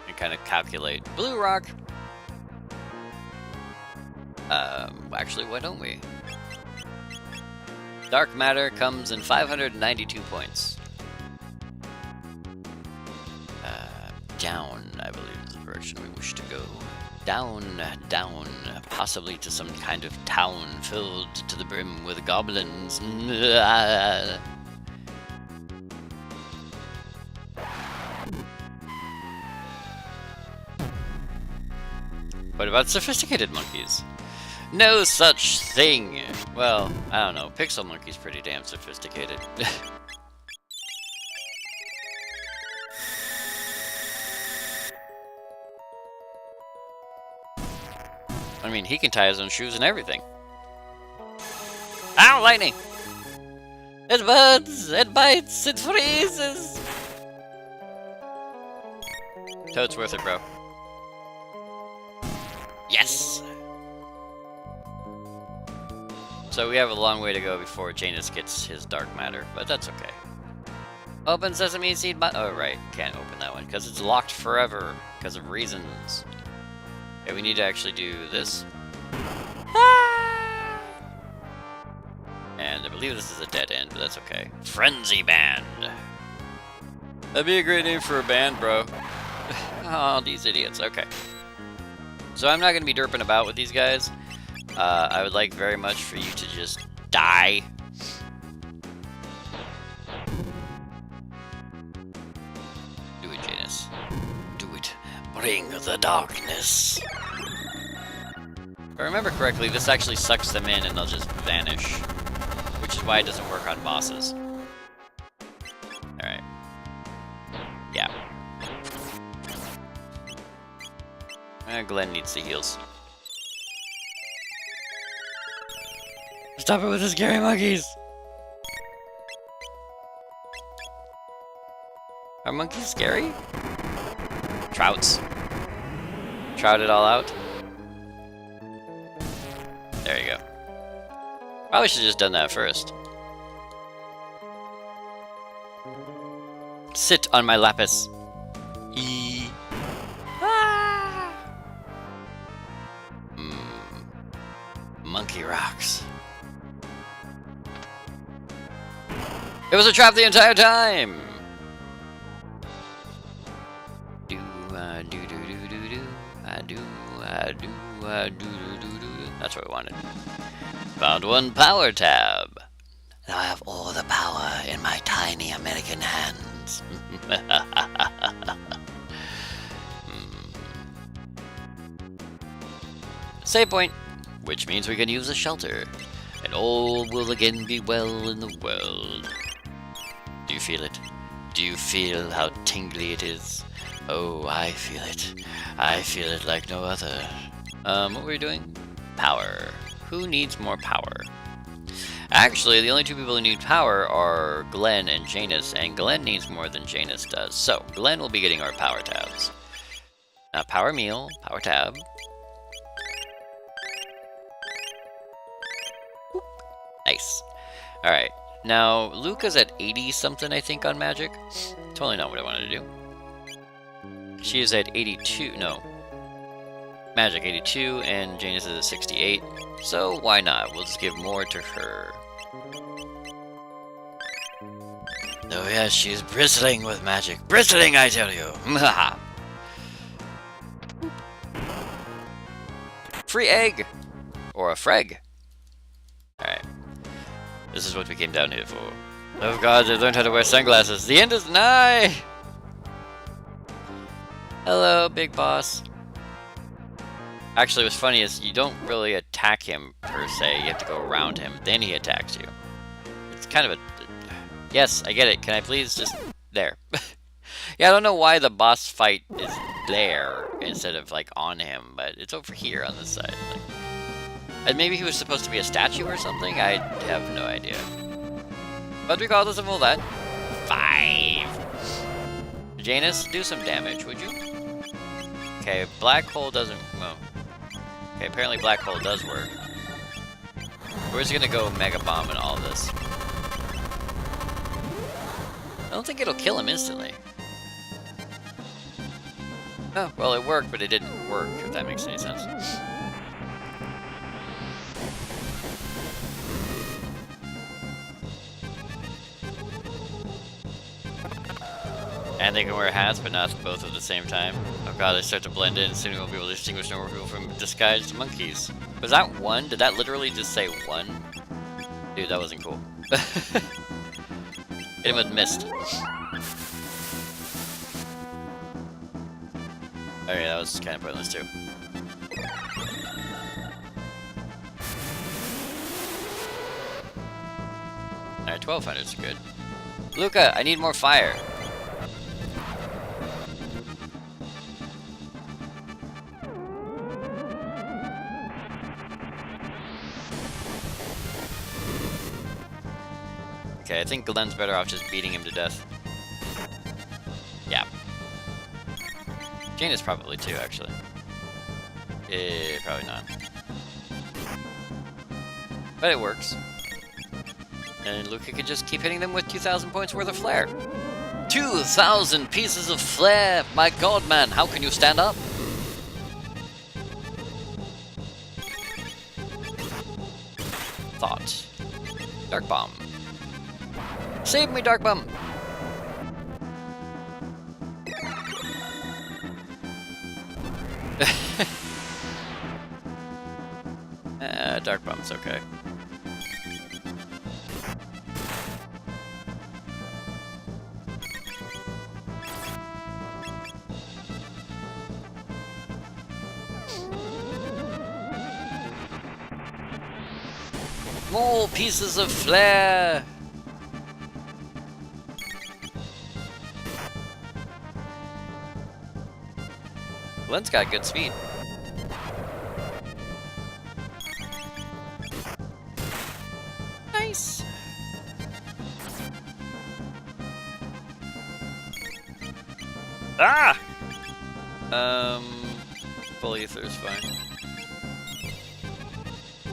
and kind of calculate. Blue rock. Actually, why don't we? Dark matter comes in 592 points. Down, I believe, is the direction we wish to go. Down, down, possibly to some kind of town filled to the brim with goblins. What about sophisticated monkeys? No such thing! Well, I don't know. Pixel Monkey's pretty damn sophisticated. I mean, he can tie his own shoes and everything. Ow, lightning! It burns, it bites, it freezes! Toad's worth it, bro. Yes! So we have a long way to go before Janus gets his dark matter, but that's okay. Open sesame seed oh, right. Can't open that one, because it's locked forever, because of reasons. Okay, we need to actually do this. Ah! And I believe this is a dead end, but that's okay. Frenzy Band! That'd be a great name for a band, bro. Oh, these idiots. Okay. So I'm not going to be derping about with these guys. I would like very much for you to just die. Do it, Janus. Do it. Bring the darkness. If I remember correctly, this actually sucks them in and they'll just vanish. Which is why it doesn't work on bosses. Alright. Yeah. Glenn needs the heals. Stop it with the scary monkeys! Are monkeys scary? Trouts. Trout it all out. There you go. Probably should have just done that first. Sit on my lapis. Ah! Monkey rocks. It was a trap the entire time! Do do do do do do. That's what we wanted. Found one power tab. Now I have all the power in my tiny American hands. Save point, which means we can use a shelter, and all will again be well in the world. Do you feel it? Do you feel how tingly it is? Oh, I feel it. I feel it like no other. What were we doing? Power. Who needs more power? Actually, the only two people who need power are Glenn and Janus, and Glenn needs more than Janus does. So, Glenn will be getting our power tabs. Power meal, power tab. Oop. Nice. Alright, now Luca's at 80 something, I think, on magic. Totally not what I wanted to do. She is at 82, no. Magic 82, and Janus is at 68. So why not? We'll just give more to her. Oh yes, she's bristling with magic. Bristling, I tell you! Free egg! Or a freg. Alright. This is what we came down here for. Oh god, I learned how to wear sunglasses. The end is nigh! Hello, big boss. Actually, what's funny is you don't really attack him, per se. You have to go around him, then he attacks you. It's kind of a... Yes, I get it. Can I please just... There. Yeah, I don't know why the boss fight is there instead of, like, on him, but it's over here on this side. Like, and maybe he was supposed to be a statue or something? I have no idea. But regardless of all that... 5! Janus, do some damage, would you? Okay, black hole doesn't... Well... Okay, apparently black hole does work. We're just gonna go mega bomb and all this. I don't think it'll kill him instantly. Oh, well it worked, but it didn't work, if that makes any sense. And they can wear hats, but not both at the same time. Oh god, they start to blend in, soon we won't be able to distinguish normal people from disguised monkeys. Was that one? Did that literally just say one? Dude, that wasn't cool. Hit him with mist. Okay, that was kind of pointless too. Alright, 1200's good. Luca, I need more fire. Okay, I think Glenn's better off just beating him to death. Yeah. Jane is probably too, actually. Probably not. But it works. And Luca could just keep hitting them with 2,000 points worth of flair. 2,000 pieces of flair! My god, man, how can you stand up? Thought. Dark Bomb. Save me, Dark Bomb! Dark Bomb's okay. More pieces of flair! Glenn's got good speed. Nice! Ah! Full ether is fine.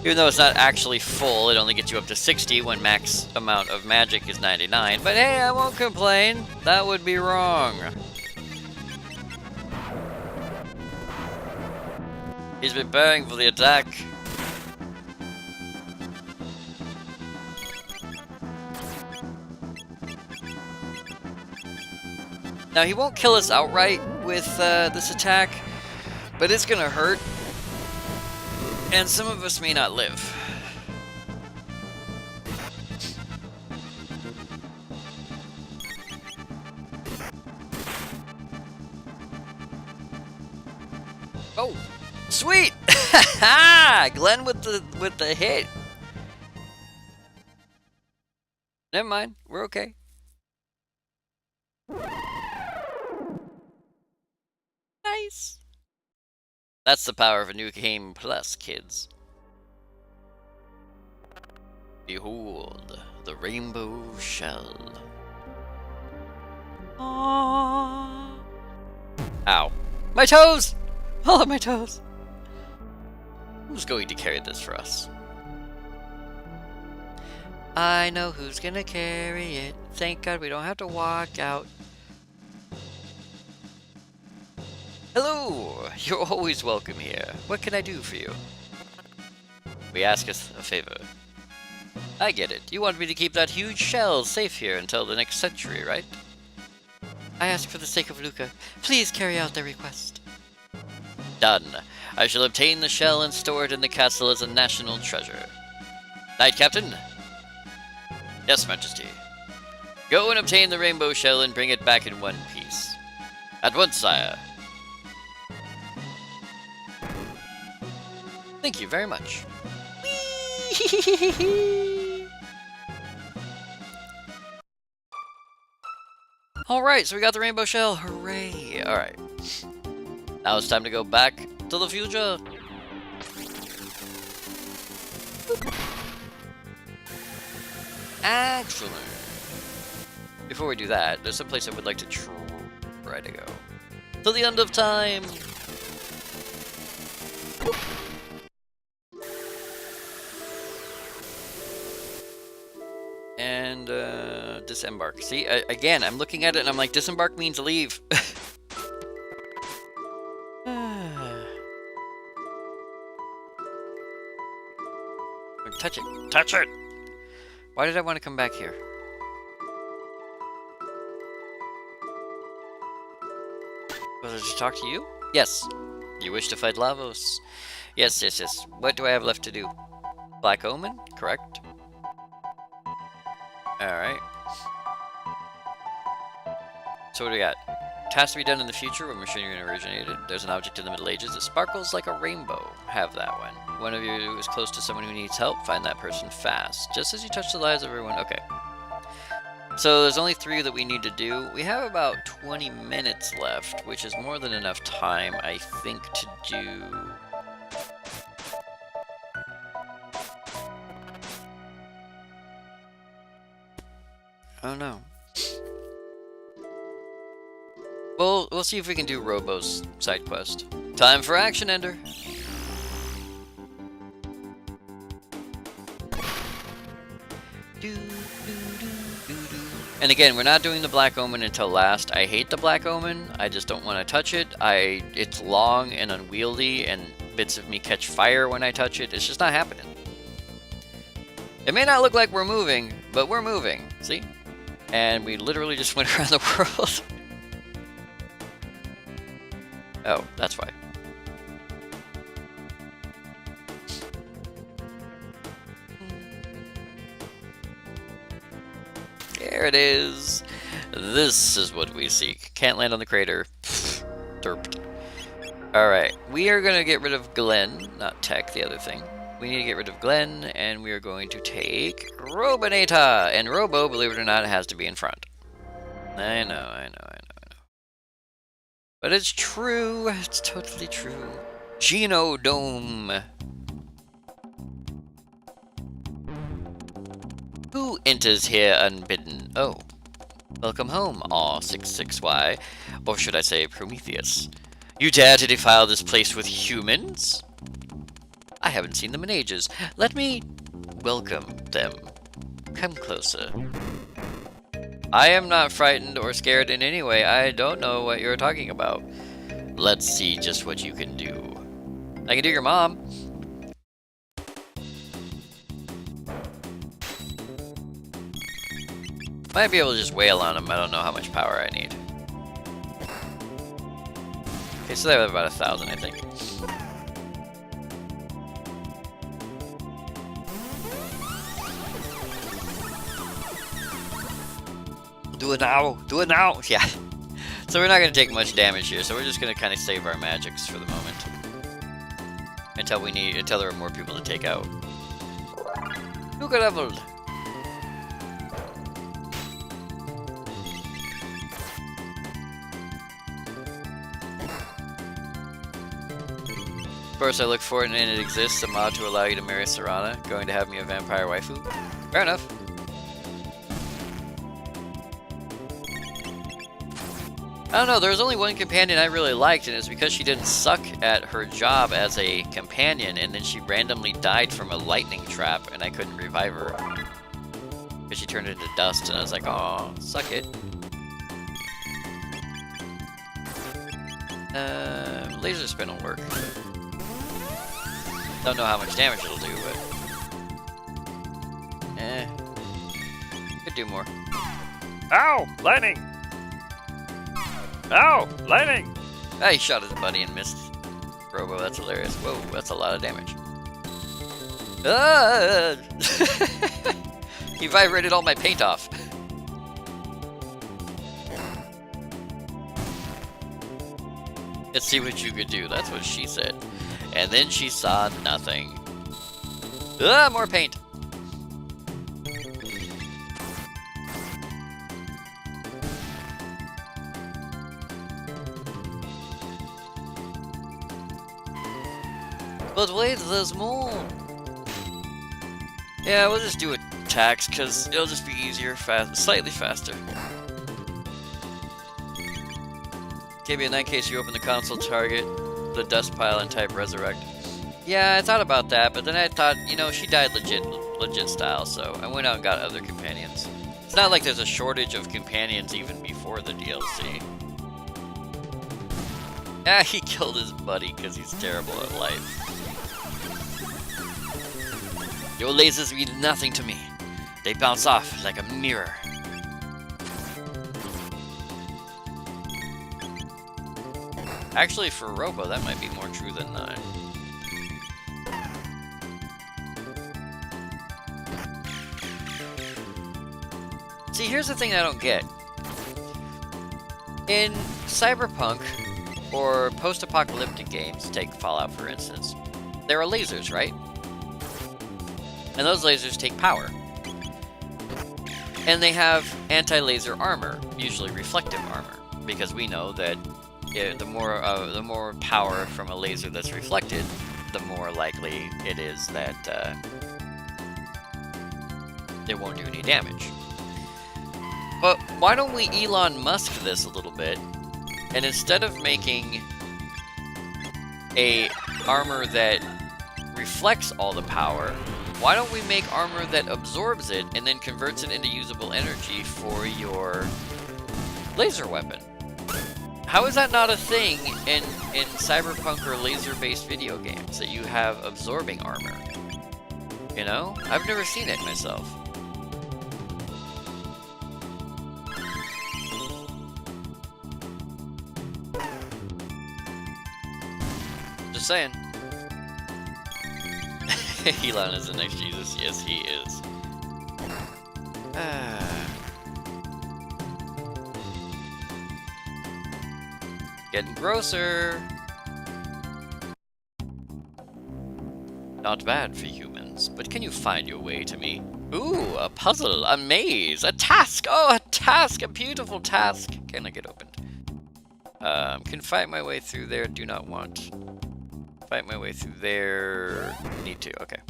Even though it's not actually full, it only gets you up to 60 when max amount of magic is 99. But hey, I won't complain. That would be wrong. He's preparing for the attack. Now, he won't kill us outright with this attack, but it's gonna hurt, and some of us may not live. Oh, sweet! Glenn with the hit. Never mind, we're okay. Nice. That's the power of a new game plus, kids. Behold, the rainbow shell. Aww. Ow. My toes! All of my toes. Who's going to carry this for us? I know who's gonna carry it. Thank God we don't have to walk out. Hello! You're always welcome here. What can I do for you? We ask us a favor. I get it. You want me to keep that huge shell safe here until the next century, right? I ask for the sake of Luca. Please carry out their request. Done. I shall obtain the shell and store it in the castle as a national treasure. Knight Captain? Yes, Majesty. Go and obtain the rainbow shell and bring it back in one piece. At once, sire. Thank you very much. Alright, so we got the rainbow shell. Hooray! Alright. Now it's time to go back to the future. Excellent. Before we do that, there's some place I would like to try to go. Till the end of time! And, disembark. See, again, I'm looking at it and I'm like, disembark means leave. Touch it. Touch it! Why did I want to come back here? Was it to talk to you? Yes. You wish to fight Lavos? Yes, yes, yes. What do I have left to do? Black Omen? Correct. Alright. So what do we got? Tasks to be done in the future when machinery originated. There's an object in the Middle Ages that sparkles like a rainbow. Have that one. One of you is close to someone who needs help. Find that person fast. Just as you touch the lives of everyone. Okay. So there's only 3 that we need to do. We have about 20 minutes left, which is more than enough time, I think, to do... Oh no. Well, we'll see if we can do Robo's side quest. Time for action, Ender. And again, we're not doing the Black Omen until last. I hate the Black Omen. I just don't want to touch it. It's long and unwieldy, and bits of me catch fire when I touch it. It's just not happening. It may not look like we're moving, but we're moving. See? And we literally just went around the world. Oh, that's why. There it is. This is what we seek. Can't land on the crater. Pfft, derped. Alright, we are going to get rid of Glenn, not Tech, the other thing. We need to get rid of Glenn, and we are going to take Robinata. And Robo, believe it or not, has to be in front. I know. But it's true. It's totally true. Genodome. Who enters here unbidden? Oh. Welcome home, R66Y. Or should I say Prometheus. You dare to defile this place with humans? I haven't seen them in ages. Let me welcome them. Come closer. I am not frightened or scared in any way. I don't know what you're talking about. Let's see just what you can do. I can do your mom. Might be able to just wail on him. I don't know how much power I need. Okay, so they have about 1,000, I think. Do it now! Do it now! Yeah. So we're not going to take much damage here, so we're just going to kind of save our magics for the moment. Until there are more people to take out. Who got leveled? Of course, I look for it and it exists, a mod to allow you to marry Serana. Going to have me a vampire waifu? Fair enough. I don't know, there was only one companion I really liked, and it's because she didn't suck at her job as a companion, and then she randomly died from a lightning trap, and I couldn't revive her. Because she turned into dust, and I was like, oh, suck it. Laser spin will work. Don't know how much damage it'll do, but... could do more. Ow! Lightning! Ow! Lightning! Ah, he shot his buddy and missed. Robo, that's hilarious. Whoa, that's a lot of damage. Ah! He vibrated all my paint off. Let's see what you could do. That's what she said. And then she saw nothing. Ah, more paint. But wait, there's more. Yeah, we'll just do attacks because it'll just be easier, slightly faster. KB, in that case, you open the console, target the dust pile, and type resurrect. Yeah, I thought about that, but then I thought, you know, she died legit style, so I went out and got other companions. It's not like there's a shortage of companions even before the DLC. Ah, he killed his buddy because he's terrible at life. Your lasers mean nothing to me. They bounce off like a mirror. Actually, for Robo, that might be more true than not. See, here's the thing I don't get. In Cyberpunk, or post-apocalyptic games, take Fallout for instance, there are lasers, right? And those lasers take power. And they have anti-laser armor, usually reflective armor, because we know that the more power from a laser that's reflected, the more likely it is that it won't do any damage. But why don't we Elon Musk this a little bit, and instead of making a armor that reflects all the power, why don't we make armor that absorbs it and then converts it into usable energy for your laser weapon? How is that not a thing in Cyberpunk or laser-based video games, that you have absorbing armor? You know? I've never seen it myself. Just saying. Elon is the next Jesus. Yes, he is. Getting grosser. Not bad for humans, but can you find your way to me? Ooh, a puzzle, a maze, a task. Oh, a task, a beautiful task. Can I get opened? Can fight my way through there. Do not want. Fight my way through there. Need to. Okay.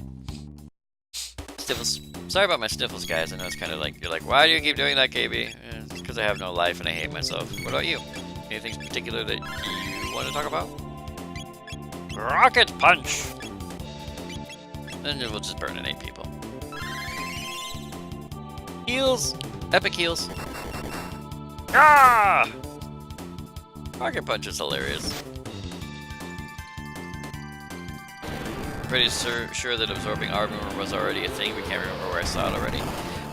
Sniffles. Sorry about my sniffles, guys. I know it's kind of like, you're like, why do you keep doing that, KB? It's because I have no life and I hate myself. What about you? Anything particular that you want to talk about? Rocket punch! And then we'll just burn and 8 people. Heals! Epic heals. Ah! Rocket punch is hilarious. Pretty sure that absorbing armor was already a thing. We can't remember where I saw it already.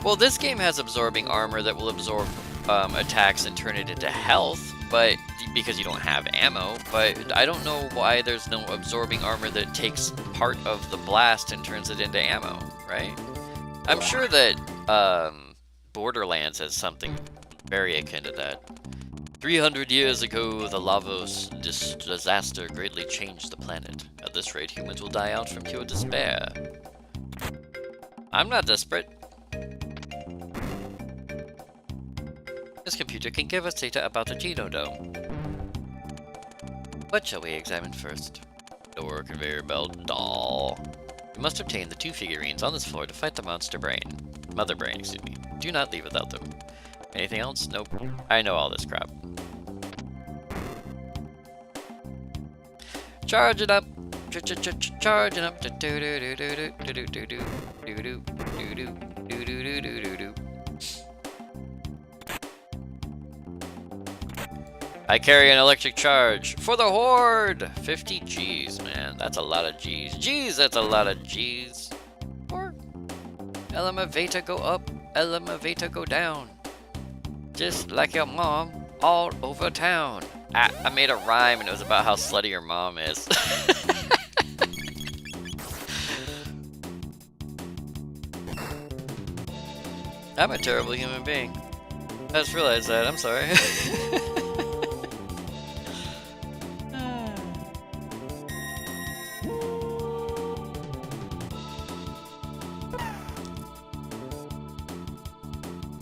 Well, this game has absorbing armor that will absorb attacks and turn it into health, but because you don't have ammo, but I don't know why there's no absorbing armor that takes part of the blast and turns it into ammo, right? I'm sure that Borderlands has something very akin to that. 300 years ago, the Lavos disaster greatly changed the planet. At this rate, humans will die out from pure despair. I'm not desperate. This computer can give us data about the Genodome. What shall we examine first? Door, conveyor belt, doll. We must obtain the 2 figurines on this floor to fight the monster brain. Mother brain, excuse me. Do not leave without them. Anything else? Nope. I know all this crap. Charge it up. Charging up. I carry an electric charge for the horde. 50 G's, man. That's a lot of G's. G's, that's a lot of G's. Or elevator go up, elevator go down. Just like your mom all over town. I made a rhyme and it was about how slutty your mom is. I'm a terrible human being. I just realized that. I'm sorry.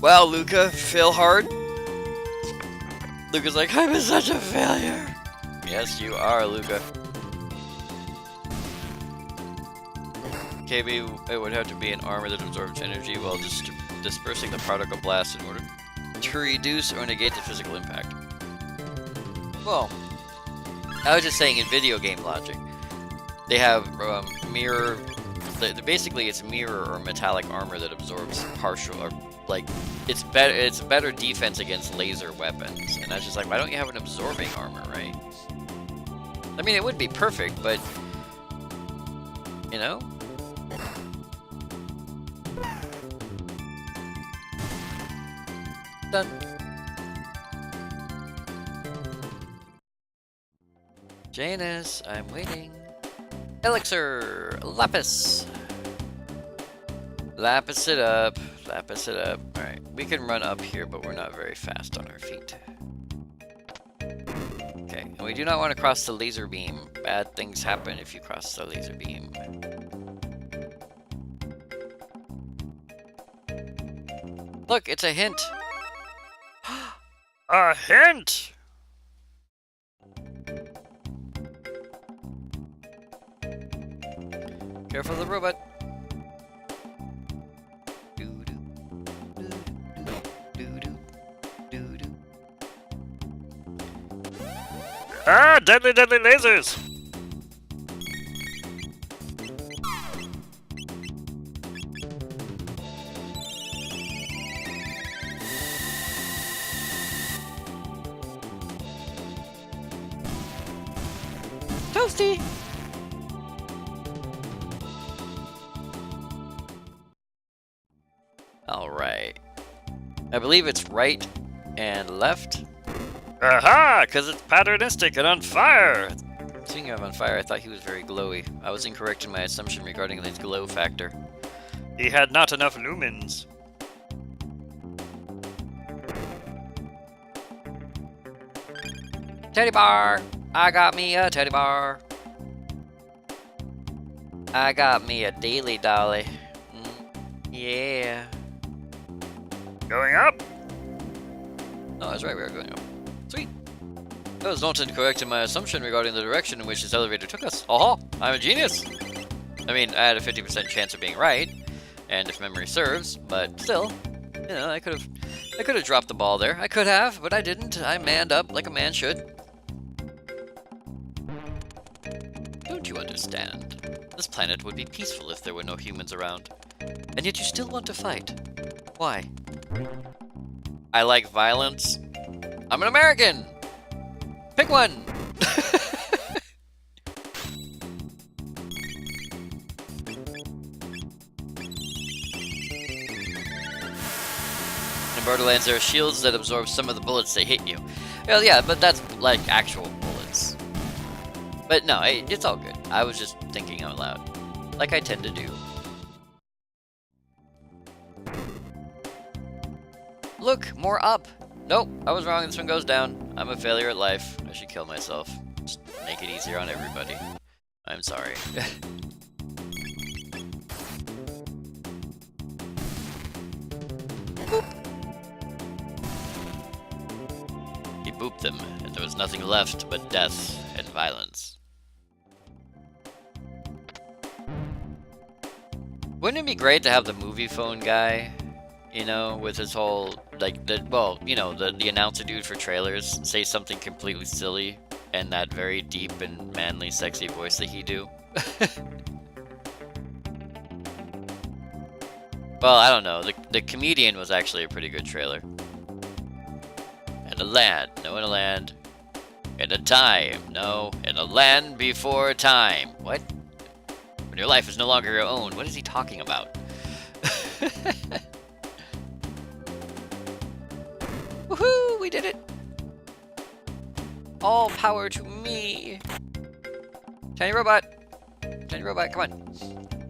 Wow, Luca, fail hard? Luca's like, I'm such a failure. Yes, you are, Luca. KB, it would have to be an armor that absorbs energy while dispersing the particle blast in order to reduce or negate the physical impact. Well, I was just saying in video game logic, they have mirror. Basically, it's mirror or metallic armor that absorbs partial or like it's better. It's better defense against laser weapons. And I was just like, why don't you have an absorbing armor, right? I mean, it would be perfect, but you know. Done. Janus, I'm waiting. Elixir! Lapis! Lapis it up. Lapis it up. Alright, we can run up here, but we're not very fast on our feet. Okay, and we do not want to cross the laser beam. Bad things happen if you cross the laser beam. Look, it's a hint! A hint! Careful of the robot. Ah, deadly, deadly lasers! Toasty! Alright. I believe it's right and left. Aha! Because it's patternistic and on fire! Speaking of on fire, I thought he was very glowy. I was incorrect in my assumption regarding his glow factor. He had not enough lumens. Teddy bar! I got me a teddy bar. I got me a daily dolly. Yeah. Going up? Oh, that's right, we are going up. Sweet. I was not incorrect in my assumption regarding the direction in which this elevator took us. Aha! I'm a genius! I mean, I had a 50% chance of being right, and if memory serves, but still, you know, I could have dropped the ball there. I could have, but I didn't. I manned up like a man should. Don't you understand? This planet would be peaceful if there were no humans around. And yet you still want to fight. Why? I like violence. I'm an American! Pick one! In Borderlands, there are shields that absorb some of the bullets that hit you. Well, yeah, but that's like actual bullets. But no, it's all good. I was just thinking out loud, like I tend to do. Look, more up. Nope, I was wrong. This one goes down. I'm a failure at life. I should kill myself. Just make it easier on everybody. I'm sorry. Boop. He booped them, and there was nothing left but death and violence. Wouldn't it be great to have the movie phone guy, you know, with his whole, like, the announcer dude for trailers say something completely silly and that very deep and manly, sexy voice that he do? Well, I don't know. The comedian was actually a pretty good trailer. And a land. No, in a land. In a time. No, in a land before time. What? When your life is no longer your own. What is he talking about? Woohoo! We did it! All power to me! Tiny Robot! Tiny Robot, come on.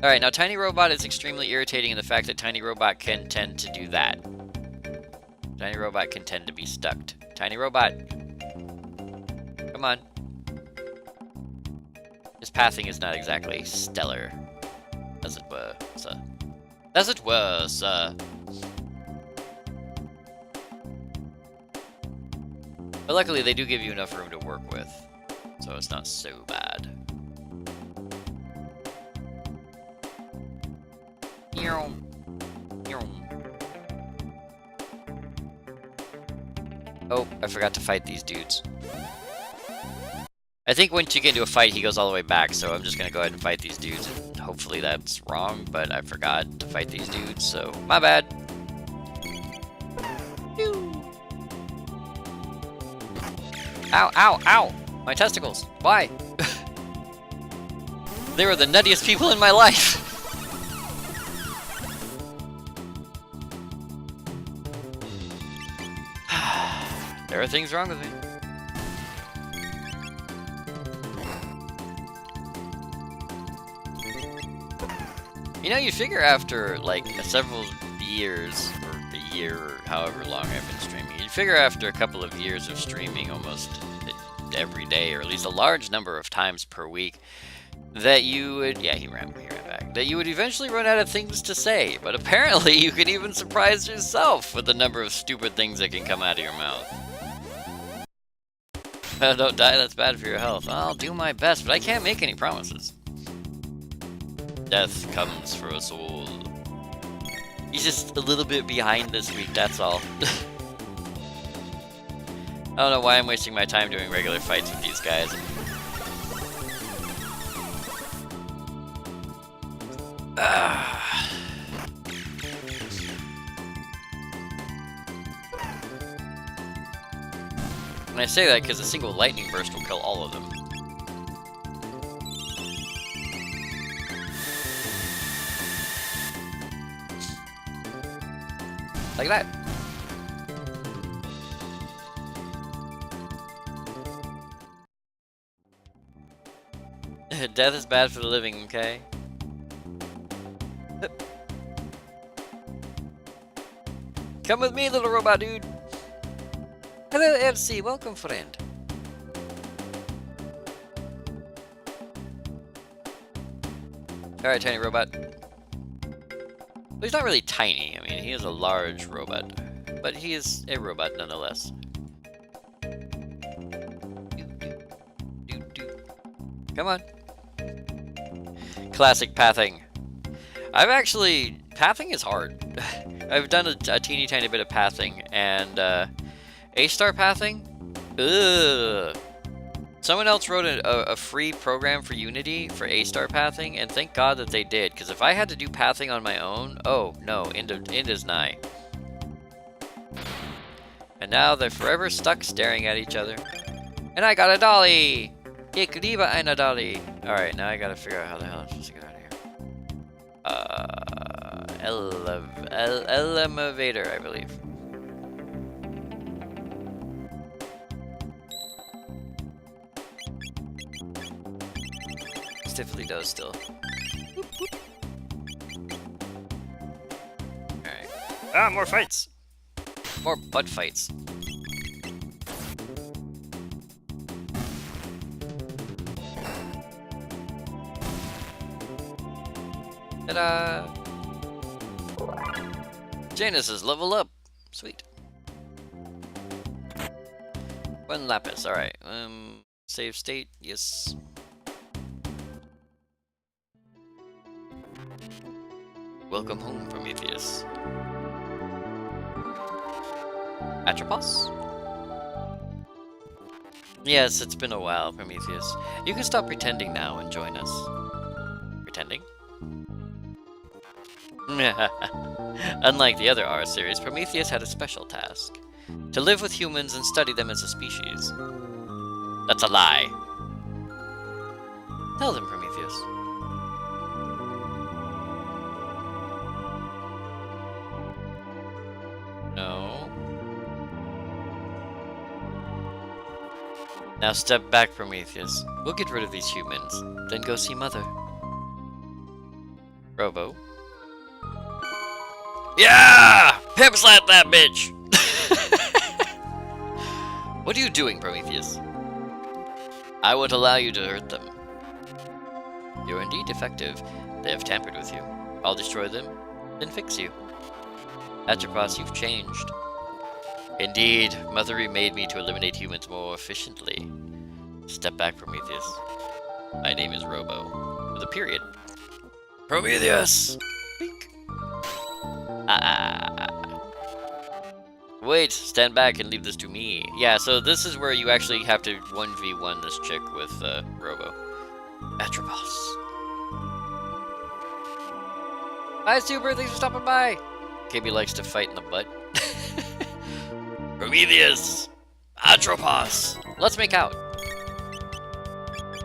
Alright, now Tiny Robot is extremely irritating in the fact that Tiny Robot can tend to do that. Tiny Robot can tend to be stuck. Tiny Robot! Come on. His pathing is not exactly stellar. As it were, sir. As it were, sir. But luckily, they do give you enough room to work with, so it's not so bad. Oh, I forgot to fight these dudes. I think once you get into a fight, he goes all the way back, so I'm just gonna go ahead and fight these dudes, and hopefully that's wrong, but I forgot to fight these dudes, so my bad. Ow, ow, ow! My testicles. Why? They were the nuttiest people in my life. There are things wrong with me. You know, you figure after, like, several years, or a year, or however long I've been streaming, you figure after a couple of years of streaming almost every day, or at least a large number of times per week, that you would, yeah, he ran back, that you would eventually run out of things to say, but apparently you can even surprise yourself with the number of stupid things that can come out of your mouth. Don't die, that's bad for your health. I'll do my best, but I can't make any promises. Death comes for us all. He's just a little bit behind this week, that's all. I don't know why I'm wasting my time doing regular fights with these guys. And I say that because a single lightning burst will kill all of them. Like that. Death is bad for the living, okay? Come with me, little robot dude. Hello, MC. Welcome, friend. Alright, tiny robot. Well, he's not really tiny. I mean, he is a large robot. But he is a robot nonetheless. Come on. Classic pathing. Pathing is hard. I've done a teeny tiny bit of pathing, and A-star pathing? Ugh. Someone else wrote a free program for Unity for A-star pathing, and thank God that they did, because if I had to do pathing on my own, oh no, end is nigh. And now they're forever stuck staring at each other. And I got a dolly! Ich liebe eine dolly! Alright, now I gotta figure out how the hell I'm supposed to get out of here. Elevator, I believe. Stiffly does still. Alright. Ah, more fights. More butt fights. Ta-da! Janus is level up. Sweet. One lapis. Alright. Save state. Yes. Welcome home, Prometheus. Atropos? Yes, it's been a while, Prometheus. You can stop pretending now and join us. Pretending? Unlike the other R series, Prometheus had a special task. To live with humans and study them as a species. That's a lie. Tell them, Prometheus. No. Now step back, Prometheus. We'll get rid of these humans, then go see Mother. Robo. Yeah! Pimp slap that bitch! What are you doing, Prometheus? I won't allow you to hurt them. You're indeed defective. They have tampered with you. I'll destroy them, then fix you. Atropos, you've changed. Indeed, Mother remade me to eliminate humans more efficiently. Step back, Prometheus. My name is Robo. With a period. Prometheus! Bink. Wait, stand back and leave this to me. Yeah, so this is where you actually have to 1v1 this chick with Robo. Atropos. Hi, Super, thanks for stopping by. KB likes to fight in the butt. Prometheus! Atropos! Let's make out.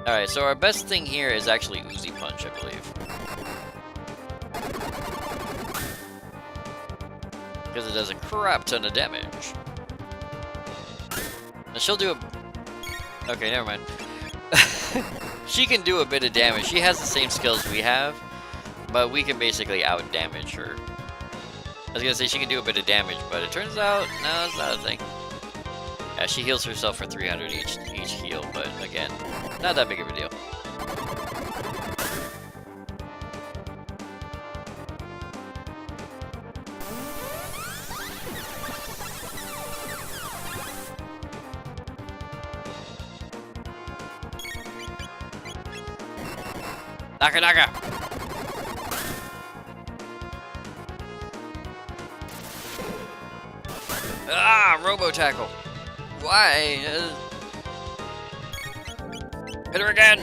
Alright, so our best thing here is actually Uzi Punch, I believe. Because it does a crap ton of damage. And she'll do a... Okay, never mind. She can do a bit of damage. She has the same skills we have, but we can basically out-damage her. I was gonna say she can do a bit of damage, but it turns out, no, it's not a thing. Yeah, she heals herself for 300 each heal, but again, not that big of a deal. Naka Naka! Ah, Robo Tackle. Why? Hit her again.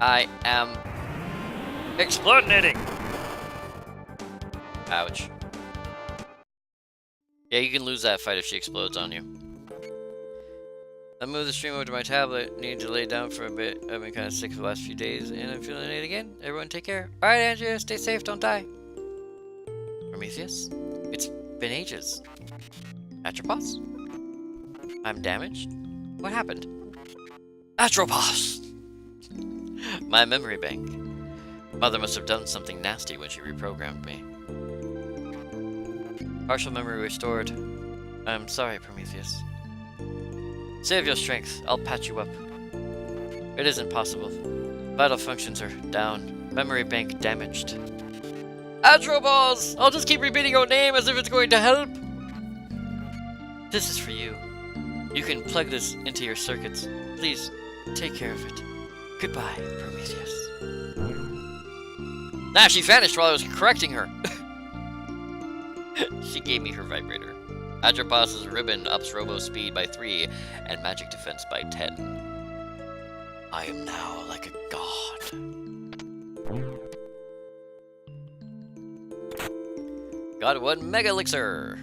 I am exploding. Ouch. Yeah, you can lose that fight if she explodes on you. I moved the stream over to my tablet. Need to lay down for a bit. I've been kind of sick for the last few days, and I'm feeling it again. Everyone take care. Alright, Andrea, stay safe, don't die. Prometheus? It's been ages. Atropos? I'm damaged? What happened? Atropos! My memory bank. Mother must have done something nasty when she reprogrammed me. Partial memory restored. I'm sorry, Prometheus. Save your strength. I'll patch you up. It isn't possible. Vital functions are down. Memory bank damaged. Atropos! I'll just keep repeating your name as if it's going to help. This is for you. You can plug this into your circuits. Please, take care of it. Goodbye, Prometheus. Nah, she vanished while I was correcting her. She gave me her vibrator. Atropos' ribbon ups Robo's speed by 3 and magic defense by 10. I am now like a god. Got 1 Mega Elixir!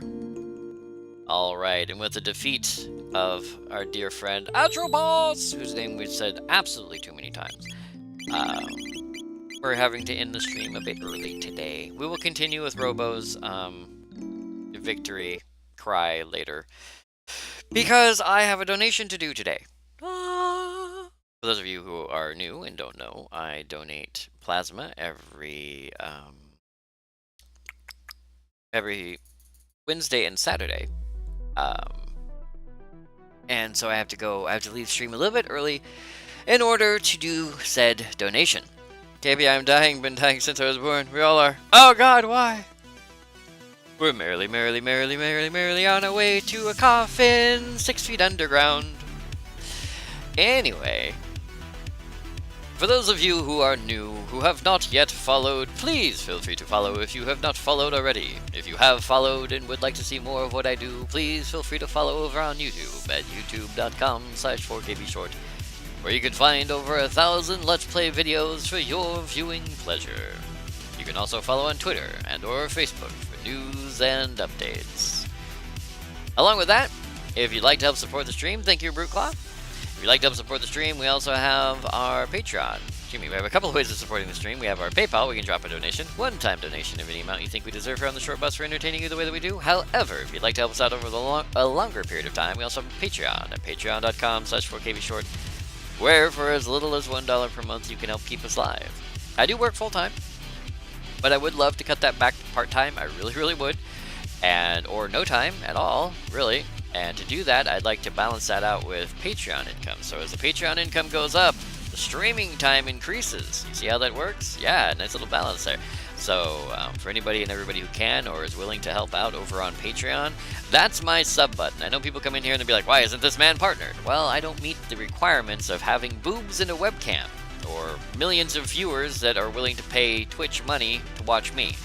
Alright, and with the defeat of our dear friend Atropos, whose name we've said absolutely too many times, we're having to end the stream a bit early today. We will continue with Robo's victory cry later. Because I have a donation to do today. For those of you who are new and don't know, I donate plasma every Wednesday and Saturday. And so I have to leave stream a little bit early in order to do said donation. KB, I'm dying, been dying since I was born. We all are. Oh God, why? We're merrily, merrily, merrily, merrily, merrily on our way to a coffin 6 feet underground. Anyway, for those of you who are new, who have not yet followed, please feel free to follow if you have not followed already. If you have followed and would like to see more of what I do, please feel free to follow over on YouTube at youtube.com/4kbshort, where you can find over 1,000 Let's Play videos for your viewing pleasure. You can also follow on Twitter and or Facebook for news and updates. Along with that, if you'd like to help support the stream, thank you, Bruteclaw. If you'd like to help support the stream, we also have our Patreon. We have a couple of ways of supporting the stream. We have our PayPal, we can drop a donation, one-time donation of any amount you think we deserve here on the short bus for entertaining you the way that we do. However, if you'd like to help us out over a longer period of time, we also have a Patreon at patreon.com/4kbshort, where for as little as $1 per month you can help keep us live. I do work full-time, but I would love to cut that back to part-time. I really, really would. Or no time at all, really. And to do that, I'd like to balance that out with Patreon income. So as the Patreon income goes up, the streaming time increases. You see how that works? Yeah, nice little balance there. So for anybody and everybody who can or is willing to help out over on Patreon, that's my sub button. I know people come in here and they'll be like, why isn't this man partnered? Well, I don't meet the requirements of having boobs in a webcam or millions of viewers that are willing to pay Twitch money to watch me.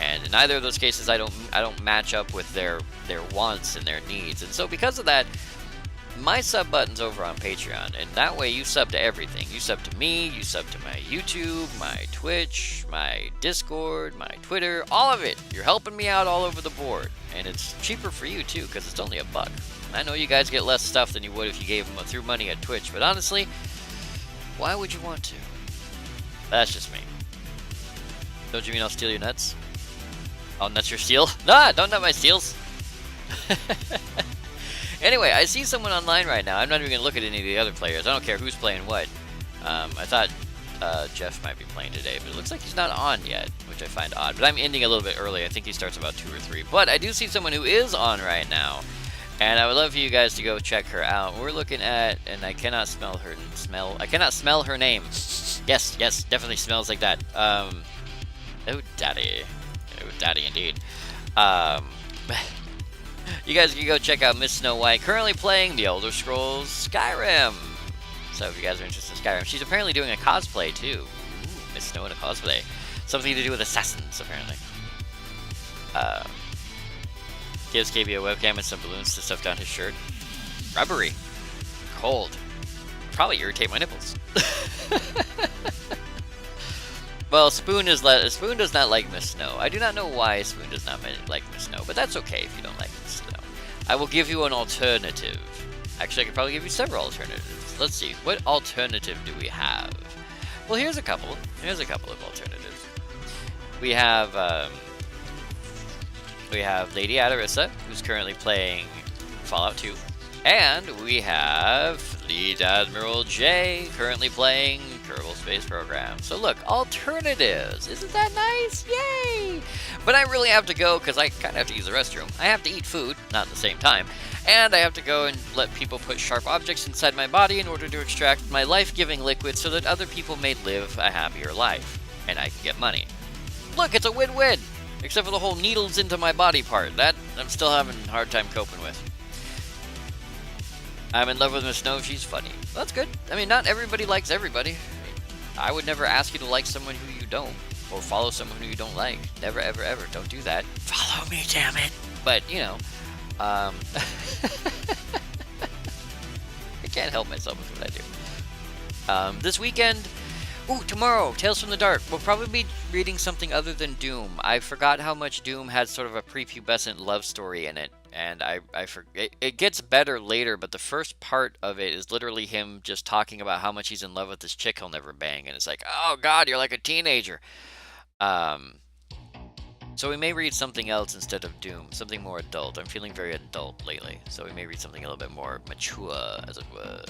And in either of those cases, I don't match up with their wants and their needs. And so because of that, my sub button's over on Patreon, and that way you sub to everything. You sub to me, you sub to my YouTube, my Twitch, my Discord, my Twitter, all of it. You're helping me out all over the board, and it's cheaper for you too, because it's only $1. I know you guys get less stuff than you would if you gave them through money at Twitch, but honestly, why would you want to? That's just me. Don't you mean I'll steal your nuts? I'll nut your steel? Nah, don't nut my steels. Anyway, I see someone online right now. I'm not even going to look at any of the other players. I don't care who's playing what. I thought Jeff might be playing today, but it looks like he's not on yet, which I find odd. But I'm ending a little bit early. I think he starts about 2 or 3. But I do see someone who is on right now, and I would love for you guys to go check her out. We're looking at, and I cannot I cannot smell her name. Yes, definitely smells like that. Oh, daddy. Oh, daddy indeed. You guys can go check out Miss Snow White, currently playing The Elder Scrolls Skyrim. So if you guys are interested in Skyrim, she's apparently doing a cosplay too. Ooh, Miss Snow in a cosplay. Something to do with assassins, apparently. Gives KB a webcam and some balloons to stuff down his shirt. Rubbery. Cold. Probably irritate my nipples. Well, Spoon does not like Miss Snow. I do not know why Spoon does not like Miss Snow, but that's okay if you don't like Miss Snow. I will give you an alternative. Actually, I could probably give you several alternatives. Let's see. What alternative do we have? Well, here's a couple. Here's a couple of alternatives. We have Lady Adarissa, who's currently playing Fallout 2. And we have Fleet Admiral J, currently playing Kerbal Space Program. So look, alternatives. Isn't that nice? Yay! But I really have to go because I kind of have to use the restroom. I have to eat food, not at the same time. And I have to go and let people put sharp objects inside my body in order to extract my life-giving liquid so that other people may live a happier life. And I can get money. Look, it's a win-win! Except for the whole needles into my body part. That I'm still having a hard time coping with. I'm in love with Miss Snow. She's funny. That's good. I mean, not everybody likes everybody. I would never ask you to like someone who you don't, or follow someone who you don't like. Never, ever, ever. Don't do that. Follow me, damn it. But, you know, I can't help myself with what I do. This weekend, tomorrow, Tales from the Dark. We'll probably be reading something other than Doom. I forgot how much Doom had sort of a prepubescent love story in it. And I forget. It gets better later, but the first part of it is literally him just talking about how much he's in love with this chick he'll never bang, and it's like, oh god, you're like a teenager. So So we may read something else instead of Doom, something more adult. I'm feeling very adult lately, so we may read something a little bit more mature, as it were.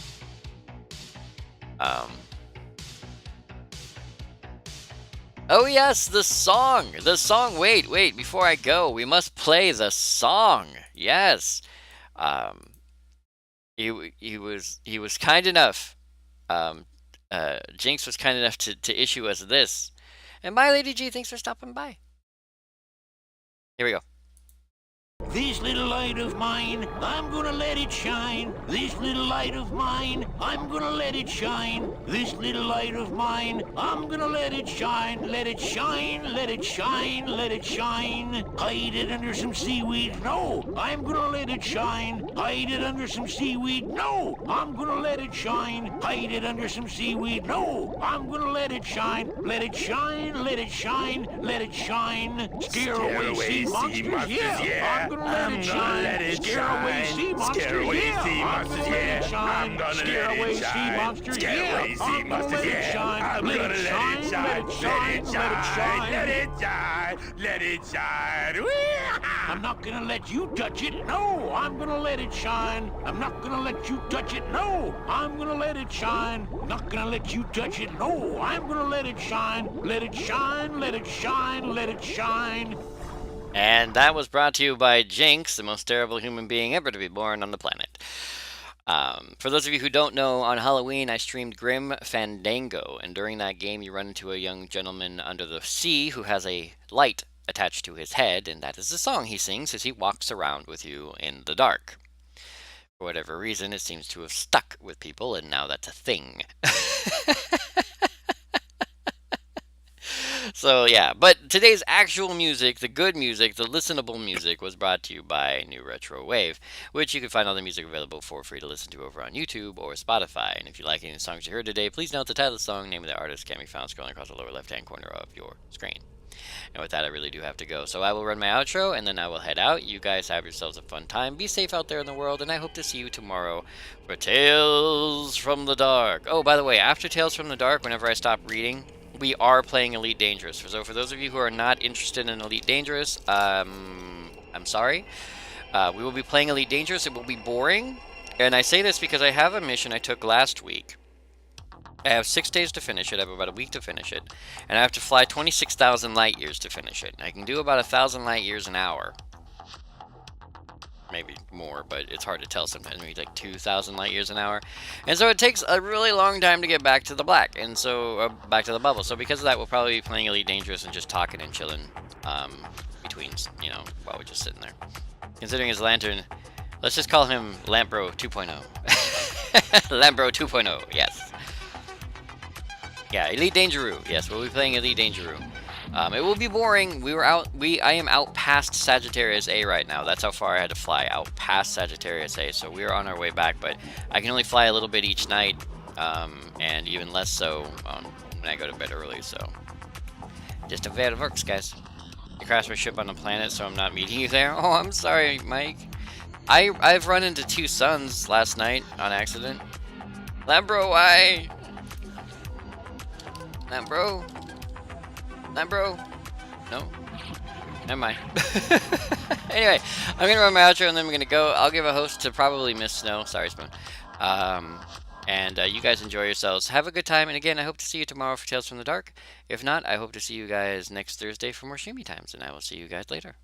Oh yes, the song! The song! Wait, before I go, we must play the song! Yes! He was kind enough, Jinx was kind enough to issue us this. And bye, Lady G, thanks for stopping by. Here we go. This little light of mine, I'm gonna let it shine. This little light of mine, I'm gonna let it shine. This little light of mine, I'm gonna let it shine. Let it shine, let it shine, let it shine. Hide it under some seaweed. No, I'm gonna let it shine. Hide it under some seaweed. No, I'm gonna let it shine. Hide it under some seaweed. No, I'm gonna let it shine. Let it shine, let it shine, let it shine. Scare away sea monsters. Yeah. I'm gonna let it shine. Scare away sea monsters. Yeah. I'm gonna let it shine. Scare away sea monsters. Yeah. I'm gonna let it shine. Let it shine. Let it shine. Let it shine. Let it shine. Let it shine. I'm not gonna let you touch it. No. I'm gonna let it shine. I'm not gonna let you touch it. No. I'm gonna let it shine. I'm not gonna let you touch it. No. I'm gonna let it shine. Let it shine. Let it shine. Let it shine. And that was brought to you by Jinx, the most terrible human being ever to be born on the planet. For those of you who don't know, on Halloween I streamed Grim Fandango, and during that game you run into a young gentleman under the sea who has a light attached to his head, and that is the song he sings as he walks around with you in the dark. For whatever reason, it seems to have stuck with people, and now that's a thing. So yeah, but today's actual music, the good music, the listenable music, was brought to you by New Retro Wave, which you can find all the music available for free to listen to over on YouTube or Spotify. And if you like any of the songs you heard today, please note the title of the song, name of the artist can be found scrolling across the lower left-hand corner of your screen. And with that, I really do have to go. So I will run my outro, and then I will head out. You guys have yourselves a fun time. Be safe out there in the world, and I hope to see you tomorrow for Tales from the Dark. Oh, by the way, after Tales from the Dark, whenever I stop reading, we are playing Elite Dangerous. So for those of you who are not interested in Elite Dangerous, I'm sorry. We will be playing Elite Dangerous. It will be boring. And I say this because I have a mission I took last week. I have 6 days to finish it. I have about a week to finish it. And I have to fly 26,000 light years to finish it. I can do about 1,000 light years an hour. Maybe more, but it's hard to tell sometimes. Maybe like 2,000 light years an hour. And so it takes a really long time to get back to the black. And so, back to the bubble. So because of that, we'll probably be playing Elite Dangerous and just talking and chilling between, you know, while we're just sitting there. Considering his lantern, let's just call him Lampro 2.0. Lampro 2.0, yes. Yeah, Elite Dangeroo. Yes, we'll be playing Elite Dangeroo. It will be boring. I am out past Sagittarius A right now. That's how far I had to fly, out past Sagittarius A. So we are on our way back, but I can only fly a little bit each night, and even less so when I go to bed early. So just a way it works, guys. I crashed my ship on a planet, so I'm not meeting you there. Oh, I'm sorry, Mike. I've run into 2 suns last night on accident. Lambro, why? Lambro? Lambro? No? Never mind. Anyway, I'm going to run my outro and then we're going to go. I'll give a host to probably Miss Snow. Sorry, Spoon. And you guys enjoy yourselves. Have a good time. And again, I hope to see you tomorrow for Tales from the Dark. If not, I hope to see you guys next Thursday for more Shimmy Times. And I will see you guys later.